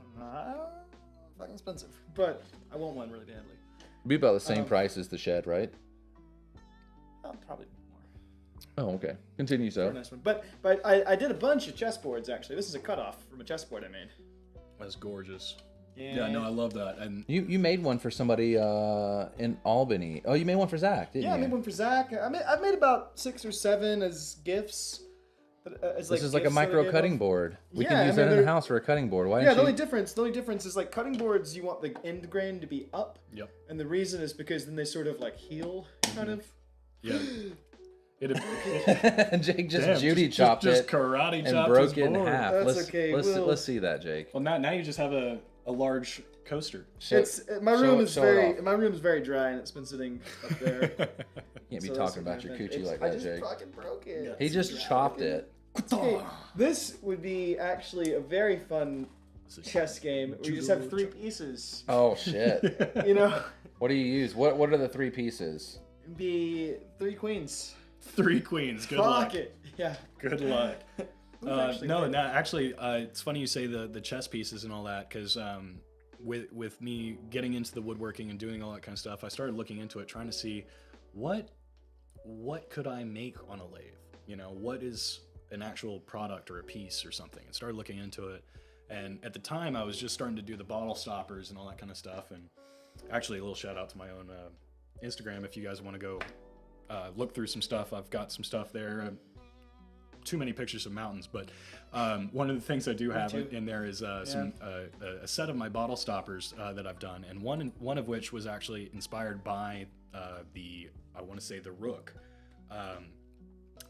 fucking expensive, but I want one really badly. It'd be about the same price as the shed, right? Probably more. Oh, okay. Continue, so. Nice one. But I did a bunch of chessboards actually. This is a cutoff from a chessboard I made. That's gorgeous. Yeah, no, I love that. And You made one for somebody in Albany. Oh, you made one for Zach, didn't you? Yeah, I made one for Zach. I've made about 6 or 7 as gifts. This is like a micro cutting board. We can use that in the house for a cutting board. Why? Yeah, the only difference is like cutting boards. You want the end grain to be up. Yep. And the reason is because then they sort of like heal, kind of. Yeah. Jake just Judy chopped just it karate and chopped broke his it in board. half. That's okay, Let's see that, Jake. Well, now you just have a large coaster. My room is show it off. my room's very dry and it's been sitting up there. Can't be So that's talking about your coochie like I that, just Jake. fucking broke it. He just chopped it. Okay, this would be actually a very fun chess game where you just have 3 pieces. Oh shit! What do you use? What are the 3 pieces? It'd be 3 queens. 3 queens. Good luck. Fuck it. Yeah. Good luck. Actually, It's funny you say the chess pieces and all that, because with me getting into the woodworking and doing all that kind of stuff, I started looking into it, trying to see what could I make on a lathe. What is an actual product or a piece or something, and started looking into it. And at the time, I was just starting to do the bottle stoppers and all that kind of stuff. And actually, a little shout out to my own Instagram if you guys want to go look through some stuff. I've got some stuff there. Too many pictures of mountains, but one of the things I do have in there is a set of my bottle stoppers that I've done, and one of which was actually inspired by I want to say the Rook.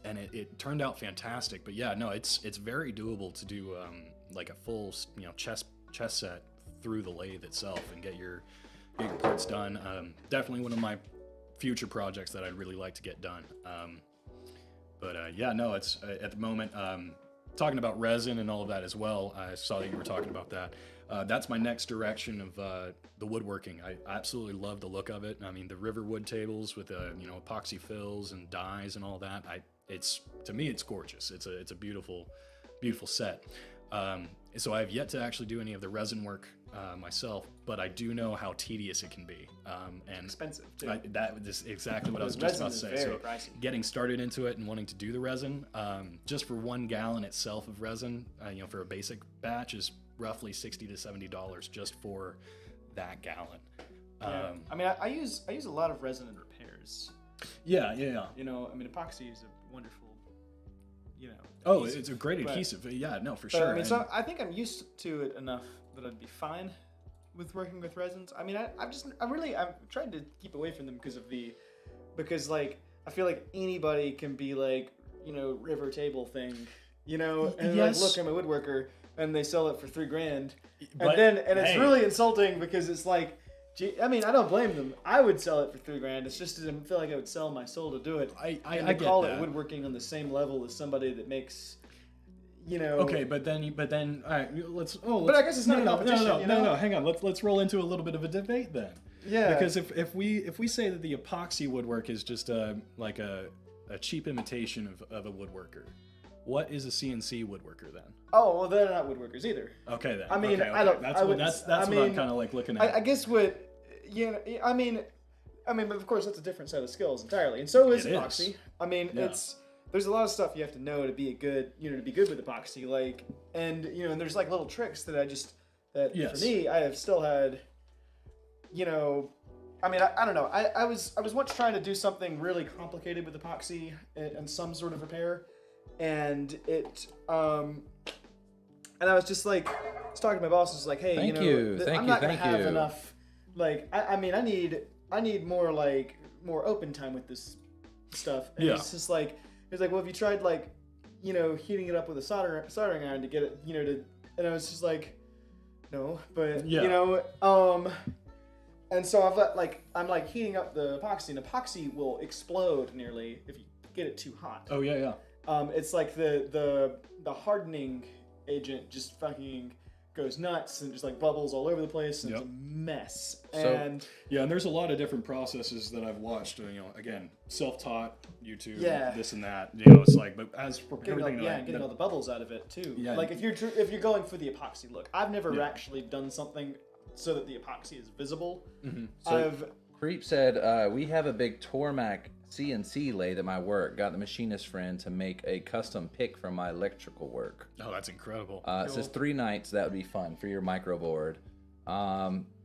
And it turned out fantastic. But yeah, no, it's very doable to do like a full chess set through the lathe itself and get your parts done. Definitely one of my future projects that I'd really like to get done. It's at the moment, talking about resin and all of that as well. I saw that you were talking about that. That's my next direction of the woodworking. I absolutely love the look of it. I mean, the river wood tables with epoxy fills and dyes and all that. To me, it's gorgeous. It's a beautiful set. So I have yet to actually do any of the resin work myself, but I do know how tedious it can be, and Expensive too. That is exactly what I was just about to say. Very So pricey. getting started into it and wanting to do the resin, just for 1 gallon itself of resin, for a basic batch is roughly $60 to $70 just for that gallon. I mean, I use a lot of resin in repairs. Yeah. You know, I mean, epoxy is a wonderful, Oh, adhesive, it's a great but- adhesive. Yeah, no, for But, sure. I mean, And- so I think I'm used to it enough that I'd be fine with working with resins. I mean, I'm trying to keep away from them because like I feel like anybody can be like, river table thing, and Yes. like, look, I'm a woodworker, and they sell it for $3,000, But, and it's hey. really insulting because it's like, gee, I mean, I don't blame them. I would sell it for $3,000. It's just I feel like I would sell my soul to do it. I and get to call that. it woodworking on the same level as somebody that makes, Okay, but then, all right, let's. But I guess it's not a competition, No, hang on. Let's roll into a little bit of a debate then. Yeah. Because if we say that the epoxy woodwork is just like a cheap imitation of a woodworker, what is a CNC woodworker then? Oh, well, they're not woodworkers either. Okay then. I mean, okay. I don't. That's I what would, that's I what mean, I'm kind of like looking at. I guess what, I mean, but of course that's a different set of skills entirely, and so is It is. epoxy. I mean, Yeah. there's a lot of stuff you have to know to be good with epoxy, like, and and there's like little tricks that Yes. for me I have still had, I mean, I don't know. I was once trying to do something really complicated with epoxy and some sort of repair, and it and I was just like, I was talking to my boss. I was like, hey, Thank I'm you, not gonna thank have you. enough. Like, I mean, I need more more open time with this stuff. And Yeah. it's just like, it's like, well, have you tried like, heating it up with a soldering iron to get it, and I was just like, no, but Yeah. and so I'm heating up the epoxy, and epoxy will explode nearly if you get it too hot. Oh yeah. It's like the hardening agent just fucking goes nuts and just like bubbles all over the place, and Yep. it's a mess. So- And Yeah, and there's a lot of different processes that I've watched. Again, self-taught, YouTube, Yeah. this and that. It's like, but as for getting all, everything that I- getting all the bubbles out of it too. Yeah. Like if you're going for the epoxy look, I've never Yeah. actually done something so that the epoxy is visible. So- I've Creep said, we have a big Tormac CNC lathe at my work. Got the machinist friend to make a custom pick from my electrical work. Oh, that's incredible. It says 3 nights. That would be fun for your micro board.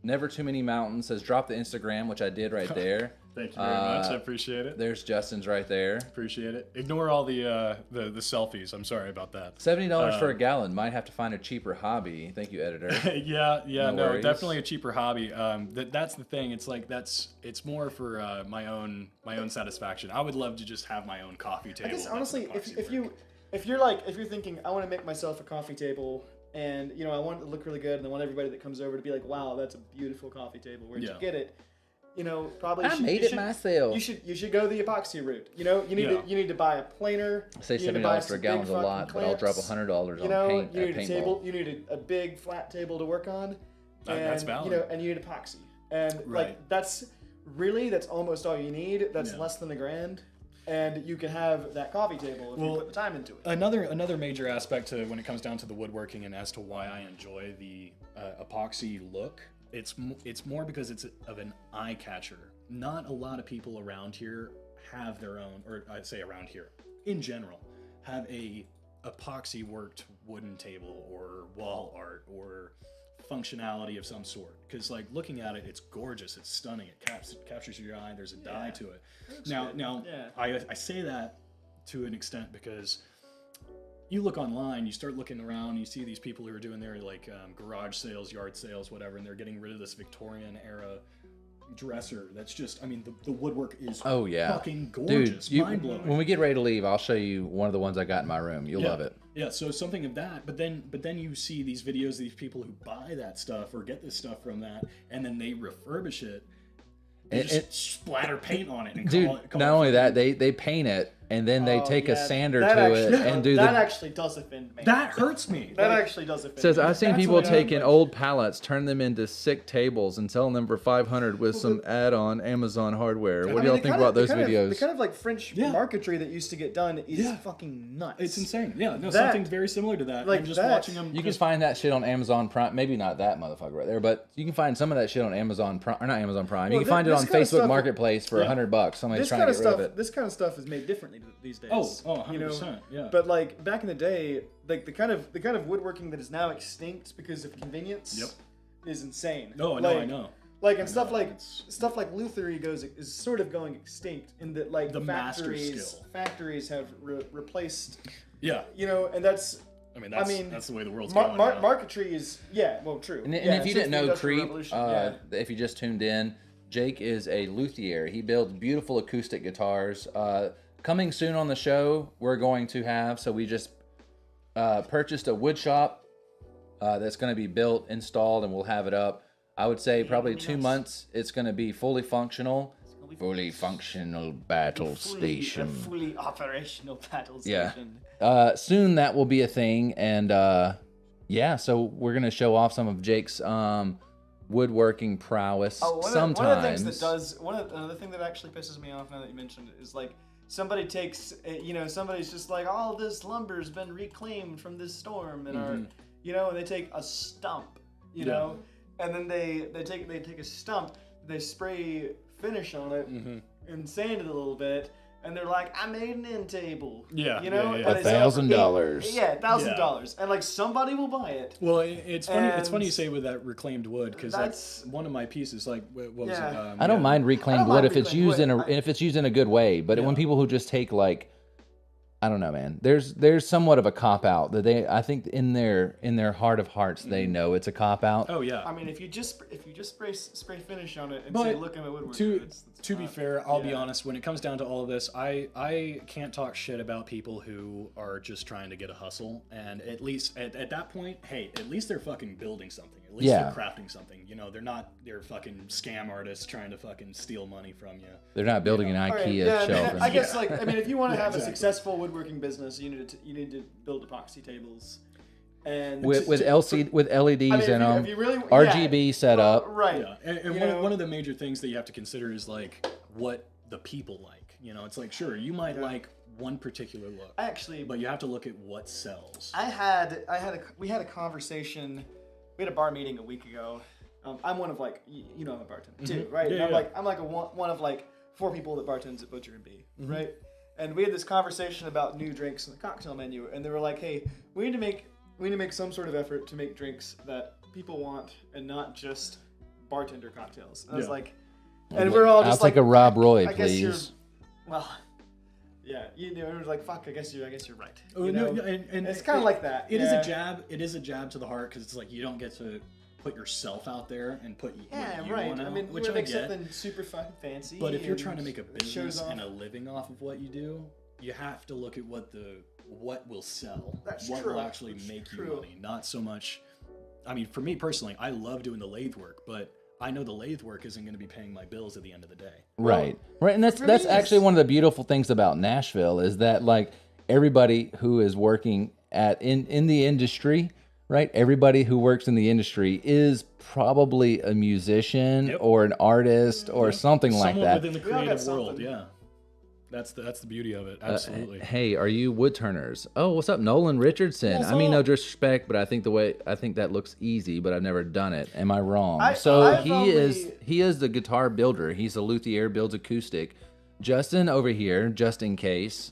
Never Too Many Mountains says drop the Instagram, which I did right there. Thank you very much. I appreciate it. There's Justin's right there. Appreciate it. Ignore all the selfies. I'm sorry about that. $70 for a gallon. Might have to find a cheaper hobby. Thank you, editor. Yeah, No no, worries. definitely a cheaper hobby. That's the thing. It's like it's more for my own satisfaction. I would love to just have my own coffee table. I guess that's honestly, epoxy if work. you're thinking I want to make myself a coffee table, and I want it to look really good, and I want everybody that comes over to be like, wow, that's a beautiful coffee table. Where'd you Yeah. get it? Probably I made it myself. You should go the epoxy route. You need to buy a planer. I say you need to buy $70 for a some gallon's a big lot, fucking but I'll drop clamps. $100 on paint You at need a paintball. table. You need a big flat table to work on. That's and, valid. And you need epoxy. And Right. that's almost all you need. That's Yeah. less than $1,000, and you can have that coffee table if you Well, put the time into it. Another major aspect to when it comes down to the woodworking and as to why I enjoy the epoxy look, it's more because it's of an eye catcher. Not a lot of people around here have their own, or I'd say around here in general, have a epoxy worked wooden table or wall art or functionality of some sort. Because like looking at it, it's gorgeous, it's stunning, it captures your eye. There's a dye to it. Now, Yeah. I say that to an extent because you look online, you start looking around, you see these people who are doing their like garage sales, yard sales, whatever, and they're getting rid of this Victorian era dresser that's just, I mean, the woodwork is Oh yeah, fucking gorgeous, dude. mind blowing. When we get ready to leave, I'll show you one of the ones I got in my room. You'll love it. Yeah, so something of that, but then you see these videos of these people who buy that stuff or get this stuff from that, and then they refurbish it. They just splatter paint on it. And Dude, call not only that, they paint it and then they take a sander to it and do that the. actually does offend me. That hurts me. That actually does offend Says me. I've seen That's people what taking old pallets, turn them into sick tables, and selling them for $500 with some add-on Amazon hardware. What do y'all think about those videos? The kind of like French marquetry that used to get done is fucking nuts. It's insane. Yeah, no, That- something very similar to that. like I'm just that- watching them. You can find that shit on Amazon Prime. Maybe not that motherfucker right there, but you can find some of that shit on Amazon Prime, or not Amazon Prime. You Well, can find it this on kind of Facebook stuff- Marketplace for $100. Somebody's This trying kind to of get rid stuff. of it. This kind of stuff is made differently these days. 100%. Yeah. But like back in the day, like the kind of woodworking that is now extinct because of convenience is insane. No, no, I know. Like and stuff like lutherie is sort of going extinct in that like The master skill. factories have replaced, Yeah. you know, and that's I mean, that's the way the world's mar- going mar- now. marquetry is true. And if since you didn't the know Industrial Creep, Revolution, if you just tuned in, Jake is a luthier. He builds beautiful acoustic guitars. Coming soon on the show, we're going to have, so we just purchased a wood shop that's going to be built, installed, and we'll have it up. I would say probably 2 months. It's going to be fully functional. Fully functional battle station. fully operational battle Yeah. station. Soon that will be a thing, and so we're gonna show off some of Jake's woodworking prowess. Sometimes. One of the things that does another thing that actually pisses me off now that you mentioned it is like somebody takes somebody's just like, all this lumber's been reclaimed from this storm and and they take a stump, you know, and then they take a stump, they spray finish on it and sand it a little bit. And they're like, I made an end table. Yeah, you know, yeah, yeah. and they sell it for $1,000. Yeah, $1,000, and like somebody will buy it. Well, it's funny. It's funny And you say with that reclaimed wood because that's- one of my pieces, like what was it? I don't mind reclaimed I don't wood mind if it's reclaimed used wood. if it's used in a good way. But when people who just take like, I don't know, man. There's somewhat of a cop out that I think in their heart of hearts they know it's a cop out. Oh yeah. I mean, if you just spray finish on it and But say, look at my woodwork. To be fair, I'll be honest. When it comes down to all of this, I can't talk shit about people who are just trying to get a hustle. And at least at that point, hey, at least they're fucking building something. At least they're crafting something. You know, they're fucking scam artists trying to fucking steal money from you. They're not building an All right, IKEA yeah, shelf. I guess if you want to have exactly. a successful woodworking business, you need to build epoxy tables. And with to- LCD with LEDs I mean, in them, if you really, RGB setup. right? Yeah, and one of the major things that you have to consider is like what the people like. You know, it's like sure you might like one particular look, but you have to look at what sells. We had a conversation. We had a bar meeting a week ago. I'm one of like I'm a bartender too, right? Yeah, and yeah. I'm like one of like 4 people that bartends at Butcher and Bee, right? And we had this conversation about new drinks in the cocktail menu, and they were like, "Hey, we need to make some sort of effort to make drinks that people want, and not just bartender cocktails." And I was like, and we're all just I'll take a Rob Roy, I guess you're, please. well, yeah, it was like, fuck, I guess you're right. Oh, You know? no, and it's kind of like that. It is yeah. a jab. It is a jab to the heart because it's like you don't get to put yourself out there and put Yeah, what you right. want out, I mean, which you I make get. something super fucking fancy. But if you're and trying to make a it shows business off. and a living off of what you do, you have to look at what will sell. That's what true. will actually That's make true. you money. Not so much. I mean, for me personally, I love doing the lathe work, but I know the lathe work isn't going to be paying my bills at the end of the day. Right. And that's for me, actually it's- one of the beautiful things about Nashville is that like everybody who is working in the industry, right? Everybody who works in the industry is probably a musician or an artist or something like Someone that. within the We all got creative world, something. yeah. That's the beauty of it. Absolutely. Hey, are you wood turners? Oh, what's up, Nolan Richardson? What's I mean, no up? disrespect, but I think that looks easy, but I've never done it. Am I wrong? I've he is the guitar builder. He's a luthier, builds acoustic. Justin over here, just in case,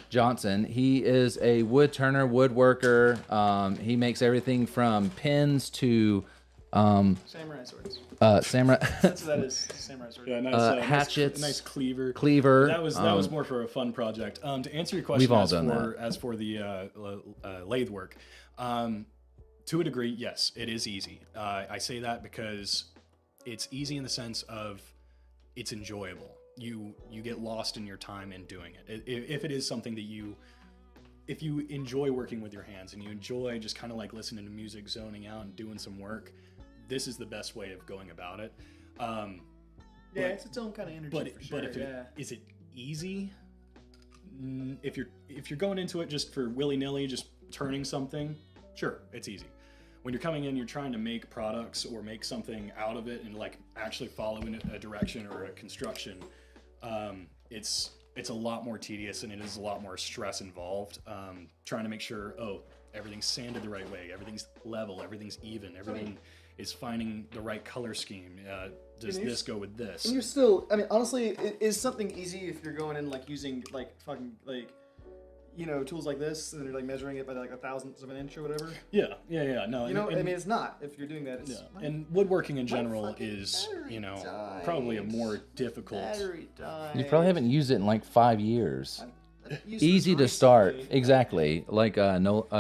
Johnson. He is a wood turner, woodworker. He makes everything from pins to Samurai swords. samurai That's what that is. Samurai sword. Yeah, nice, hatchets, nice cleaver. cleaver. That was more for a fun project. To answer your question, We've all done as for the lathe work, to a degree, yes, it is easy. I say that because it's easy in the sense of it's enjoyable. You get lost in your time in doing it. If it is something that if you enjoy working with your hands and you enjoy just kind of like listening to music, zoning out and doing some work, this is the best way of going about it. It's its own kind of energy for sure. Is it easy? If you're going into it just for willy-nilly, just turning something, sure, it's easy. When you're coming in, you're trying to make products or make something out of it and like actually following a direction or a construction, it's a lot more tedious and it is a lot more stress involved. Trying to make sure, everything's sanded the right way, everything's level, everything's even, everything is finding the right color scheme. Does this go with this? And you're still, I mean, honestly, it is something easy if you're going in like using like fucking like, tools like this and you're like measuring it by like 1/1000th of an inch or whatever. Yeah. No, I mean, it's not. If you're doing that, it's and woodworking in general is, probably a more difficult. battery died. You probably haven't used it in like 5 years. Used Easy this to start. recently. Exactly. Like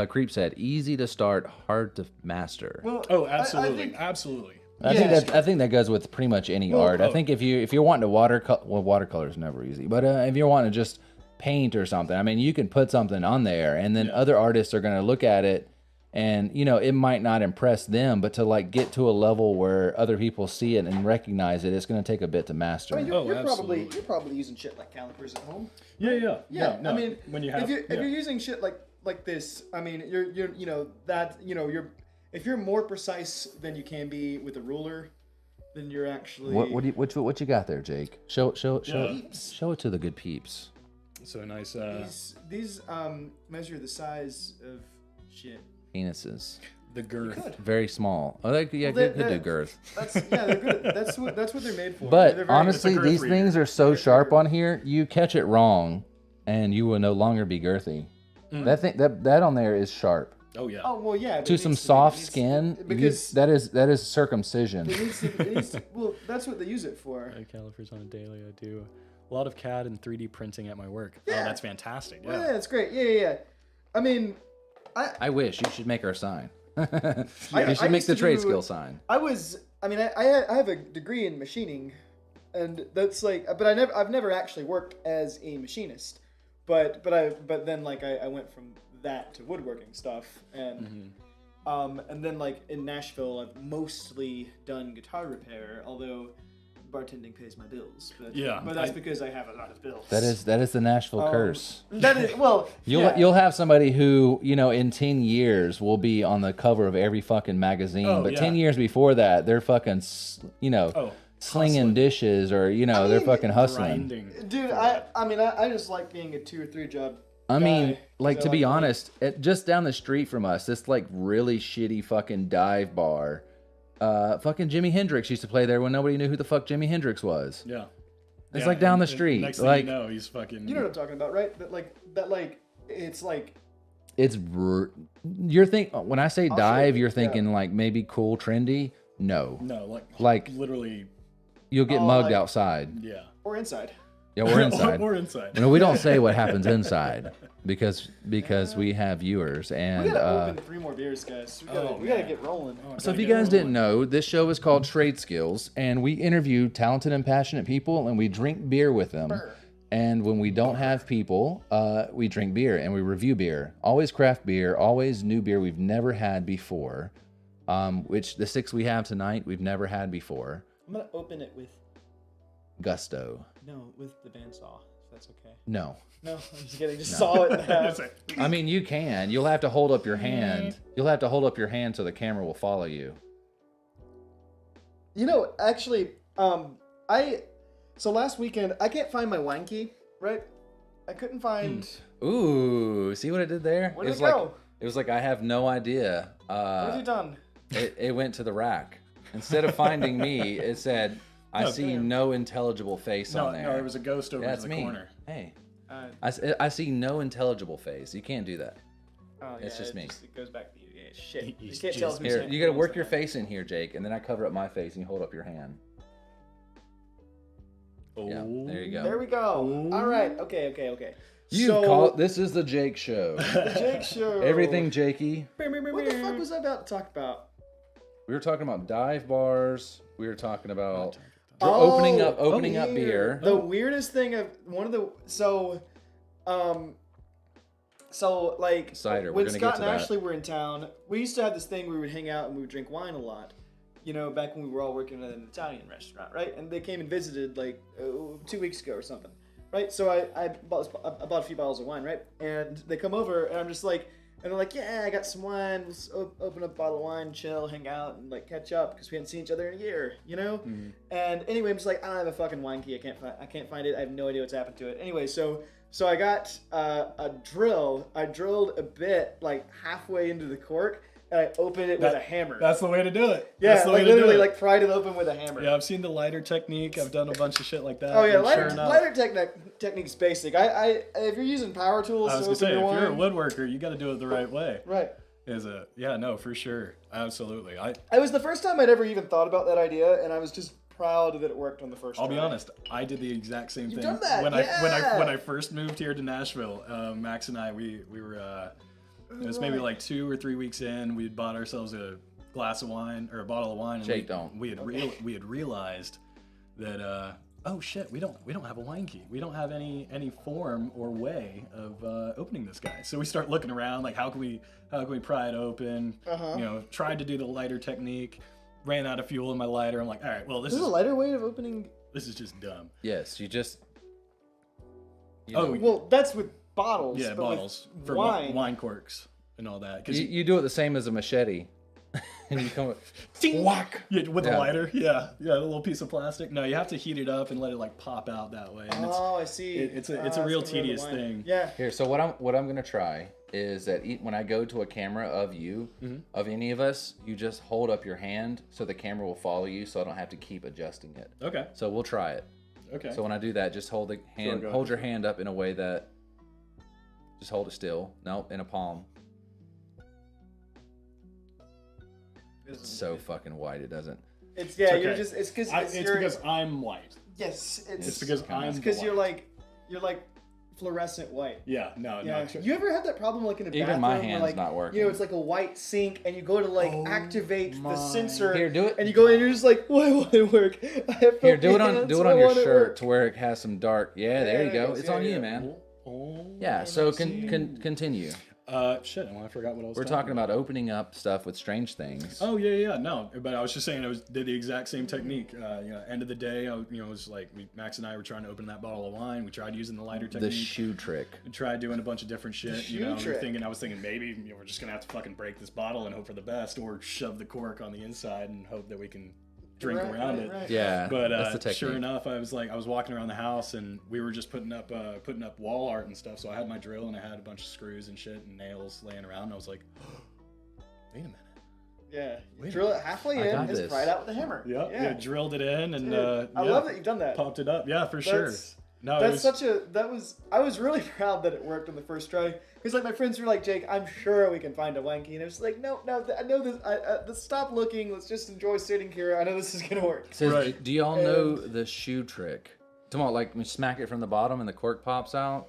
Creep said, easy to start, hard to master. Well, Oh, I absolutely, think- absolutely. I think that goes with pretty much any art. I think if you're wanting to watercolor is never easy. But if you're wanting to just paint or something, I mean, you can put something on there, and then other artists are going to look at it, and it might not impress them, but to like get to a level where other people see it and recognize it, it's going to take a bit to master. I mean, it. you're absolutely. probably using shit like calipers at home. Yeah. I mean, when you have, if you're using shit like this, I mean, if you're more precise than you can be with a ruler, then you're actually What you got there, Jake? Show it to the good peeps. so nice. these measure the size of shit. Penises. The girth. Very small. Oh, good do girth. They're good. That's what they're made for. But They're very- honestly, It's a girth these reader. things are so sharp on here. You catch it wrong, and you will no longer be girthy. That thing that on there is sharp. Oh yeah. Oh well, yeah. but To it some needs be. soft It needs- skin, because that is circumcision. it needs to. Well, that's what they use it for. Calipers on a daily. I do a lot of CAD and 3D printing at my work. Yeah. Oh, that's fantastic. Well, Yeah. yeah, it's great. Yeah. I mean, I wish you should make our sign. I You should make used the to trade do- skill sign. I have a degree in machining, and that's like, but I've never actually worked as a machinist, but then like I went from that to woodworking stuff, and then like in Nashville I've mostly done guitar repair, although bartending pays my bills. But, Yeah, but that's because I have a lot of bills. That is the Nashville curse. That is well. You'll have somebody who in 10 years will be on the cover of every fucking magazine, Oh, but yeah. 10 years before that they're fucking slinging hustling. dishes or they're fucking hustling. Grinding. Dude, I just like being a 2 or 3 job. I mean, guy, like so to be I- honest, just down the street from us, this like really shitty fucking dive bar. Fucking Jimi Hendrix used to play there when nobody knew who the fuck Jimi Hendrix was. Yeah. It's Yeah, like down the and street. Next Like thing you know, he's fucking. You know what I'm talking about, right? That it's like. you're when I say show dive, you, you're yeah. thinking like maybe cool, trendy. No, No, Like- literally. you'll get Oh, mugged like- outside. Yeah. Or inside. Yeah, we're inside. Or inside. No, we don't say what happens inside because we have viewers We and. gotta open 3 more beers, guys. We gotta get rolling. So if you guys didn't know, this show is called Trade Skills, and we interview talented and passionate people, and we drink beer with them. And when we don't have people, we drink beer and we review beer. Always craft beer, always new beer we've never had before. Which the 6 we have tonight, we've never had before. I'm gonna open it with Gusto. the bandsaw, if that's okay. No. No, I'm just kidding. Just saw it in half. I mean, you can. You'll have to hold up your hand. You'll have to hold up your hand so the camera will follow you. Actually, so last weekend I can't find my wine key, right? I couldn't find. Ooh, see what I did there? Where did it like, go? It was like I have no idea. What have you done? It went to the rack. Instead of finding me, it said, I Oh, see damn. no intelligible face No, on there. no, it was a ghost over That's to the me. corner. Hey. Uh, I see no intelligible face. You can't do that. Oh, It's just me. It goes back to you. Yeah, shit. You He's can't tell just- who's Here, hand- you gotta who's work the your hand. face in here, Jake, and then I cover up my face and you hold up your hand. Oh, Yeah, there you go. There we go. All right. Okay. This is the Jake Show. the Jake Show. Everything Jakey. What the fuck was I about to talk about? We were talking about dive bars. We were talking about Oh, opening up beer. The weirdest thing of one of the like Cider, we're when gonna Scott get to and that. Ashley were in town, we used to have this thing where we would hang out and we would drink wine a lot. You know, back when we were all working at an Italian restaurant, right? And they came and visited like 2 weeks ago or something, right? So I bought a few bottles of wine, right? And they come over and I'm just like, and they're like, yeah, I got some wine. Let's open up a bottle of wine, chill, hang out, and like catch up because we hadn't seen each other in a year, you know. And anyway, I'm just like, I don't have a fucking wine key. I can't find it. I have no idea what's happened to it. Anyway, so I got a drill. I drilled a bit like halfway into the cork, and I opened it with a hammer. That's the way to do it. Yeah, That's the like way to do literally it. like pried it open with a hammer. Yeah, I've seen the lighter technique. I've done a bunch of shit like that. Oh yeah, and lighter, sure enough- lighter technique's basic. I if you're using power tools I was to gonna open say, your if you're a wine, woodworker, you got to do it the right way. right. Yeah, no, for sure, absolutely. It was the first time I'd ever even thought about that idea, and I was just proud that it worked on the first I'll try. be honest. I did the exact same thing done that, when yeah. I first moved here to Nashville. Max and I we were it was maybe like 2 or 3 weeks in. We had bought ourselves a glass of wine or a bottle of wine. And Jake, don't. We had realized that oh shit, we don't have a wine key. We don't have any form or way of opening this guy. So we start looking around, like how can we pry it open? You know, tried to do the lighter technique. Ran out of fuel in my lighter. I'm like, all right, well this This is is a lighter way of opening. this is just dumb. Yes, you just. Oh, Well, that's with bottles. yeah, but with bottles for wine. wine corks and all that. Because You do it the same as a machete. And you come whack. yeah, with Yeah. a lighter, yeah, a little piece of plastic. No, you have to heat it up and let it like pop out that way. And Oh, I see. it's a real that's gonna ruin the tedious wine. thing. Yeah. Here, so what I'm gonna try is that when I go to a camera of you, of any of us, you just hold up your hand so the camera will follow you, so I don't have to keep adjusting it. Okay. So we'll try it. Okay. So when I do that, just hold the hand, go hold your hand up in a way that, just hold it still. No, in a palm. It's so fucking white, it doesn't. It's yeah. okay. You're just. It's because it's because I'm white. yes. It's because I'm. It's because you're white. like fluorescent white. Yeah. No. Yeah. No. You ever had that problem like in a Even bathroom my where, hand's like, not working. You know, it's like a white sink, and you go to like activate the sensor. Here, do it. And you go in, and you're just like, why won't it work? I have Here, do it filthy on hands, on why your won't it shirt work? to where it has some dark. Yeah, there you there it go. goes. It's Yeah, on you, yeah. man. Oh, Yeah. So continue. shit. I forgot what I was. We're talking about opening up stuff with strange things. Oh yeah. No, but I was just saying did the exact same technique. End of the day, it was like Max and I were trying to open that bottle of wine. We tried using the lighter The technique. shoe trick. We tried doing a bunch of different shit. shoe trick. I was thinking maybe we're just gonna have to fucking break this bottle and hope for the best, or shove the cork on the inside and hope that we can drink around it. Right. Yeah, But that's the technique. sure enough, I was walking around the house and we were just putting up wall art and stuff. So I had my drill and I had a bunch of screws and shit and nails laying around. And I was like, wait a minute. Yeah. You Wait. drill it halfway I in, got just this. pry it out with a hammer. Yeah, drilled it in and I love that you've done that. popped it up. Yeah, for sure. That's- No, it That's was, I was really proud that it worked on the first try. Because like my friends were like, Jake, I'm sure we can find a wine key. And I was like, no, I know this. Let's stop looking. Let's just enjoy sitting here. I know this is gonna work. Says, Right. do y'all know the shoe trick? Come on, like we smack it from the bottom and the cork pops out.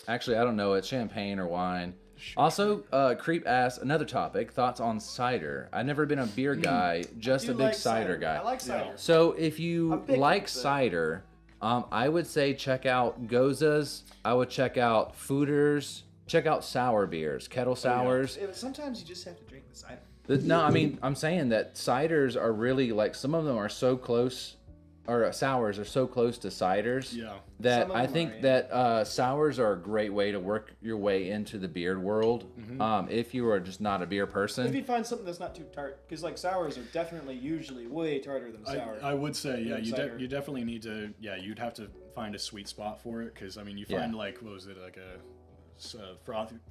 Actually, I don't know. It's champagne or wine. Also, creep asked another topic: thoughts on cider. I've never been a beer guy, just Do a big like cider guy. I like cider. So if you I'm picky, like but- cider, I would say check out Goza's. I would check out Fooders. Check out sour beers, kettle sours. Sometimes you just have to drink the cider. No, I mean, I'm saying that ciders are really like some of them are so close, or sours are so close to ciders. Yeah. That Some of I them think are, yeah. that sours are a great way to work your way into the beer world. If you are just not a beer If person. you find something that's not too tart, because like sours are definitely usually way tartar than sour. I would say, yeah, Cider. you definitely need to, you'd have to find a sweet spot for it. Because, I mean, you find like, what was it, like a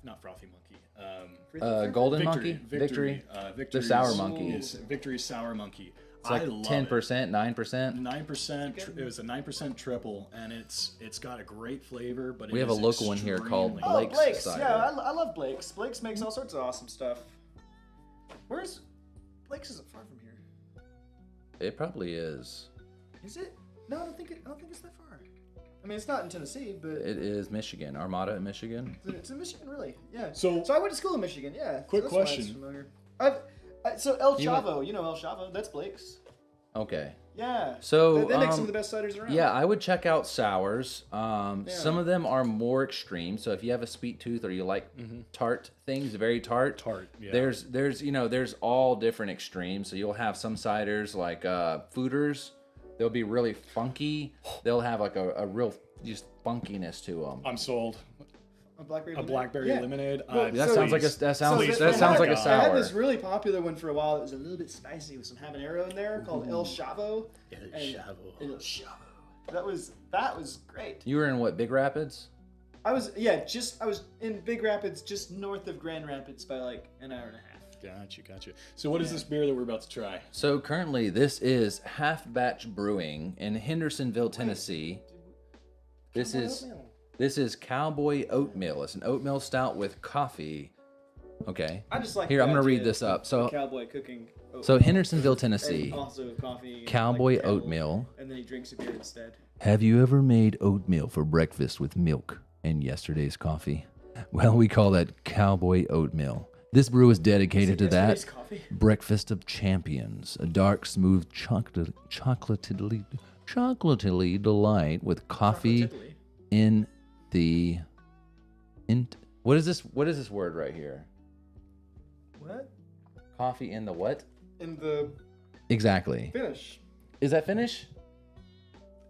not frothy monkey. Golden Victory. monkey, victory. Victory's sour monkey. Is Victory's sour monkey. It's like I love 10%, it. 9%. 9%. It was a 9% triple, and it's got a great flavor. But We it have a is local one here called extremely- Blake's Blake's. cider. Yeah, I love Blake's. Blake's makes all sorts of awesome stuff. Where's Blake's? Isn't far from here. It probably is. Is it? No, I don't think it's that far. I mean, it's not in Tennessee, but It is Michigan, Armada in Michigan. it's in Michigan, really. Yeah. So- I went to school in Michigan. Yeah. Quick So that's why it's question. familiar. So El Chavo, you know El Chavo, that's Blake's. Okay. Yeah. So they make some of the best ciders around. Yeah, I would check out sours. Some of them are more extreme. So if you have a sweet tooth or you like tart things, very tart. Yeah. There's all different extremes. So you'll have some ciders like fooders. They'll be really funky. They'll have like a real just funkiness to them. I'm sold. A blackberry A lemonade? blackberry Yeah. lemonade. Well, That So- sounds like a So that sounds they like had- a I had sour. this really popular one for a while that was a little bit spicy with some habanero in there called El Chavo. El Chavo. That was great. You were in what, Big Rapids? I was in Big Rapids, just north of Grand Rapids by like an hour and a half. Gotcha. So what is this beer that we're about to try? So currently, this is Half Batch Brewing in Hendersonville, Tennessee. This is Cowboy Oatmeal. It's an oatmeal stout with coffee. Okay. I just like Here, the I'm gonna read idea this up. of So cowboy cooking. So Hendersonville, Tennessee. And also coffee. Cowboy like kettle, oatmeal. And then he drinks a beer instead. Have you ever made oatmeal for breakfast with milk and yesterday's coffee? Well, we call that Cowboy Oatmeal. This brew is dedicated to that. Yesterday's coffee? Breakfast of Champions, a dark, smooth, chocolately delight with coffee Chocolately. in the. What is this? What is this word right here? What? Coffee in the what? In the Exactly. finish. Is that Finnish?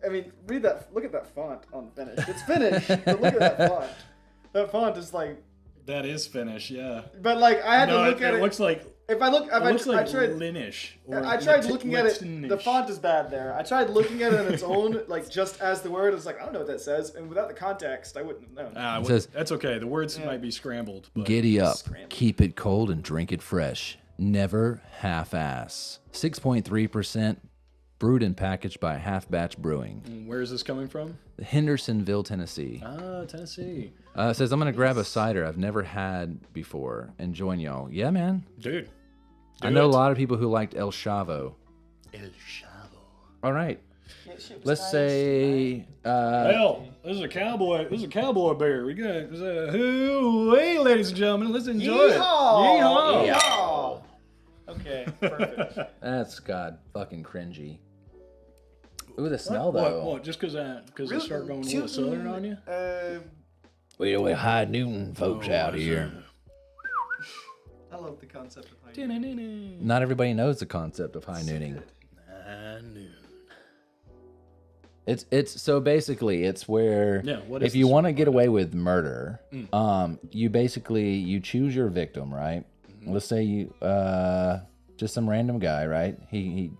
I mean, read that. Look at that font on Finnish. It's Finnish, but look at that font. That font is like. That is Finnish, yeah. But like, I had to look at it. It looks like If I look, if it looks like I tried. Linnish. I tried looking at it. The Latinish. font is bad there. I tried looking at it on its own, like just as the word. It's like I don't know what that says, and without the context, I wouldn't have known. says- That's okay. The words might be scrambled. But Giddy up, Scrambled. keep it cold, and drink it fresh. Never half-ass. 6.3%, brewed and packaged by Half Batch Brewing. Where is this coming from? Hendersonville, Tennessee. Ah, Tennessee. It says, I'm going to grab a cider I've never had before and join y'all. Yeah, man. Dude. I know a lot of people who liked El Chavo. El Chavo. All right. Yeah, shit was Let's nice. say... Well, this is a cowboy. This is a cowboy beer. We got hey, ladies and gentlemen, let's enjoy it. Yeehaw! Yeehaw! Yeehaw! Okay, perfect. That's, God, fucking cringy. Ooh, the smell, though. What? Just because I start going a little southern on you? We high noon folks out here. I love the concept of high. Not everybody knows the concept of high nooning. Noon. It's so basically it's where Yeah, what is if you this want to get away with murder, you basically you choose your victim, right? Let's say you just some random guy, right? He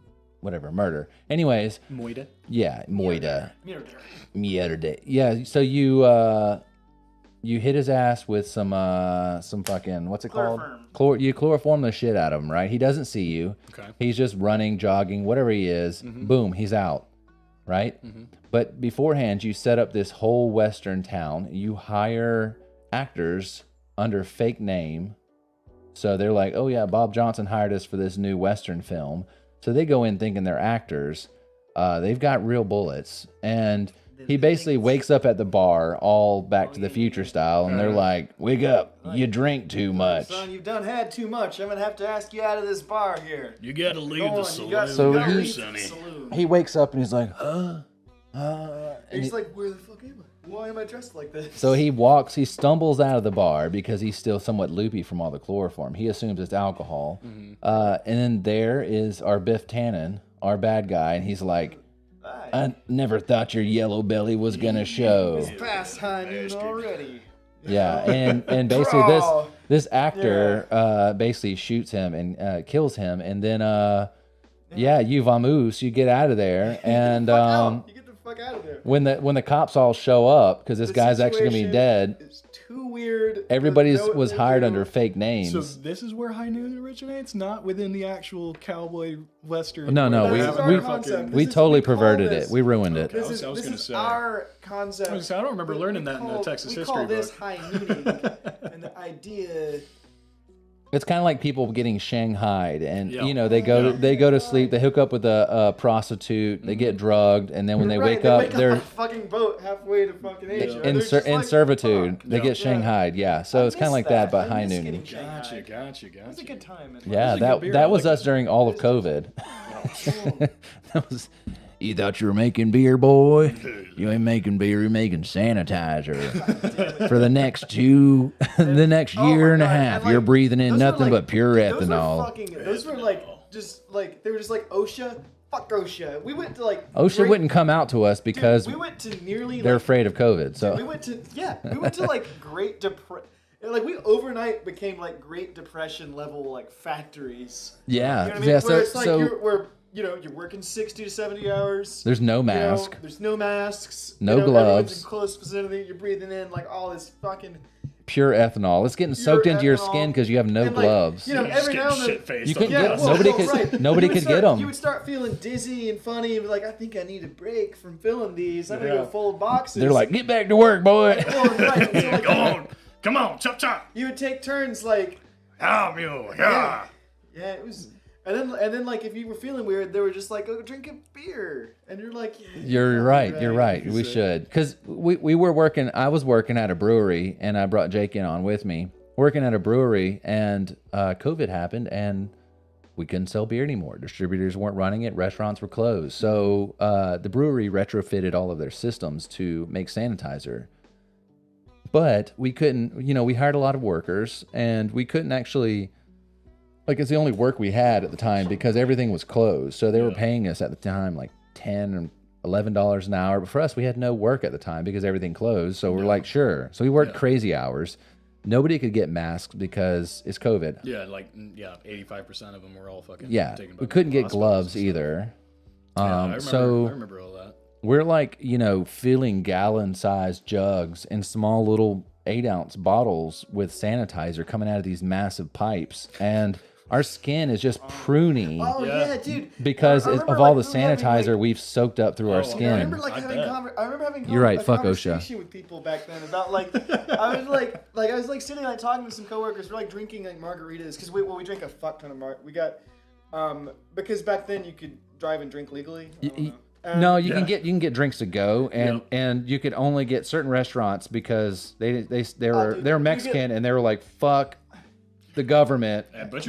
whatever, murder. Anyways, Moida. yeah, Moida. Murder. Yeah, so you hit his ass with some fucking what's it called? You chloroform the shit out of him, right? He doesn't see you. Okay. He's just running, jogging, whatever he is. Boom, he's out, right? But beforehand, you set up this whole Western town. You hire actors under fake name. So they're like, oh yeah, Bob Johnson hired us for this new Western film. So they go in thinking they're actors. They've got real bullets. And he basically wakes up at the bar, all Back to the Future style, and they're like, wake up, you drink too much. Son, you've done had too much. I'm gonna have to ask you out of this bar here. You gotta leave Go the on, saloon, you got, So you gotta he- leave the Sonny. saloon. He wakes up and he's like, and He's he- like, where the fuck am I? Why am I dressed like this? So he stumbles out of the bar because he's still somewhat loopy from all the chloroform. He assumes it's alcohol. And then there is our Biff Tannen, our bad guy, and he's like, I never thought your yellow belly was gonna show. It's past high noon already. Yeah, and basically this Bro. this actor basically shoots him and kills him, and then you vamoose, you get out of there, and You get the fuck out of there. when the cops all show up because this The guy's actually gonna be situation dead. It's too weird. Everybody There's no- was there's hired no- under fake names. So this is where high noon originates, not within the actual cowboy western. No, This we- is our we- concept. we This is- totally call perverted this- it. We ruined it. Okay. This is, I was this gonna is say. our concept. I was gonna say, I don't remember We- learning we that in the call- Texas we history call this book. high nooning, and the idea It's kind of like people getting shanghaied, and Yeah. you know they go to sleep, they hook up with a prostitute, they get drugged, and then when they wake up, on they're a fucking boat halfway to fucking Asia. in servitude. They get shanghaied. Yeah, so it's kind of like that, but high noon. Gotcha. It was a good time. Man. Yeah, It was a good beer. that I was like us during all of COVID. That was. You thought you were making beer, boy? You ain't making beer. You're making sanitizer. For the next year and a half, you're breathing in nothing but pure ethanol. Those were like they were just like OSHA. Fuck OSHA. We went to like OSHA wouldn't come out to us because we went to nearly they're afraid of COVID. So we went to like Great Depression. Like we overnight became like Great Depression level like factories. yeah, You know what I mean? yeah. Where it's like you're working 60 to 70 hours. There's no you know, mask. there's no masks. No everyone's gloves. in close vicinity. You're breathing in like all this fucking Pure ethanol. It's getting soaked into your ethanol. skin because you have no And, like, gloves. You know, every now and then shit-faced You on couldn't the get- bus. nobody You could would get 'em. You would start feeling dizzy and funny and be like, I think I need a break from filling these. I'm gonna Yeah. go fold boxes. They're like, get back to work, boy. Well, right. So, like, Go on. Come on. Chop chop. you would take turns like, Ah, mule. Yeah. yeah, it was. And then like if you were feeling weird, they were just like, go drink a beer, and you're like, yeah, You're right. You're right. We should. Because we were working, I was working at a brewery, and I brought Jake in on with me. Working at a brewery, and COVID happened, and we couldn't sell beer anymore. Distributors weren't running it. Restaurants were closed. So the brewery retrofitted all of their systems to make sanitizer. But we couldn't, we hired a lot of workers, and we couldn't actually, like, it's the only work we had at the time because everything was closed. So they were paying us at the time like $10 or $11 an hour. But for us, we had no work at the time because everything closed. So we're like, sure. So we worked crazy hours. Nobody could get masks because it's COVID. Yeah, 85% of them were all fucking taken by We couldn't get hospitals gloves and stuff. either. I So remember all that. we're like, filling gallon-sized jugs in small little 8-ounce bottles with sanitizer coming out of these massive pipes. And our skin is just pruny oh Yeah. yeah, dude. because I remember, of all like, the we were having, like- sanitizer we've soaked up through our I skin. I remember like I having bet. I remember having You're right, a fuck OSHA. conversation with people back then about like I was like sitting like talking to some coworkers. We're like drinking like margaritas because we drink a fuck ton of we got because back then you could drive and drink legally. I don't know. No, you can get drinks to go, and you could only get certain restaurants because they were dude, they're you Mexican and they were like, fuck the government. At We're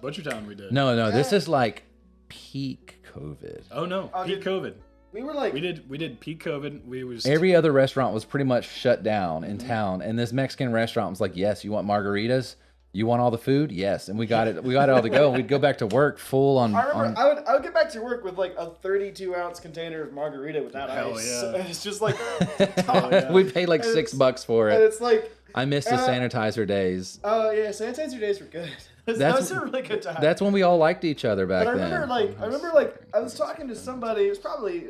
Butchertown we did. No, this is like peak COVID. Oh no, peak dude. COVID. We were like We did peak COVID. We was Every other restaurant was pretty much shut down in town, and this Mexican restaurant was like, yes, you want margaritas? You want all the food? Yes, and we got it all to go. And we'd go back to work full on. I remember I would get back to work with like a 32-ounce container of margarita without Hell ice. yeah. And it's just like We paid like $6 for and it. it's like I miss the sanitizer days. oh yeah, sanitizer days were good. Those are really good times. That's when we all liked each other back But I then. remember like I was talking to somebody. It was probably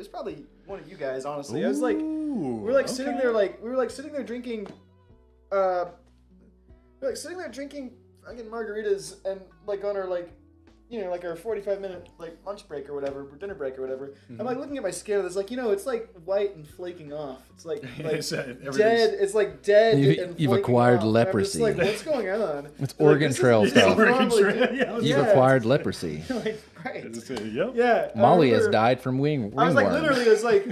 one of you guys. Honestly, I was like, we were like sitting there drinking, drinking fucking margaritas and like on our like, like our 45-minute like lunch break or whatever, or dinner break or whatever. I'm like looking at my skin. It's like it's like white and flaking off. It's like dead. It's like dead. and You've flaking acquired off. And leprosy. I'm just like, what's going on? It's Like, Oregon this is- Trail this is stuff. normally- You've Yeah. acquired leprosy. Like, right. Yep. Yeah. I Molly has remember- died from ringworms. I was like, literally, it was like,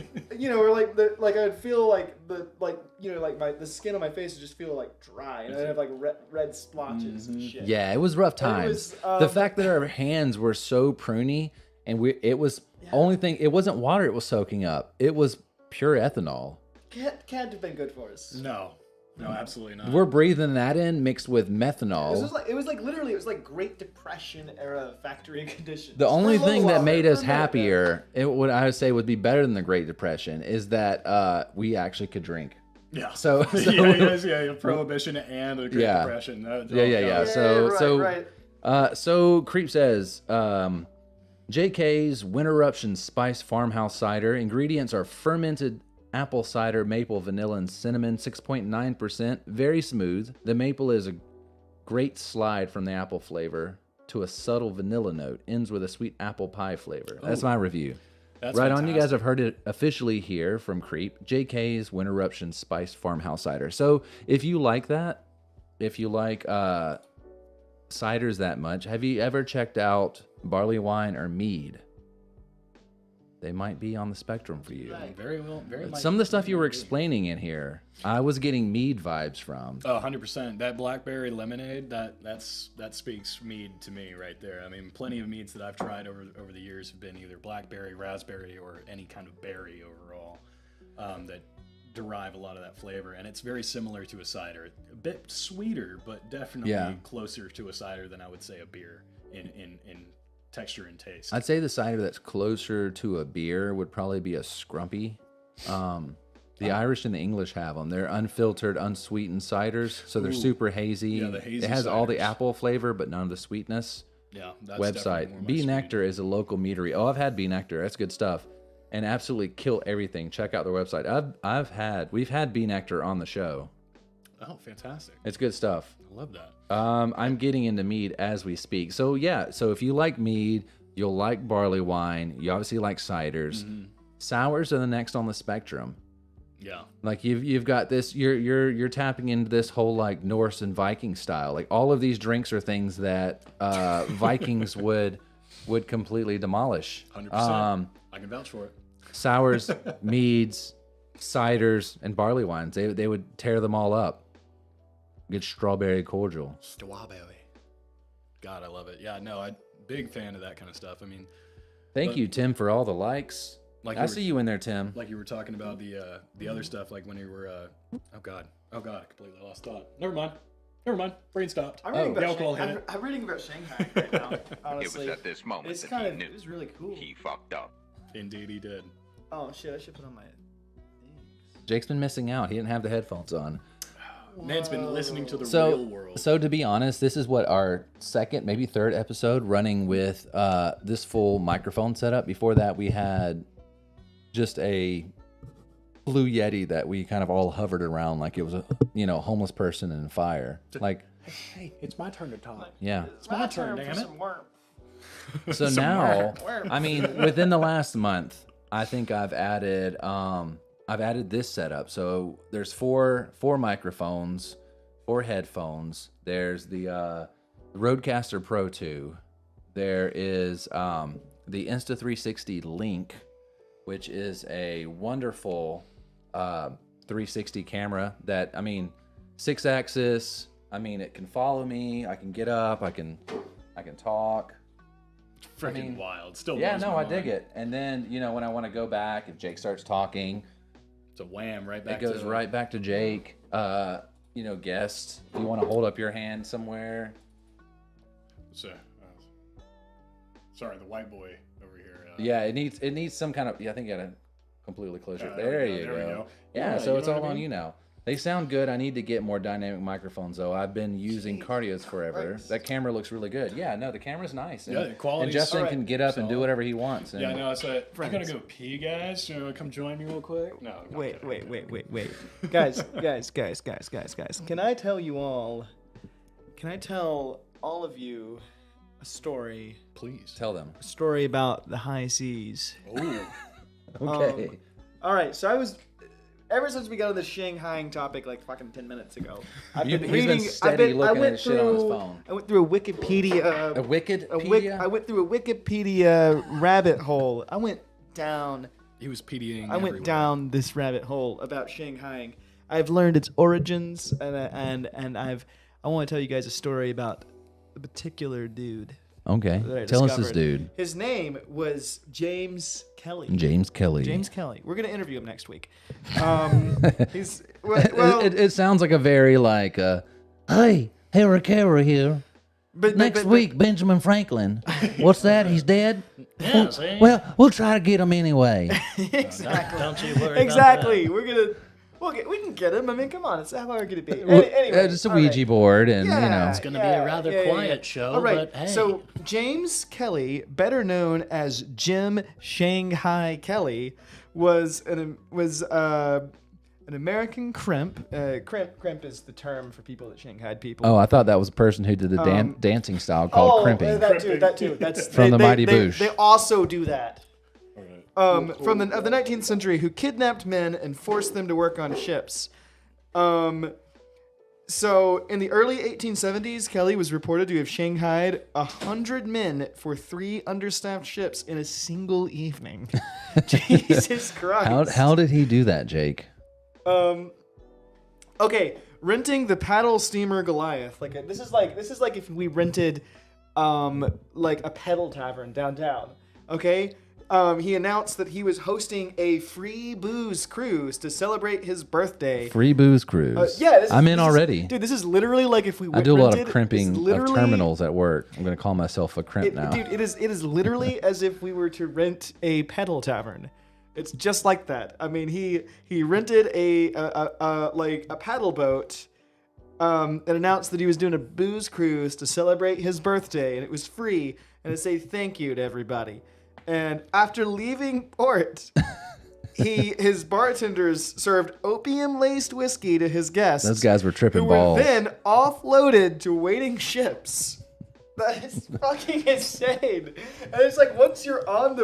or like I'd feel like the skin on my face would just feel like dry, and I'd have like red splotches and shit. Yeah, it was rough And times. it was, The fact that our hands were so pruny, and it was only thing. It wasn't water it was soaking up. It was pure ethanol. Can't have been good for us. No, absolutely not. We're breathing that in mixed with methanol. It was like Great Depression era factory conditions. The only For a little thing that while made there, us for a minute happier, what I would say would be better than the Great Depression, is that we actually could drink. Yeah. So Prohibition and a Great Yeah. Depression. Yeah. there. Right. So Creep says, JK's Winter Eruption Spice Farmhouse Cider. Ingredients are fermented apple cider, maple, vanilla, and cinnamon. 6.9%. Very smooth. The maple is a great slide from the apple flavor to a subtle vanilla note. Ends with a sweet apple pie flavor. That's my review. That's Right on, you guys fantastic. have heard it officially here from Creep. JK's Winter Eruption Spice Farmhouse Cider. So if you like that, if you like ciders that much. Have you ever checked out barley wine or mead? They might be on the spectrum for you. Very well. Some of the stuff you were explaining in here, I was getting mead vibes from. Oh, 100%. That blackberry lemonade, that speaks mead to me right there. I mean, plenty of meads that I've tried over the years have been either blackberry, raspberry, or any kind of berry overall that derive a lot of that flavor. And it's very similar to a cider. A bit sweeter, but definitely closer to a cider than I would say a beer in texture and taste. I'd say the cider that's closer to a beer would probably be a scrumpy. The Irish and the English have them. They're unfiltered, unsweetened ciders, so they're super hazy. Yeah, the hazy it has all the ciders. apple flavor, but none of the sweetness. Yeah, that's definitely Website. more my Bee speed. Nectar is a local meadery. Oh, I've had Bee Nectar. That's good stuff. And absolutely kill everything. Check out their website. We've had Bee Nectar on the show. Oh, fantastic. It's good stuff. I love that. I'm getting into mead as we speak. So yeah, so if you like mead, you'll like barley wine. You obviously like ciders. Sours are the next on the spectrum. Yeah. Like you've got this. You're tapping into this whole like Norse and Viking style. Like all of these drinks are things that Vikings would completely demolish. 100%. I can vouch for it. Sours, meads, ciders, and barley wines. They would tear them all up. Get strawberry cordial. Strawberry. God, I love it. Yeah, no, I'm big fan of that kind of stuff. I mean, Thank you, Tim, for all the likes. Like I you see were- you in there, Tim. like you were talking about the other stuff, like when you were oh god, I completely lost thought. Never mind, brain stopped. I'm reading, the alcohol hit I'm, it. I'm reading about Shanghai right now. It Honestly, was at this moment it's that kind he of knew it was really cool. he fucked up. Indeed, he did. Oh shit! I should put on my. Jake's been missing out. He didn't have the headphones on. Man's been listening to the real So, world. so to be honest, this is what our second, maybe third episode running with this full microphone setup. Before that, we had just a Blue Yeti that we kind of all hovered around like it was a homeless person in fire. Like, Hey, it's my turn to talk. yeah. It's my turn, for damn it. some worm. So now, worm. I mean, within the last month, I think I've added this setup. So there's four microphones, 4 headphones. There's the Rodecaster Pro 2. There is the Insta360 Link, which is a wonderful 360 camera that, I mean, 6-axis. I mean, it can follow me. I can get up. I can talk. Freaking wild. Still Yeah, blows no, my I dig mind. it. And then, when I want to go back, if Jake starts talking, It's a wham right back it goes to right back to Jake. Guest, if you want to hold up your hand somewhere. So, sorry, the white boy over here. Yeah, it needs some kind of. Yeah, I think you gotta completely close your. There we you go, there we go. go. Yeah, Yeah, so you it's know all what I on mean? you now. They sound good. I need to get more dynamic microphones though. I've been using Cardio's forever. Christ. That camera looks really good. Yeah, no, the camera's nice. And, Yeah, the quality's and Justin alright. can get up and do Solid. whatever he wants. And Yeah, no, so I'm gonna Friends. go pee, guys. So come join me real quick. No, I'm Wait, kidding. wait. Guys. Can I tell all of you a story Please. Tell them. about the high seas? Oh, Okay. All right, so ever since we got on the Shanghaiing topic like fucking 10 minutes ago, I've He's been been reading. steady looking at shit on his phone. I went through a Wikipedia. A wicked. I went through a Wikipedia rabbit hole. I went down he was PDing. I went everywhere. down this rabbit hole about Shanghaiing. I've learned its origins, and I want to tell you guys a story about a particular dude Okay. that I Tell us this discovered. dude. His name was James Kelly. James Kelly. James Kelly. We're gonna interview him next week. He's well, it sounds like a very like, hey, Harry Carey here. but Next week, Benjamin Franklin. What's that? He's dead? Yeah, see? Well, we'll try to get him anyway. exactly. Don't you worry Exactly. We're gonna. We can get him. I mean, come on. It's how hard could it be? Well, Anyway, just a all right. Ouija board, and Yeah. It's gonna be a rather quiet show, All right. but hey. So James Kelly, better known as Jim Shanghai Kelly, was an American crimp. Crimp is the term for people that Shanghaied people. Oh, I thought that was a person who did the dancing style called crimping. That too. That's From the Mighty Boosh. They also do that. From the 19th century, who kidnapped men and forced them to work on ships. So in the early 1870s, Kelly was reported to have shanghaied 100 men for 3 understaffed ships in a single evening. Jesus Christ. How did he do that, Jake? Okay, renting the paddle steamer Goliath. This is like if we rented like a pedal tavern downtown. Okay? He announced that he was hosting a free booze cruise to celebrate his birthday. Free booze cruise. Yeah, I'm in already. Dude, this is literally like if we I do a lot of rented- crimping it's of literally- terminals at work. I'm going to call myself a crimp now. Dude, it is literally as if we were to rent a pedal tavern. It's just like that. I mean, he rented a paddle boat, and announced that he was doing a booze cruise to celebrate his birthday, and it was free, and to say thank you to everybody. And after leaving port, his bartenders served opium-laced whiskey to his guests. Those guys were tripping who balls. were then offloaded to waiting ships. That is fucking insane. And it's like once you're on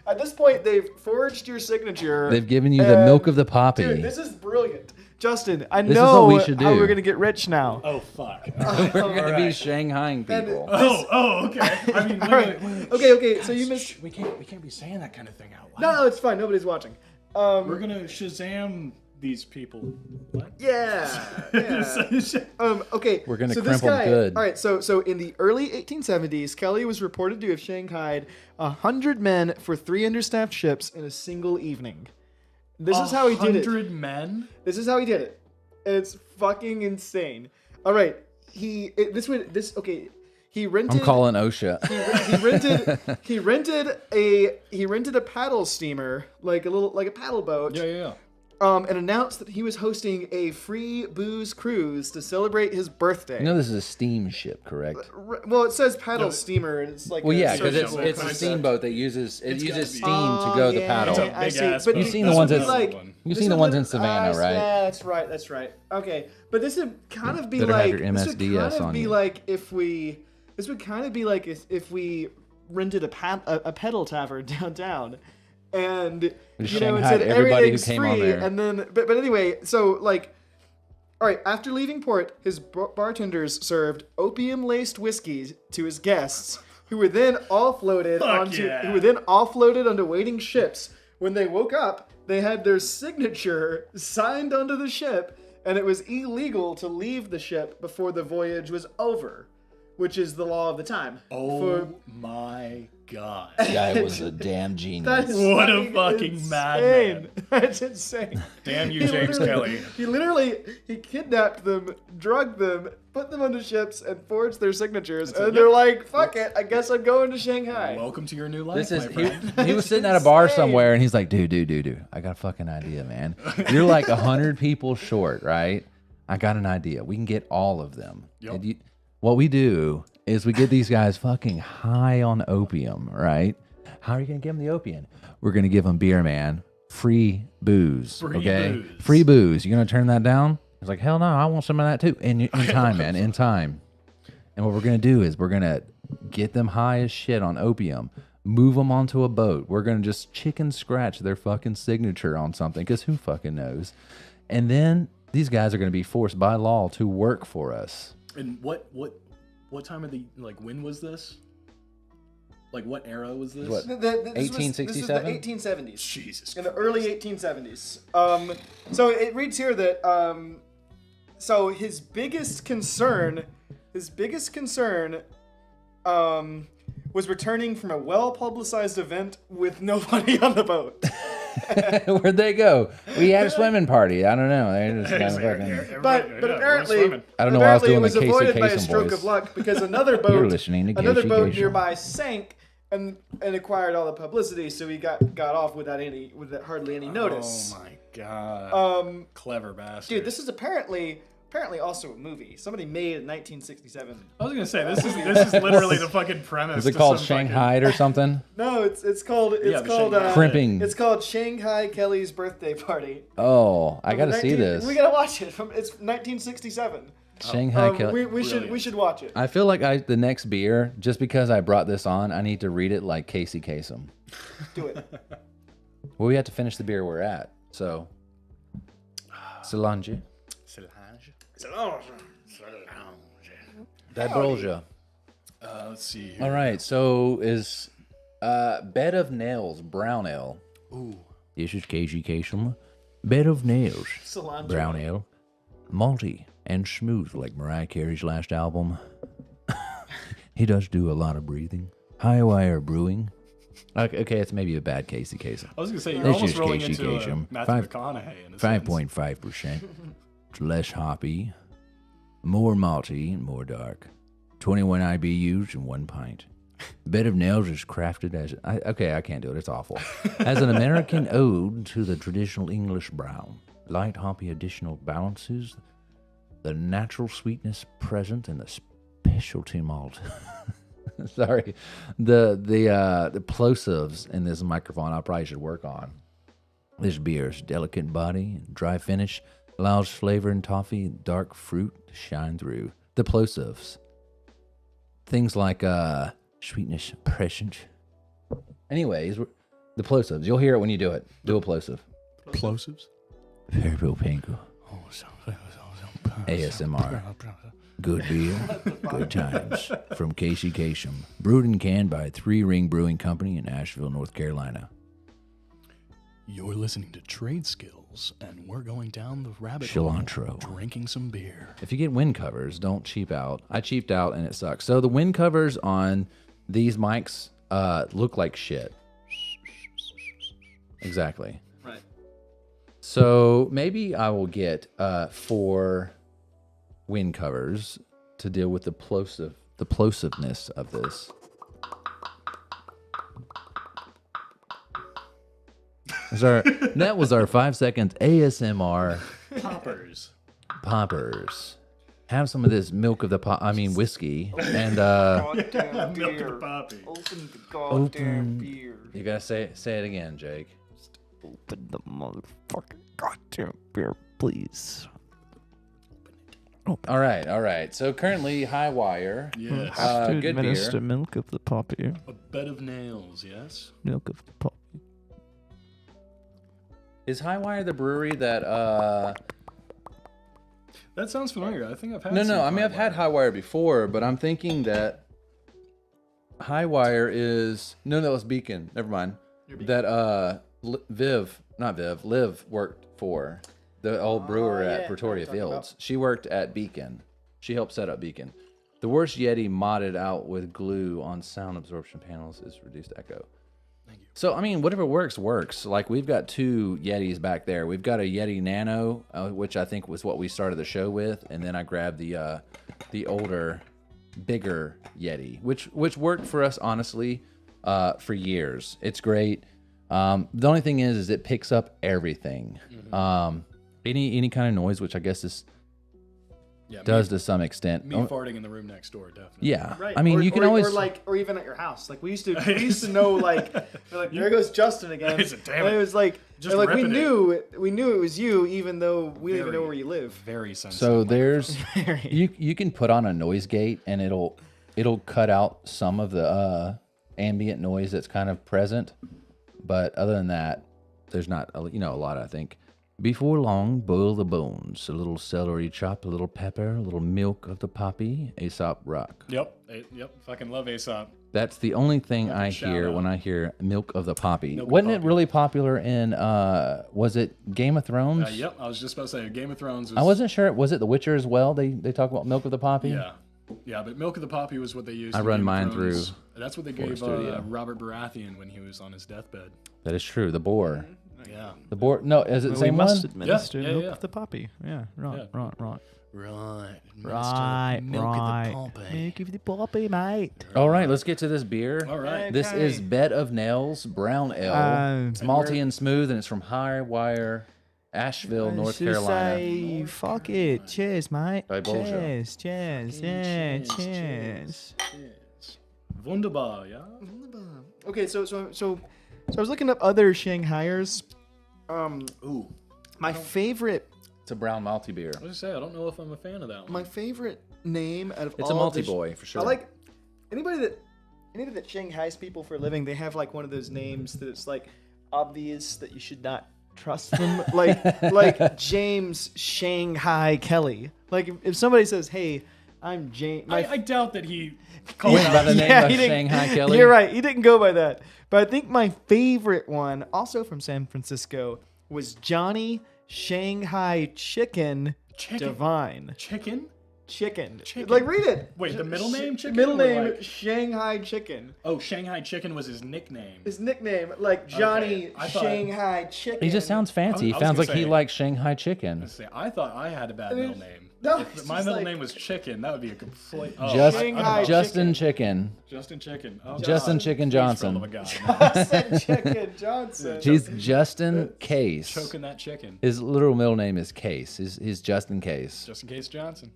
at this point they've forged your signature. They've given you the and- milk of the poppy. Dude, this is brilliant. Justin, I This is know what we should how do. we're gonna get rich now. Oh fuck. We're going to be Shanghaiing people. Oh, okay. I mean, wait. Okay, so you missed. We can't be saying that kind of thing out No, loud. no, it's fine. Nobody's watching. We're gonna Shazam these people. What? Yeah. Okay. We're gonna so this crimp 'em guy, good. All right. So in the early 1870s, Kelly was reported to have shanghaied 100 men for 3 understaffed ships in a single evening. This is how he did it. 100 men. This is how he did it. It's fucking insane. All right. He rented. I'm calling OSHA. He rented a paddle steamer, like a paddle boat. Yeah. And announced that he was hosting a free booze cruise to celebrate his birthday. You know this is a steamship, correct? Well, it says paddle steamer, and it's like Well, a yeah, because surgical it's a concept. steamboat that uses gotta steam be. to go the paddle. Yeah, I Big see. ass But boat. You've seen this the ones would be in- like, You've this seen the would ones be- in Savannah, right? Yeah, that's right. Okay, but this would kind of be Better like have your this would MSDS kind of on be you. like if we if we rented a pedal tavern downtown. And We it shanghaied said everybody who everything's came on free, there. and then but anyway, so like, all right. After leaving port, his bartenders served opium-laced whiskeys to his guests, who were then offloaded onto waiting ships. When they woke up, they had their signature signed onto the ship, and it was illegal to leave the ship before the voyage was over, which is the law of the time. Oh my god. Guy was a damn genius. That is What a fucking insane. madman. That's insane. Damn you, James Kelly. He kidnapped them, drugged them, put them onto ships, and forged their signatures. And they're like, "Fuck it, I guess I'm going to Shanghai." Welcome to your new life, This is my friend. he was sitting at a bar insane. somewhere and he's like, dude, I got a fucking idea, man. You're like 100 people short, right? I got an idea. We can get all of them. Yep. And what we do is we get these guys fucking high on opium, right? How are you gonna give them the opium? We're gonna give them beer, man. Free booze, Free okay? booze. Free booze. You gonna turn that down? He's like, hell no, I want some of that too. In time, man, in time. And what we're gonna do is we're gonna get them high as shit on opium, move them onto a boat. We're gonna just chicken scratch their fucking signature on something, because who fucking knows? And then these guys are gonna be forced by law to work for us. And what time of the when was this? Like what era was this? What? This was the 1867? 1870s. Jesus. In the early 1870s. So it reads here that so his biggest concern was returning from a well-publicized event with nobody on the boat. Where'd they go? We had a swimming party. I don't know. They just kind of fucking... But apparently, I don't know why I was doing it was the Casey avoided by a Kasem stroke voice. of luck because another You're boat, listening to another Casey boat Kasem. nearby sank and acquired all the publicity, so he got off without hardly any notice. Oh my god. Clever bastard. Dude, this is apparently also a movie. Somebody made it in 1967. I was gonna say this is literally the fucking premise. Is it to called some fucking- Shanghai or something? No, it's called the Shanghai. Crimping. It's called Shanghai Kelly's Birthday Party. Oh, I gotta From see this. We gotta watch it. It's 1967. Shanghai Kelly. We should watch it. I feel like the next beer, just because I brought this on, I need to read it like Casey Kasem. Do it. Well, we have to finish the beer we're at. So, Solange. Dobrolja. Let's see here. All right, so is Bed of Nails Brown Ale. Ooh. This is Casey Kasem. Bed of Nails Cilantro. Brown Ale. Malty and smooth like Mariah Carey's last album. He does do a lot of breathing. Highwire Brewing. Okay, it's maybe a bad Casey Kasem. I was gonna say you're This almost is rolling Casey into Kasem. Matthew McConaughey in a sense. 5.5%. It's less hoppy, more malty, and more dark. 21 IBUs and 1 pint. Bed of Nails is crafted as... I can't do it. It's awful. As an American ode to the traditional English brown. Light hoppy additional balances the natural sweetness present in the specialty malt. Sorry. The plosives in this microphone I probably should work on. This beer's delicate body and dry finish allows flavor and toffee and dark fruit to shine through. The plosives. Things like sweetness present. Anyways, the plosives. You'll hear it when you do it. Do a plosive. Plosives? Purple pink. ASMR. Good beer, good times. From Casey Kasem. Brewed and canned by 3 Ring Brewing Company in Asheville, North Carolina. You're listening to Trade Skills, and we're going down the rabbit hole, Cilantro. drinking some beer. If you get wind covers, don't cheap out. I cheaped out and it sucks. So the wind covers on these mics look like shit. Exactly. Right. So maybe I will get 4 wind covers to deal with the plosiveness of this. That was our 5 seconds ASMR poppers. Have some of this milk of the whiskey and Goddamn Milk of beer. the poppy. Open the goddamn beer. you gotta say it again, Jake. Open the motherfucking goddamn beer, please. All right. So currently, High Wire. Yes. To Good administer beer. milk of the poppy. A bed of nails, yes? Milk of the poppy. Is High Wire the brewery that? That sounds familiar. I think I've had No. some I mean, I've had High Wire before, but I'm thinking that High Wire is that was Beacon. Never mind. That Liv worked for the old brewer at yeah. Pretoria What are you talking Fields. She worked at Beacon. She helped set up Beacon. The worst Yeti modded out with glue on sound absorption panels is reduced echo. Thank you. So, I mean, whatever works. Like, we've got 2 Yetis back there. We've got a Yeti Nano, which I think was what we started the show with, and then I grabbed the older, bigger Yeti, which worked for us, honestly, for years. It's great. The only thing is it picks up everything. Mm-hmm. Any kind of noise, which I guess this Yeah, does to some extent. me farting in the room next door, definitely. Yeah. Right. I mean, you can always... or even at your house. Like we used to know like there goes Justin again. I said, "Damn And it." it was like Just like we ripping knew it was you, even though we don't even know where you live. Very sensitive. So there's you can put on a noise gate and it'll cut out some of the ambient noise that's kind of present, but other than that, there's not a lot. I think before long, boil the bones, a little celery chop, a little pepper, a little milk of the poppy, Aesop rock. Yep. Fucking love Aesop. That's the only thing I shout hear out. when I hear milk of the poppy. Milk of the Wasn't it poppy. really popular in was it Game of Thrones? Yep. I was just about to say Game of Thrones. Was, I wasn't sure. Was it The Witcher as well? They talk about milk of the poppy. Yeah, but Milk of the Poppy was what they used. I in run Game of mine Thrones. through That's what they for gave studio. Robert Baratheon when he was on his deathbed. That is true. The boar. Yeah. The boar. No, is it the We same one? must administer Yeah, milk yeah. of the poppy. Yeah, right. Right. Milk of the poppy, mate. All right, let's get to this beer. All right. This is Bed of Nails Brown Ale. It's malty and smooth, and it's from High Wire, Asheville, North Carolina. Say, fuck it. Cheers, mate. By Bolger. Cheers. Yeah, cheers. Wunderbar, yeah. Okay, so I was looking up other Shanghaiers. Ooh. My favorite It's a brown malty beer. I was gonna say I don't know if I'm a fan of that one. my favorite name out of It's a all malty boy for sure. I like anybody that Shanghai's people for a living. They have like one of those names that it's like obvious that you should not trust them. like James Shanghai Kelly. Like if somebody says, "Hey, I'm James," I doubt that he called Went by out the name Yeah, of he didn't- Shanghai Kelly. You're right. He didn't go by that. But I think my favorite one, also from San Francisco, was Johnny Shanghai Chicken, Chicken? Divine. Chicken. Chicken. Chicken. Like, read it. Wait, the middle name Chicken? Middle or name like- Shanghai Chicken. Oh, Shanghai Chicken was his nickname. His nickname, like Johnny I thought- Shanghai Chicken. He just sounds fancy. He I was sounds gonna like he say- likes Shanghai chicken. I thought I had a bad middle name. No, If it's my just middle like- name was Chicken, that would be a complete. Oh, Just Shanghai Justin Chicken. Justin Chicken. Oh, Justin God. Chicken Please, for the Johnson. love of God, man. Johnson Chicken Johnson. He's Justin Case. Choking that chicken. His literal middle name is Case. He's Justin Case. Just in case Johnson.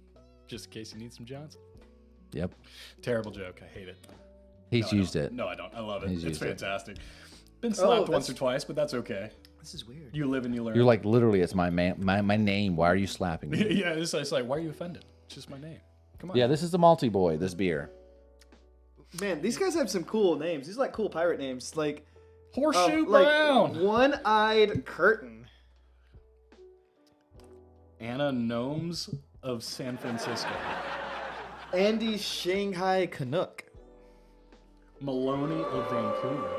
Just in case you need some Johnson. Yep. Terrible joke. I hate it. He's No, I used don't. it. No, I don't. I love it. He's It's used it. fantastic. Been slapped once that's- or twice, but that's okay. This is weird. You live and you learn. You're like, literally, it's my name. Why are you slapping me? yeah, it's like, why are you offended? It's just my name. Come on. Yeah, this is the Malty Boy, this beer. Man, these guys have some cool names. These are like cool pirate names. Like Horseshoe like Brown. One-Eyed Curtain. Anna Gnomes of San Francisco. Andy Shanghai Canuck. Maloney of Vancouver.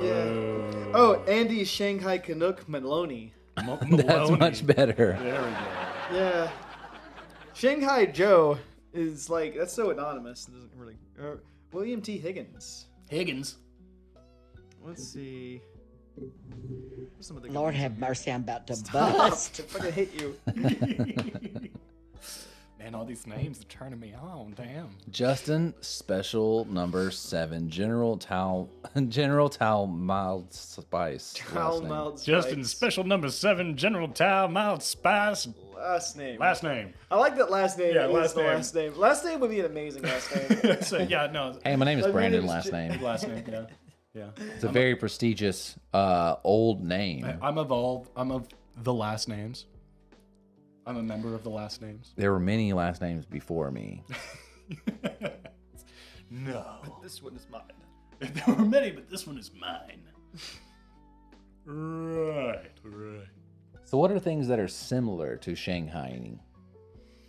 Yeah. Oh, Andy Shanghai Canuck Maloney. That's Maloney. much better. There we go. Yeah. Shanghai Joe is like, that's so anonymous. It doesn't really. William T. Higgins. Higgins. Let's see. What's some of the Lord guys? have mercy, I'm about to Stop. bust. I fucking hate you. Man, all these names are turning me on. Damn. Justin Special Number 7, General Tao Mild Spice. How last name. mild Justin, spikes. special number 7, General Tao, mild spice. Last name. Last name. I like that last name. Yeah, is last the name. last name. Last name would be an amazing last name. So, yeah, no. Hey, my name is My Brandon. name is Last name. Last name, yeah. Yeah. It's a very prestigious old name. I'm of the last names. I'm a member of the last names. There were many last names before me. No. This one is mine. There were many, but this one is mine. Right. So, what are things that are similar to Shanghaiing?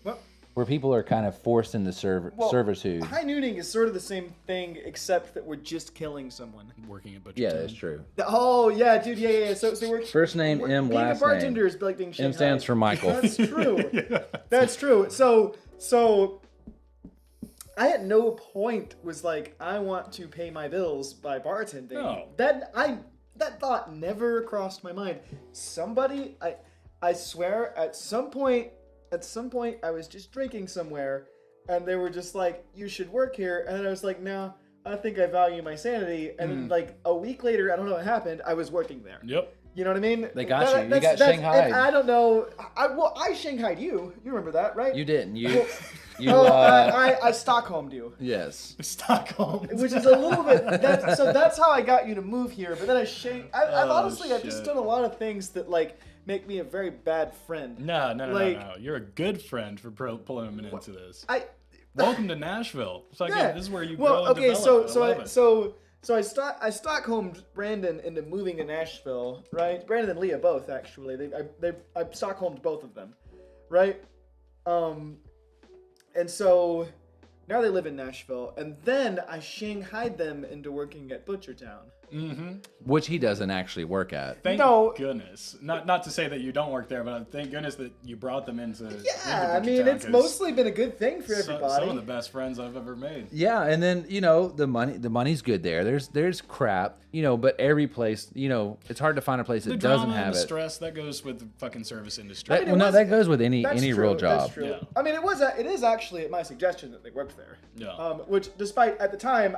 Well, Where people are kind of forced into servitude. high nooning is sort of the same thing, except that we're just killing someone. Working at Butcher Yeah, Town. that's true. Oh yeah, dude, yeah. So we're First name M, being last a bartender name. is like being Shanghai. M stands for Michael. That's true. That's true. So I at no point was like, I want to pay my bills by bartending. No. That thought never crossed my mind. Somebody, I swear, at some point I was just drinking somewhere, and they were just like, you should work here, and then I was like, no, I think I value my sanity, and then like a week later, I don't know what happened, I was working there. Yep. You know what I mean? They got you. You got that's- Shanghaied. and I don't know. I Shanghaied you. You remember that, right? You didn't. I Stockholmed you, Yes. Stockholm. which is a little bit. That's how I got you to move here. But then I've honestly I've just shit. done a lot of things that like make me a very bad friend. No. Like- No. You're a good friend for pulling him into this. I Welcome to Nashville. It's like, yeah. this is where you well, grow and okay, develop. I love it. so I Stockholmed Brandon into moving to Nashville, right? Brandon and Leah both actually. I Stockholmed both of them, right? And so now they live in Nashville, and then I Shanghaied them into working at Butchertown. Which he doesn't actually work at. Thank No. goodness. Not to say that you don't work there, but thank goodness that you brought them into. Yeah, I into mean Butchertown, it's 'cause mostly been a good thing for some everybody. of the best friends I've ever made. Yeah, and then the money's good there. There's crap, but every place, it's hard to find a place that The doesn't drama have and the it. stress that goes with the fucking service industry. That, well, no, that goes with any That's real true, job. That's true. Yeah. I mean, it is actually at my suggestion that they worked there. Yeah. Which, despite at the time,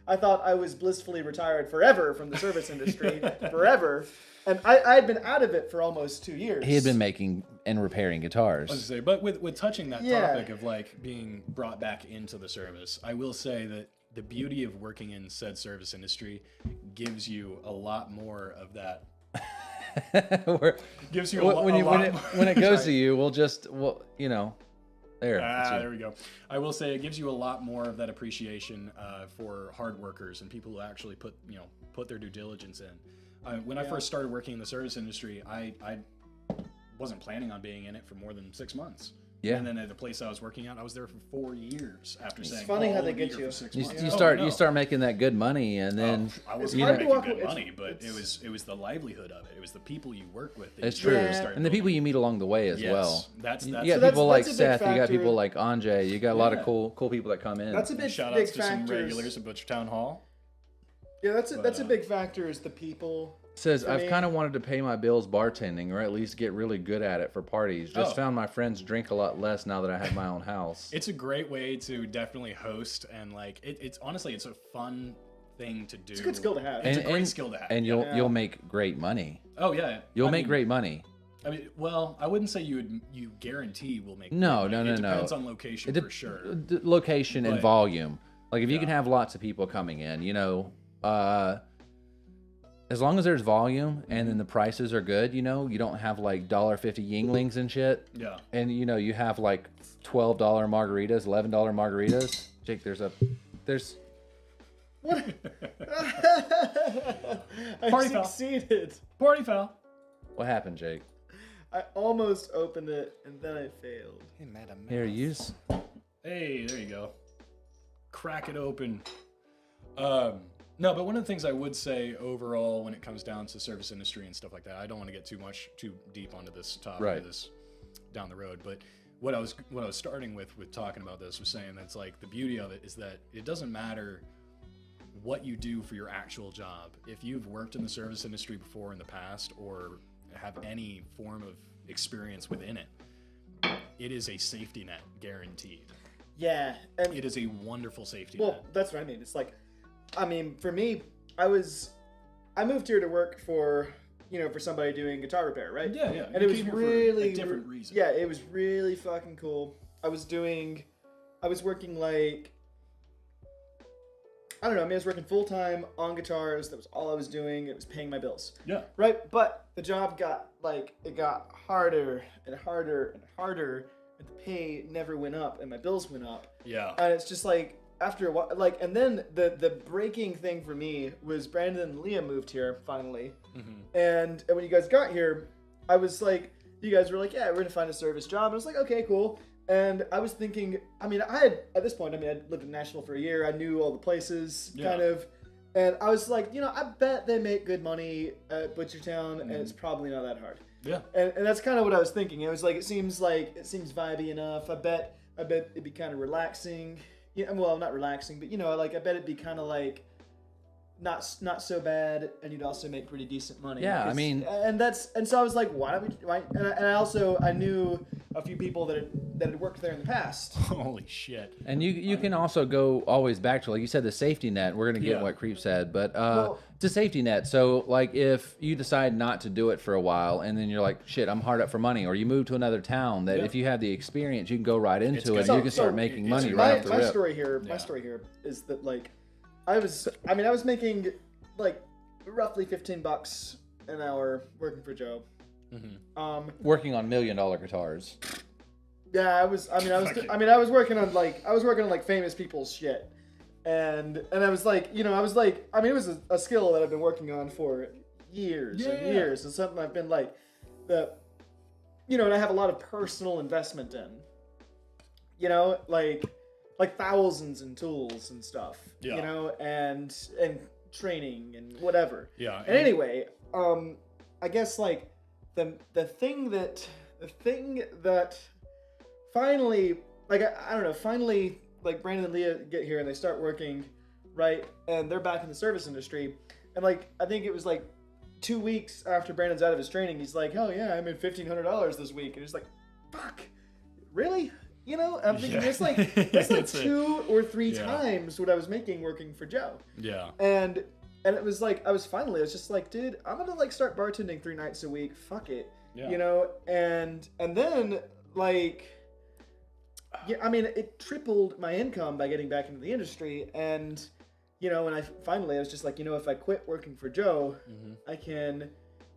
I thought I was blissfully retired forever from the service industry, forever, and I had been out of it for almost 2 years. He had been making and repairing I was guitars. to say, but with touching that Yeah. topic of like being brought back into the service, I will say that the beauty of working in said service industry gives you a lot more of that. Gives you when it goes to you, there. that's it. There we go. I will say it gives you a lot more of that appreciation for hard workers and people who actually put their due diligence in. When I first started working in the service industry, I wasn't planning on being in it for more than 6 months. Yeah. And then at the place I was working at, I was there for 4 years after saying, funny how I'll they be get here you. for 6 You, months. you Oh, start no. you start making that good money, and then I wasn't It's even hard to making walk good away- money, but it's- it was the livelihood of it. It was the people you work with. That it's you true. really start And the people building. you meet along the way as Yes, well. that's You got So that's- people like that's a big Seth. You got factor. people like Anjay. You got a lot of Yeah. cool people that come in. That's a big Shout big outs to some factor. regulars at Butchertown Hall. Yeah, that's a But, big factor is the people. Says for I've me. kind of wanted to pay my bills bartending, or at least get really good at it for parties. Just Oh. found my friends drink a lot less now that I have my own house. It's a great way to definitely host, and like it's honestly it's a fun thing to do. It's a good skill to have. It's a great skill to have. And yeah. you'll make great money. Oh yeah, You'll I make mean, great money. I mean, well, I wouldn't say you guarantee will make. No, great no, money. no, It no. depends on location for sure. Location and But- volume. Like if you Yeah. can have lots of people coming in, as long as there's volume and then the prices are good, you don't have like $1.50 Yinglings and shit. Yeah. And you have like $12 margaritas, $11 margaritas. Jake, there's I Party foul. succeeded. Party foul. what happened, Jake? I almost opened it and then I failed. Here, use. Hey, there you go. Crack it open. No, but one of the things I would say overall when it comes down to service industry and stuff like that, I don't want to get too deep onto this topic Right. of this down the road, but what I was starting with talking about this was saying that's like the beauty of it is that it doesn't matter what you do for your actual job. If you've worked in the service industry before in the past or have any form of experience within it, it is a safety net guaranteed. Yeah, and It is a wonderful safety well, net. that's what I mean. It's like, I mean, for me, I moved here to work for somebody doing guitar repair, right? Yeah, yeah. And You it was came here for really a different reason. Yeah, it was really fucking cool. I was working like, I don't know. I mean, I was working full time on guitars. That was all I was doing. It was paying my bills. Yeah. Right, but the job got harder and harder and harder, and the pay never went up, and my bills went up. Yeah. And it's just like after a while, like, and then the breaking thing for me was Brandon and Leah moved here finally, and when you guys got here, I was like, you guys were like, yeah, we're gonna find a service job, and I was like, okay, cool. And I was thinking, I mean, I had at this point, I mean, I'd lived in Nashville for a year, I knew all the places, kind of. And I was like, I bet they make good money at Butchertown, and it's probably not that hard. Yeah. And that's kind of what I was thinking. It was like it seems vibey enough. I bet it'd be kind of relaxing. Yeah, well, not relaxing, but I bet it'd be kind of like not so bad, and you'd also make pretty decent money. Yeah, I mean- so I was like, why don't we? And I knew a few people that had worked there in the past. Holy shit. And you can also go always back to, like you said, the safety net. We're going to get Yeah. what Creep said, but Well- it's a safety net. So, like, if you decide not to do it for a while and then you're like, shit, I'm hard up for money, or you move to another town, that Yeah. if you have the experience, you can go right into good. it and So- you can start so making it's money a- right off the My rip. story here is that like I was making like roughly $15 an hour working for Joe. Working on $1 million guitars. Yeah, I was working on like famous people's shit. And I was like, it was a skill that I've been working on for years and years. It's something I've been like and I have a lot of personal investment in. Like thousands in tools and stuff. Yeah. And training and whatever. Yeah. And anyway, I guess like the thing that finally, like I don't know, finally like Brandon and Leah get here and they start working, right? And they're back in the service industry, and like I think it was like 2 weeks after Brandon's out of his training, he's like, "Oh yeah, I made $1,500 this week," and it's like, "Fuck, really?" I'm thinking Yeah. it's like that's like That's it. 2 or 3 Yeah. times what I was making working for Joe. Yeah. And it was like I was just like, dude, I'm gonna like start bartending 3 nights a week. Fuck it, Yeah. And then like, yeah, I mean, it tripled my income by getting back into the industry. And when I was just like, if I quit working for Joe, I can,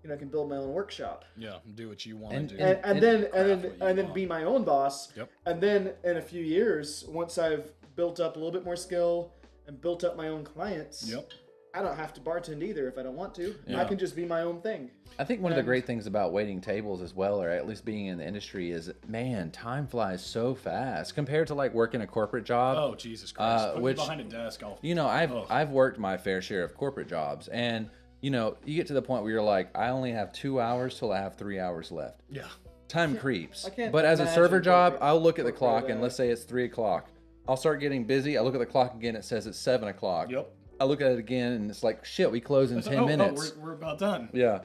I can build my own workshop. Yeah. Do what you want And- to do. And then what you want. be my own boss. Yep. And then in a few years, once I've built up a little bit more skill and built up my own clients, Yep. I don't have to bartend either if I don't want to. Yeah. I can just be my own thing. I think one of the And- great things about waiting tables as well, or at least being in the industry, is man, time flies so fast compared to like working a corporate job. Oh Jesus Christ! Put me which- behind a desk, I'll You know, I've worked my fair share of corporate jobs, and you know, you get to the point where you're like, I only have 2 hours till I have 3 hours left. yeah. Time creeps. I can't But as a imagine server job, corporate- I'll look at the corporate, clock and let's say it's 3 o'clock. I'll start getting busy. I look at the clock again. It says it's 7 o'clock. Yep. I look at it again and it's like, shit, we close in 10 Oh, minutes. we're about done. Yeah.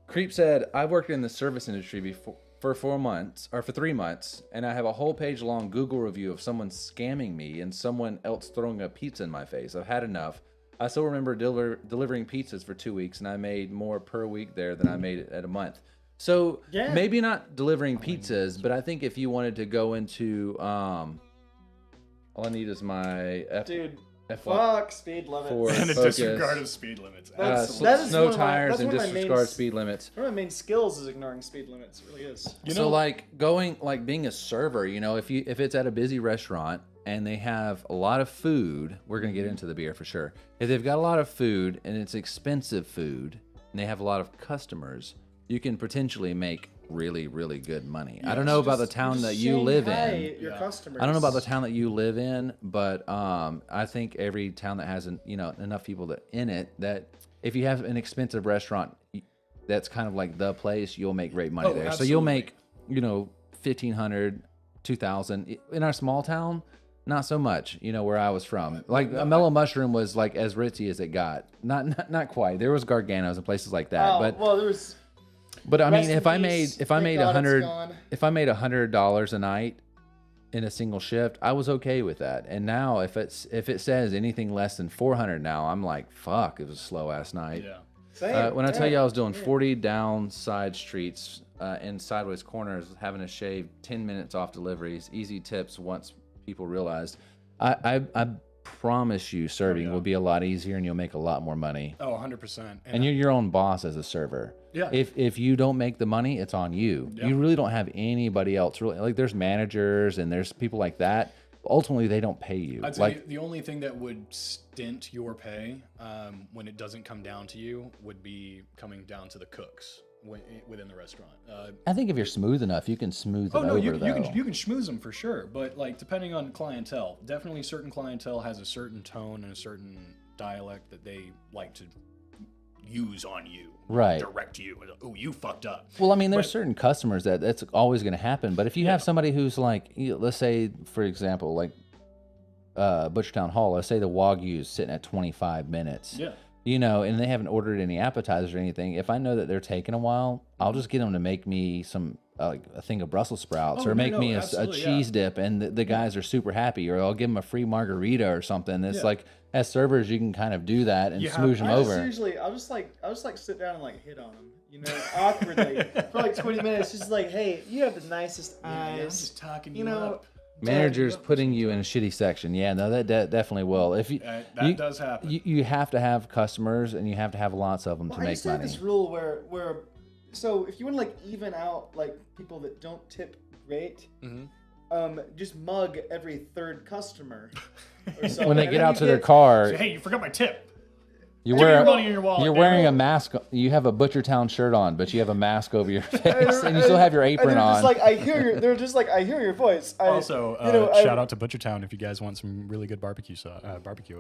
Creep said, I've worked in the service industry before for 4 months or for 3 months, and I have a whole page long Google review of someone scamming me and someone else throwing a pizza in my face. I've had enough. I still remember delivering pizzas for 2 weeks, and I made more per week there than I made at a month. So Yeah. maybe not delivering pizzas, but I think if you wanted to go into, all I need is my Dude, F1 fuck speed limits. For- And a Focus. disregard of speed limits. That's- sl- that is snow one of my- tires that's and one of my main disregard s- speed limits. One of my main skills is ignoring speed limits. It really is. You So know, like being a server, you know, if it's at a busy restaurant and they have a lot of food, we're gonna get into the beer for sure. If they've got a lot of food and it's expensive food and they have a lot of customers, you can potentially make really, really good money. I don't know about the town that you live in. Your customers. I don't know about the town that you live in, but I think every town that has enough people in it that if you have an expensive restaurant, that's kind of like the place, you'll make great money Oh, there. So you'll absolutely. make $1,500, $2,000 in our small town. Not so much, where I was from. Like a mellow mushroom was like as ritzy as it got. Not quite. There was Garganos and places like that, Oh, but well, there was. but I Rest mean, in if I peace. made Thank God it's gone. $100 a night in a single shift, I was okay with that. And now if it says anything less than 400 now, I'm like, fuck, it was a slow ass night. yeah. Same. When I tell Yeah. you I was doing 40 down side streets in sideways corners, having to shave 10 minutes off deliveries, easy tips once people realized. I promise you, serving will be a lot easier and you'll make a lot more money. Oh, 100%. And you're your own boss as a server. Yeah. If you don't make the money, it's on you. Yeah. You really don't have anybody else. Really, like there's managers and there's people like that. Ultimately, they don't pay you. I'd say Like the only thing that would stint your pay when it doesn't come down to you would be coming down to the cooks within the restaurant. I think if you're smooth enough, you can smooth it Oh no, over you though. can schmooze them for sure, but like depending on clientele, definitely certain clientele has a certain tone and a certain dialect that they like to use on you, Right. Direct you. Oh, you fucked up. Well, I mean, there's certain customers that's always going to happen. But if you have somebody who's like, let's say, for example, like Butchertown Hall, let's say the Wagyu's sitting at 25 minutes. Yeah. And they haven't ordered any appetizers or anything. If I know that they're taking a while, I'll just get them to make me some a thing of Brussels sprouts Oh, or make me a absolutely, cheese dip, and the guys are super happy. Or I'll give them a free margarita or something. It's Yeah. like as servers, you can kind of do that and You have- smoosh them I just over. usually, I'll just like sit down and like hit on them, awkwardly for like 20 minutes. Just like, hey, you have the nicest eyes. I'm just talking you know, up. Managers putting you in a shitty section. Yeah, no, that definitely will. If you That does happen. You have to have customers and you have to have lots of them Well, to I make used to have money. this rule where so if you want to like even out like people that don't tip great, just mug every third customer. Or so. When they And get then out you to their get- car, Hey, you forgot my tip. you Give me your wear money in your wallet. you're man. wearing a mask. You have a Butchertown shirt on, but you have a mask over your face, and you still have your and apron they're on. just like, I hear your. They're just like, I hear your voice. Also, shout out to Butchertown if you guys want some really good barbecue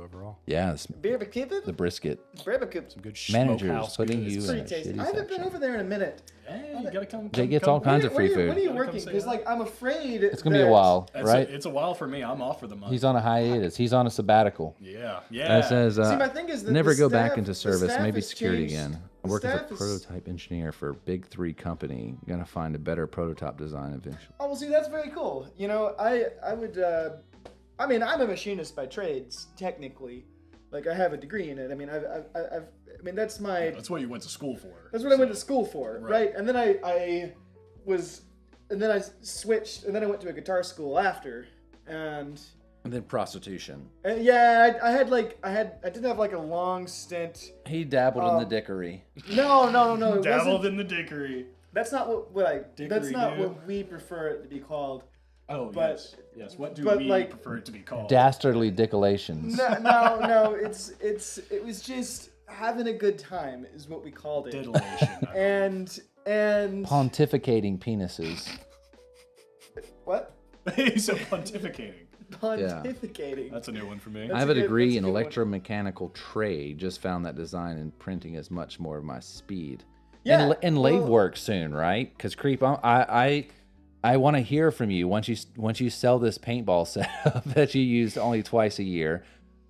overall. Yeah, the brisket. Some Good Managers smokehouse putting goods. you pretty in a tasty. shitty I haven't been section. over there in a minute. Hey, you gotta come. Jay gets all kinds of free food. When are you Gotta come working? say Because hello. like I'm afraid It's gonna be a while, right? It's a while for me. I'm off for the month. He's on a hiatus. He's on a sabbatical. Yeah. That says, See, my thing is that never the go back staff- into the service, staff maybe has security changed. again. I The work as a staff is- prototype engineer for a big 3 company. Gonna find a better prototype design eventually. Oh well, see, that's very cool. I would. I mean, I'm a machinist by trades, technically. Like I have a degree in it. I mean, I mean, that's my. That's what you went to school for. That's what I went to school for, Right. right? And then I switched, and then I went to a guitar school after, and And then prostitution. yeah, I didn't have like a long stint. He dabbled in the dickery. No, it Dabbled wasn't. in the dickery. That's not what I. That's Dickery, not dude. what we prefer it to be called. Oh, But- yes. Yes. What do but, we like- prefer it to be called? Dastardly decolations. No. It was just having a good time is what we called it. Diddlation. And Pontificating penises. what? He said pontificating. Pontificating. That's a new one for me. I have a good- degree that's a in good one. electromechanical trade. Just found that design and printing is much more of my speed. Yeah, And lathe well- work soon, right? Because Creep, I want to hear from you once you sell this paintball setup that you used only twice a year.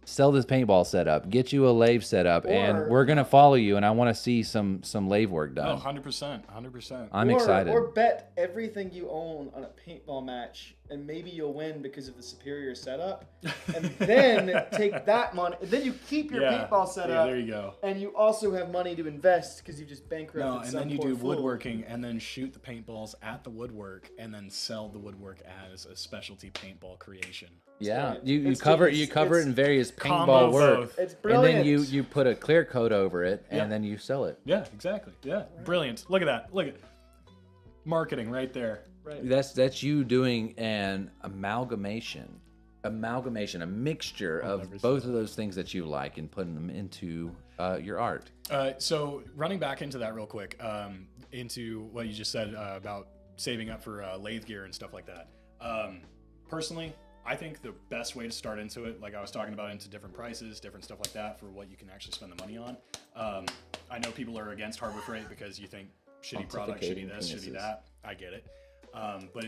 Sell this paintball setup, get you a lathe setup, and Or- we're gonna follow you. And I want to see some lathe work Oh, done. 100%. 100%. I'm excited. Or bet everything you own on a paintball match, and maybe you'll win because of the superior setup. And then take that money. Then you keep your paintball setup. Yeah, there you go. And you also have money to invest because you just bankrupted No, and some then you poor do fool. woodworking and then shoot the paintballs at the woodwork and then sell the woodwork as a specialty paintball creation. Yeah, right. you It's cover genius. it in various Combo paintball work, both. It's and brilliant. then you put a clear coat over it, and Yeah. then you sell it. Yeah, exactly. Yeah, brilliant. Look at that. Look at marketing right there. Right. That's you doing an amalgamation, a mixture of never both of those things that you like, and putting them into your art. So running back into that real quick, into what you just said about saving up for lathe gear and stuff like that. Personally, I think the best way to start into it, like I was talking about, into different prices, different stuff like that for what you can actually spend the money on. I know people are against Harbor Freight because you think shitty product, shitty this, shitty Pontificating that. I get it. But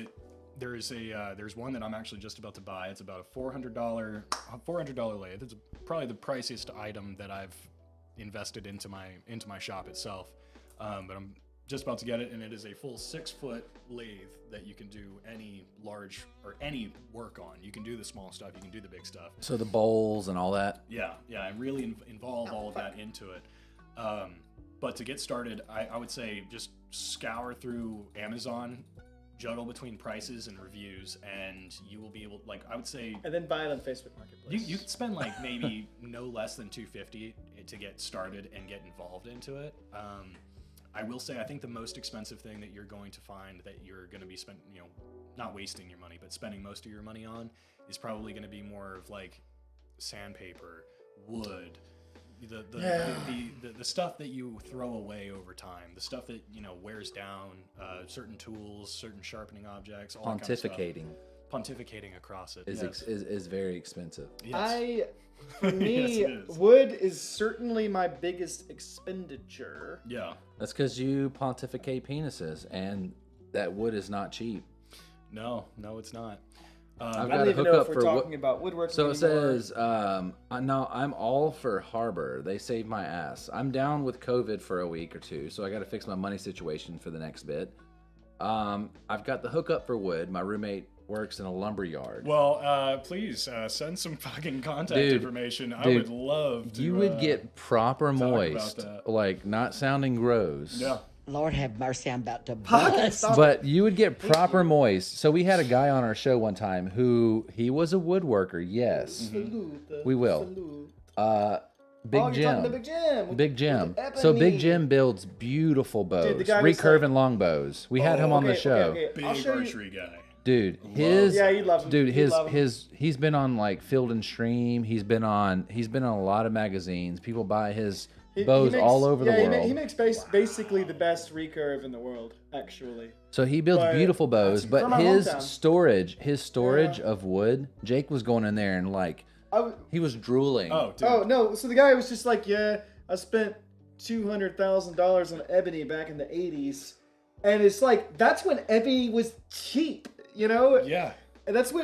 there's one that I'm actually just about to buy. It's about a $400 lathe. It's probably the priciest item that I've invested into my shop itself. But I'm just about to get it, and it is a full 6-foot lathe that you can do any large or any work on. You can do the small stuff, you can do the big stuff. So the bowls and all that. Yeah, and really involve all of that into it. But to get started, I would say just scour through Amazon, juggle between prices and reviews, and you will be able, like, I would say And then buy it on Facebook Marketplace. you could spend like maybe no less than $250 to get started and get involved into it. I will say I think the most expensive thing that you're going to find that you're going to be not wasting your money, but spending most of your money on is probably going to be more of like sandpaper, wood, the stuff that you throw away over time, the stuff that wears down, certain tools, certain sharpening objects, all that kind of stuff. Pontificating across it Is very expensive. Yes. For me, Yes, it is. wood is certainly my biggest expenditure. Yeah. That's because you pontificate penises, and that wood is not cheap. No, it's not. I've I got don't a even know hookup if we're for talking about woodworking So it anymore. says, no, I'm all for Harbor. They saved my ass. I'm down with COVID for a week or two, so I got to fix my money situation for the next bit. I've got the hookup for wood. My roommate works in a lumber yard. Well, please send some fucking contact Dude, information. I dude, would love to. You would get proper about moist, that. like not sounding gross. Yeah. Lord have mercy, I'm about to Fucking bust. stop But you would get proper moist. So we had a guy on our show one time who he was a woodworker. Yes, Salute, we will. salute. Big Oh, you're talking to Jim. Big Jim. with- Big with Jim. the So Big ebony. Jim builds beautiful bows, the guy was recurve like- and long bows. We had him on the show. Big I'll show you. archery guy. Dude, his Yeah, you'd love him. dude, You'd love him. he's been on like Field and Stream. He's been on a lot of magazines. People buy his bows makes- all over the yeah, world. He makes basically the best recurve in the world, actually. So he builds But- beautiful bows, From but my his hometown. storage of wood, Jake was going in there and like he was drooling. Oh, dude. Oh no! So the guy was just like, "Yeah, I spent $200,000 on ebony back in the '80s," and it's like that's when ebony was cheap, you know? Yeah. And that's He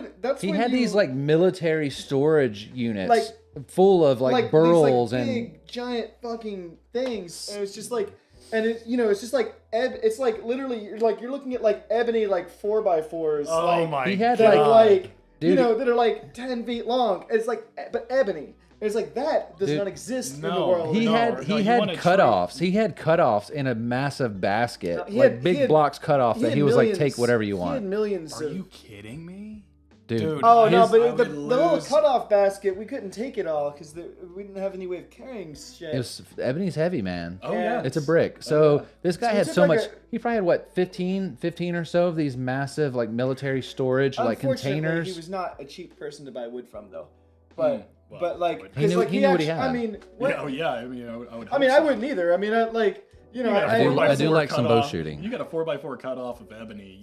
when had you, these like military storage units Like- full of like burls these, like, and big giant fucking things, and it's just like, and it, it's just like it's like literally you're looking at like ebony like 4x4s. Oh like, my He had, god. like Dude. that are like 10 feet long. It's like, but ebony. It's like that does Dude, not exist in the no. world. he No, had no, he you had wanna cutoffs. He had cutoffs in a massive basket, he like had- big he had- blocks cut off that had he was like, millions- take whatever you He had want. millions Are of. you kidding me? Dude. Oh no, I but would the little lose- cutoff basket, we couldn't take it all because we didn't have any way of carrying shit. Ebony's heavy, man. Oh yeah, It's a brick. So this guy So we had took so like much. He probably had what 15 or so of these massive like military storage like Unfortunately, containers. he was not a cheap person to buy wood from, though. But Well, but like, he 'cause, knew- like, he knew what he actually- had. I mean, what, Yeah, oh yeah. I mean, I would. I mean, hope I so. wouldn't either. I mean, You got a I do- 4x4 I do like some bow cutoff. shooting. You got a 4x4 cut off of ebony.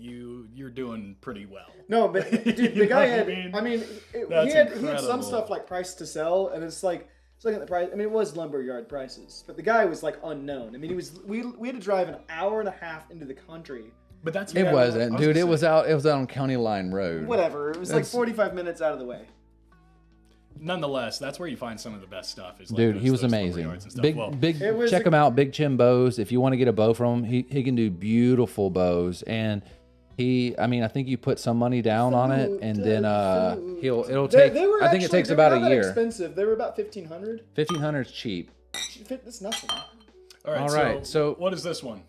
You're doing pretty well. No, but dude, the You guy know what had. I mean? He That's had some incredible. stuff like priced to sell, and it's like looking at the price. I mean, it was lumberyard prices, but the guy was like unknown. I mean, he was. We had to drive an hour and a half into the country. But that's It I wasn't, was dude. gonna It say- was out. It was out on County Line Road. Whatever. It was like That's- 45 minutes out of the way. Nonetheless, that's where you find some of the best stuff. Is like Dude, those- he was those amazing. lumberyards and stuff. Big, Well, big. It was Check a- him out, Big Chim Bows. If you want to get a bow from him, he can do beautiful bows. And I mean, I think you put some money down on it, and then it'll take. They were I think it actually- takes they were about not a that year. Expensive. They were about 1,500. 1,500's cheap. That's nothing. all right. all right, so- what is this one?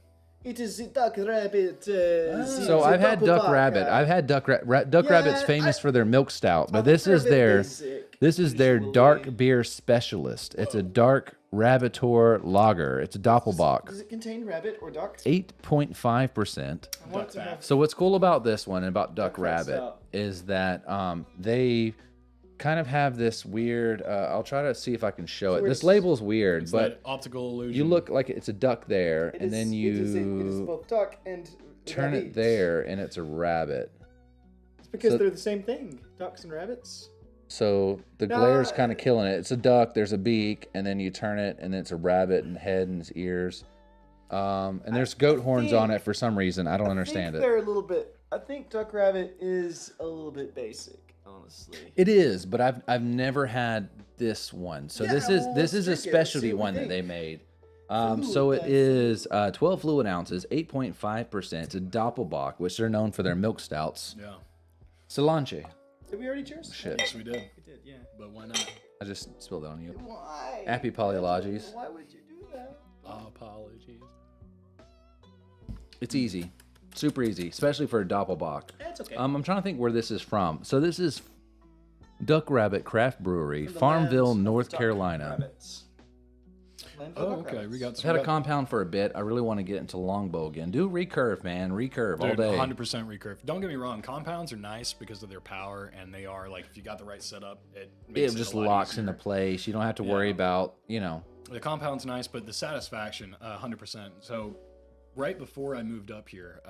It is the duck rabbit. So I've had duck rabbit. I've had duck rabbit's famous for their milk stout, but this is their dark beer specialist. It's a dark rabbitor lager. It's a doppelbock. Does it contain rabbit or duck? 8.5%. I want to have. So what's cool about this one and about Duck Duck Rabbit stout. is that they kind of have this weird. I'll try to see if I can show it. weird- This label's weird, It's but that optical illusion. you look like it's a duck there, It and is- then it is you both duck and turn rabbit. it there, and it's a rabbit. It's because So- they're the same thing. Ducks and rabbits. So the No, glare's kind of killing it. It's a duck. There's a beak, and then you turn it, and it's a rabbit and head and its ears. And there's goat horns on it for some reason. I don't understand I it. think they're a little bit. I think duck rabbit is a little bit basic, honestly. It is, but I've never had this one. So Yeah, this well, is let's a drink it. Let's specialty see what we one that think. they made. Ooh, So it that's- is 12 fluid ounces, 8.5%. It's a Doppelbock, which they're known for their milk stouts. Yeah. Solange. Did we already cheers? Shit. Yes, we did. We did, yeah. But why not? I just spilled it on you. Why? Happy polylogies. Why would you do that? Apologies. It's easy. Super easy, especially for a Doppelbock. That's okay. I'm trying to think where this is from. So this is Duck Rabbit Craft Brewery, From the Farmville, lands of North duck Carolina. rabbits. Land of Oh, duck okay. rabbits. We got. I've some had a compound for a bit. I really want to get into longbow again. Do recurve, man. Recurve all Dude, day. 100% recurve. Don't get me wrong. Compounds are nice because of their power, and they are like if you got the right setup, it makes It just a lot locks easier. into place. You don't have to worry Yeah. about, The compound's nice, but the satisfaction, 100%. So, right before I moved up here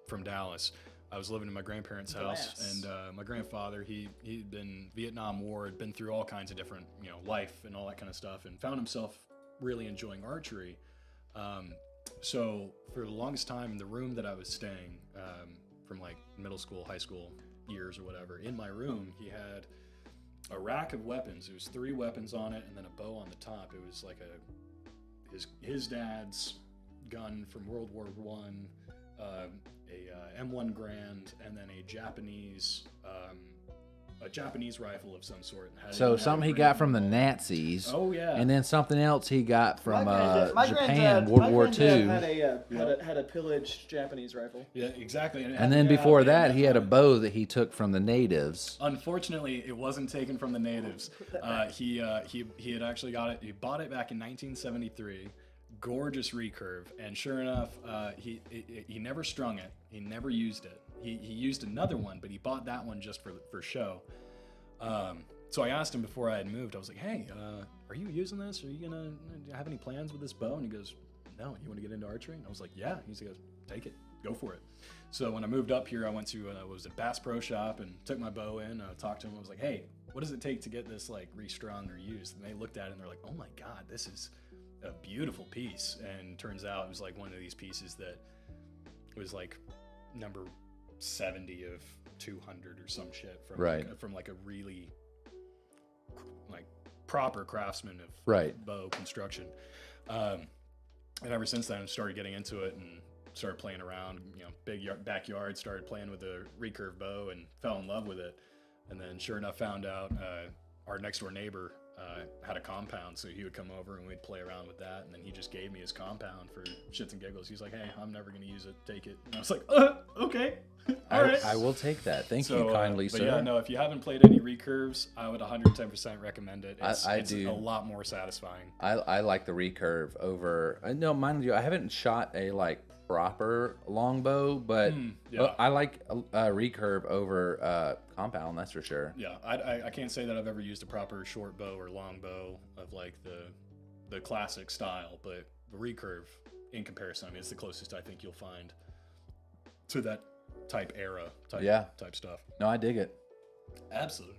from Dallas, I was living in my grandparents' house, Dallas. and my grandfather, he'd been Vietnam War, had been through all kinds of different, life and all that kind of stuff, and found himself really enjoying archery. So, for the longest time, in the room that I was staying, from like middle school, high school years or whatever, in my room, he had a rack of weapons. It was 3 weapons on it, and then a bow on the top. It was like his dad's gun from World War One, a M1 Grand, and then a Japanese rifle of some sort. Had So it- something he had got it from the written. Nazis. Oh yeah. And then something else he got from My Japan, granddad- World my War granddad II. had a pillaged Japanese rifle. yeah, exactly. it had And then the before bayonet that, he had a on it. bow that he took from the natives. Unfortunately, it wasn't taken from the natives. He had actually got it. He bought it back in 1973. Gorgeous recurve, and sure enough, he never strung it. He never used it. He used another one, but he bought that one just for show. So I asked him before I had moved. I was like, "Hey, are you using this? Are you gonna have any plans with this bow?" And he goes, "No. You want to get into archery?" And I was like, "Yeah." He goes, "Take it. Go for it." So when I moved up here, I went to was a Bass Pro Shop and took my bow in. Talked to him. I was like, "Hey, what does it take to get this like restrung or used?" And they looked at it and they're like, "Oh my God, this is a beautiful piece." And turns out it was like one of these pieces that was like number 70 of 200 or some shit from Right. from like a really like proper craftsman of Right. bow construction. And ever since then, I started getting into it and started playing around, backyard, started playing with the recurve bow and fell in love with it. And then sure enough, found out our next door neighbor had a compound, so he would come over and we'd play around with that. And then he just gave me his compound for shits and giggles. He's like, "Hey, I'm never gonna use it. Take it." And I was like, "Okay, all right." I will take that. Thank you kindly, but sir. yeah, no, if you haven't played any recurves, I would 110% recommend it. It's do. a lot more satisfying. I like the recurve over. No, mind you, I haven't shot a like proper longbow, but yeah. I like a recurve over compound. That's for sure. Yeah, I can't say that I've ever used a proper short bow or long bow of like the classic style, but the recurve in comparison, I mean, it's the closest I think you'll find to that type era type stuff. No, I dig it. Absolutely.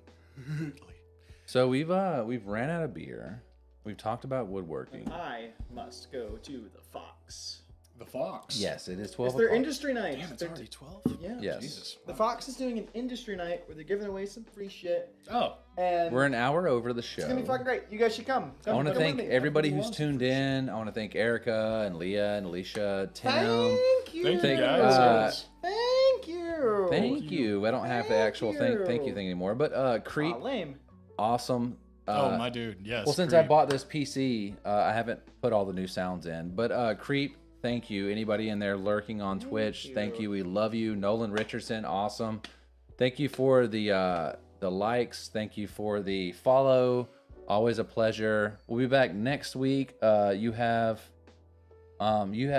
So we've ran out of beer. We've talked about woodworking. I must go to the Fox. The Fox. Yes, it is 12 It's their o'clock. industry night. Damn, it's They're- already 12? Yeah. Yes. Jesus. The Fox is doing an industry night where they're giving away some free shit, Oh, and We're an hour over the show. it's gonna be fucking great. You guys should come. I want to come thank with me. everybody who's tuned in. I want to thank Erica and Leah and Alicia, Tim. Thank you. thank you Thank- guys. Thank you. Thank you. I don't have the actual thank you you. thing anymore, but Creep, Aw, lame. awesome. Oh, my dude. Yes. Well, since I Creep. bought this PC, I haven't put all the new sounds in. But Creep, thank you. Anybody in there lurking on Twitch, thank you. We love you. Nolan Richardson, awesome. Thank you for the likes. Thank you for the follow. Always a pleasure. We'll be back next week. You have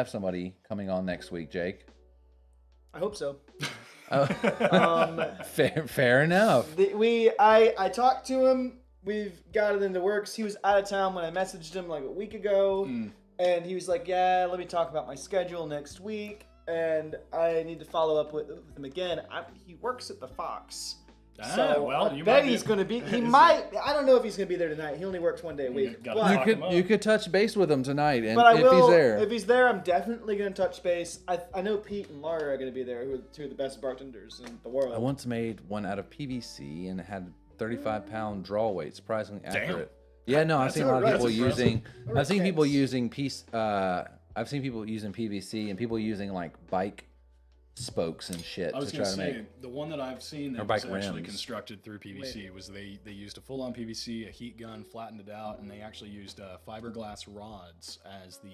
somebody coming on next week, Jake. I hope so. Fair enough. I talked to him. We've got it in the works. He was out of town when I messaged him like a week ago, and he was like, "Yeah, let me talk about my schedule next week." And I need to follow up with him again. He works at the Fox. So well, I you bet might he's be- going to be. He might. I don't know if he's going to be there tonight. He only works one day a week. gotta But, talk him up. You could touch base with him tonight, and but I if will. he's there. If he's there, I'm definitely going to touch base. I know Pete and Laura are going to be there, who are two of the best bartenders in the world. I once made one out of PVC and it had 35-pound draw weight, surprisingly accurate. Yeah, no, I've seen a lot of alright. people That's impressive. using. I've seen people using I've seen people using PVC and people using like bike spokes and shit I was to gonna try to say make. the one that I've seen Or that bike was actually rims. constructed through PVC was they used a full-on PVC, a heat gun, flattened it out, and they actually used fiberglass rods as the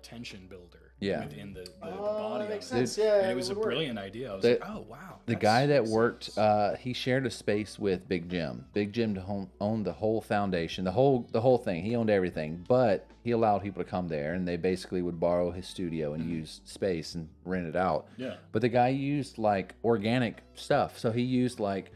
tension builder within the body. That makes of it. sense. Yeah, And it was a would work. brilliant idea. I was The- like, oh wow. The guy that worked, he shared a space with Big Jim. Big Jim owned the whole foundation, the whole thing. He owned everything, but he allowed people to come there, and they basically would borrow his studio and use space and rent it out. Yeah. But the guy used like organic stuff, so he used like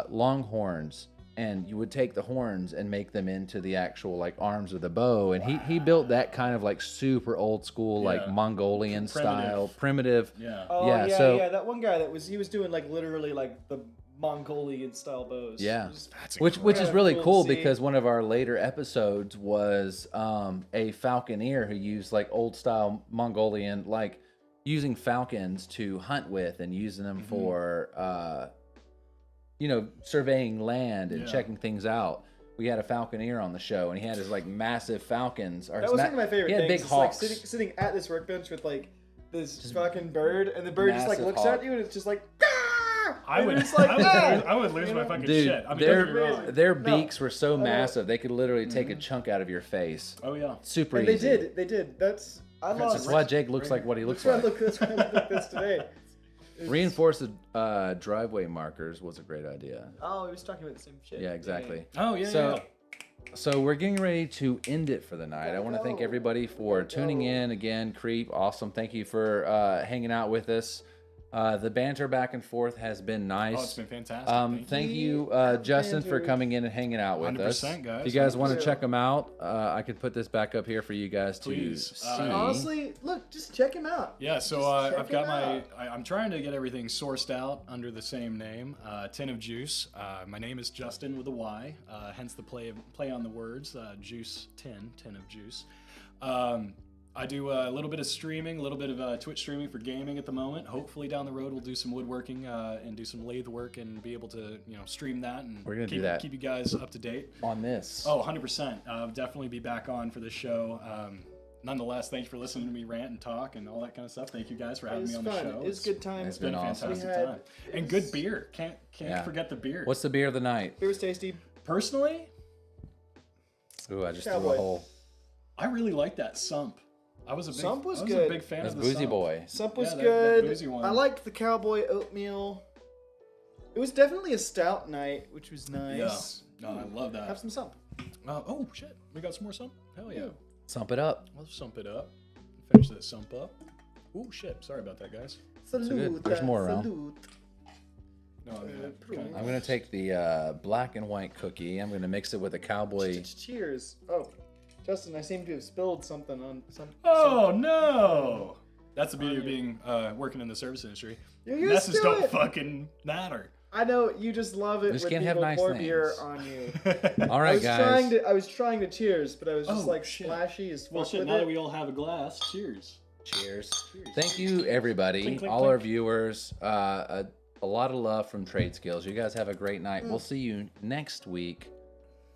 longhorns, and you would take the horns and make them into the actual like arms of the bow, and he built that kind of like super old school like Yeah. Mongolian style primitive. Yeah. Oh Yeah, yeah, so- yeah. That one guy he was doing like literally like the Mongolian style bows. Yeah. It was- That's Which is incredible. really Cool to cool see. because one of our later episodes was a falconeer who used like old style Mongolian, like using falcons to hunt with and using them for surveying land and Yeah. checking things out. We had a falconeer on the show, and he had his like massive falcons. Or That was one of my favorite He had things. big It's like hawks. sitting at this workbench with like this fucking bird, and the bird just like massive looks hawk. at you, and it's just like. "Ah!" I And would, it's like, "Ah!" I would lose You my know? fucking Dude, shit. I mean, don't get me wrong. their No. beaks were so massive they could literally take a chunk out of your face. Oh yeah. Super And easy. they did. That's I lost. That's why Jake looks like what he looks That's why I like. look. That's why I look like this today. Reinforced driveway markers was a great idea. Oh, he was talking about the same shit. Yeah, exactly. Oh yeah. So, yeah. so we're getting ready to end it for the night. I want to thank everybody for tuning in again. Creep, awesome. Thank you for hanging out with us. The banter back and forth has been nice. Oh, it's been fantastic. Thank you, Justin, for coming in and hanging out with us. 100%, guys. If you guys want to 100%. check them out, I could put this back up here for you guys Please. to see. Honestly, look, just check him out. Yeah, so Just check I've got him out. I'm trying to get everything sourced out under the same name, Tin of Juice. My name is Justin with a Y, hence the play on the words, Juice Tin of Juice. I do a little bit of streaming, a little bit of Twitch streaming for gaming at the moment. Hopefully down the road we'll do some woodworking and do some lathe work and be able to stream that and We're gonna keep, do that. keep you guys up to date. On this. Oh, 100%. I'll definitely be back on for this show. Nonetheless, thank you for listening to me rant and talk and all that kind of stuff. Thank you guys for having It was me on the fun. show. It was a good time. It's Been been a awesome. fantastic We had- time. And good beer. Can't Yeah. forget the beer. What's the beer of the night? It was tasty. Personally, Ooh, I just Cowboy. threw a hole. I really like that Sump. I was a big, Sump was I good. a big fan That's of the Boozy Sump. Boy. Sump was Yeah, that good. boozy one. I liked the cowboy oatmeal. It was definitely a stout night, which was nice. No, I love that. Have some Sump. Oh shit, we got some more Sump. Hell yeah. Sump it up. Let's Sump it up. Finish that Sump up. Oh shit, sorry about that, guys. Salute. There's more around. Salute. No, I'm gonna take the black and white cookie. I'm gonna mix it with a cowboy. Cheers. Oh, Justin, I seem to have spilled something on some. Oh no! That's the beauty of being working in the service industry. You're used Messes to don't it. fucking matter. I know you just love it Just when can't have people nice pour things. beer on you. All I right, was guys. I was trying to cheers, but I was just Oh, like shit. splashy as fuck Well, shit. with Now it. that we all have a glass, cheers. Cheers. Thank you, everybody, Clink, clink, all our clink. viewers. A lot of love from Trade Skills. You guys have a great night. We'll see you next week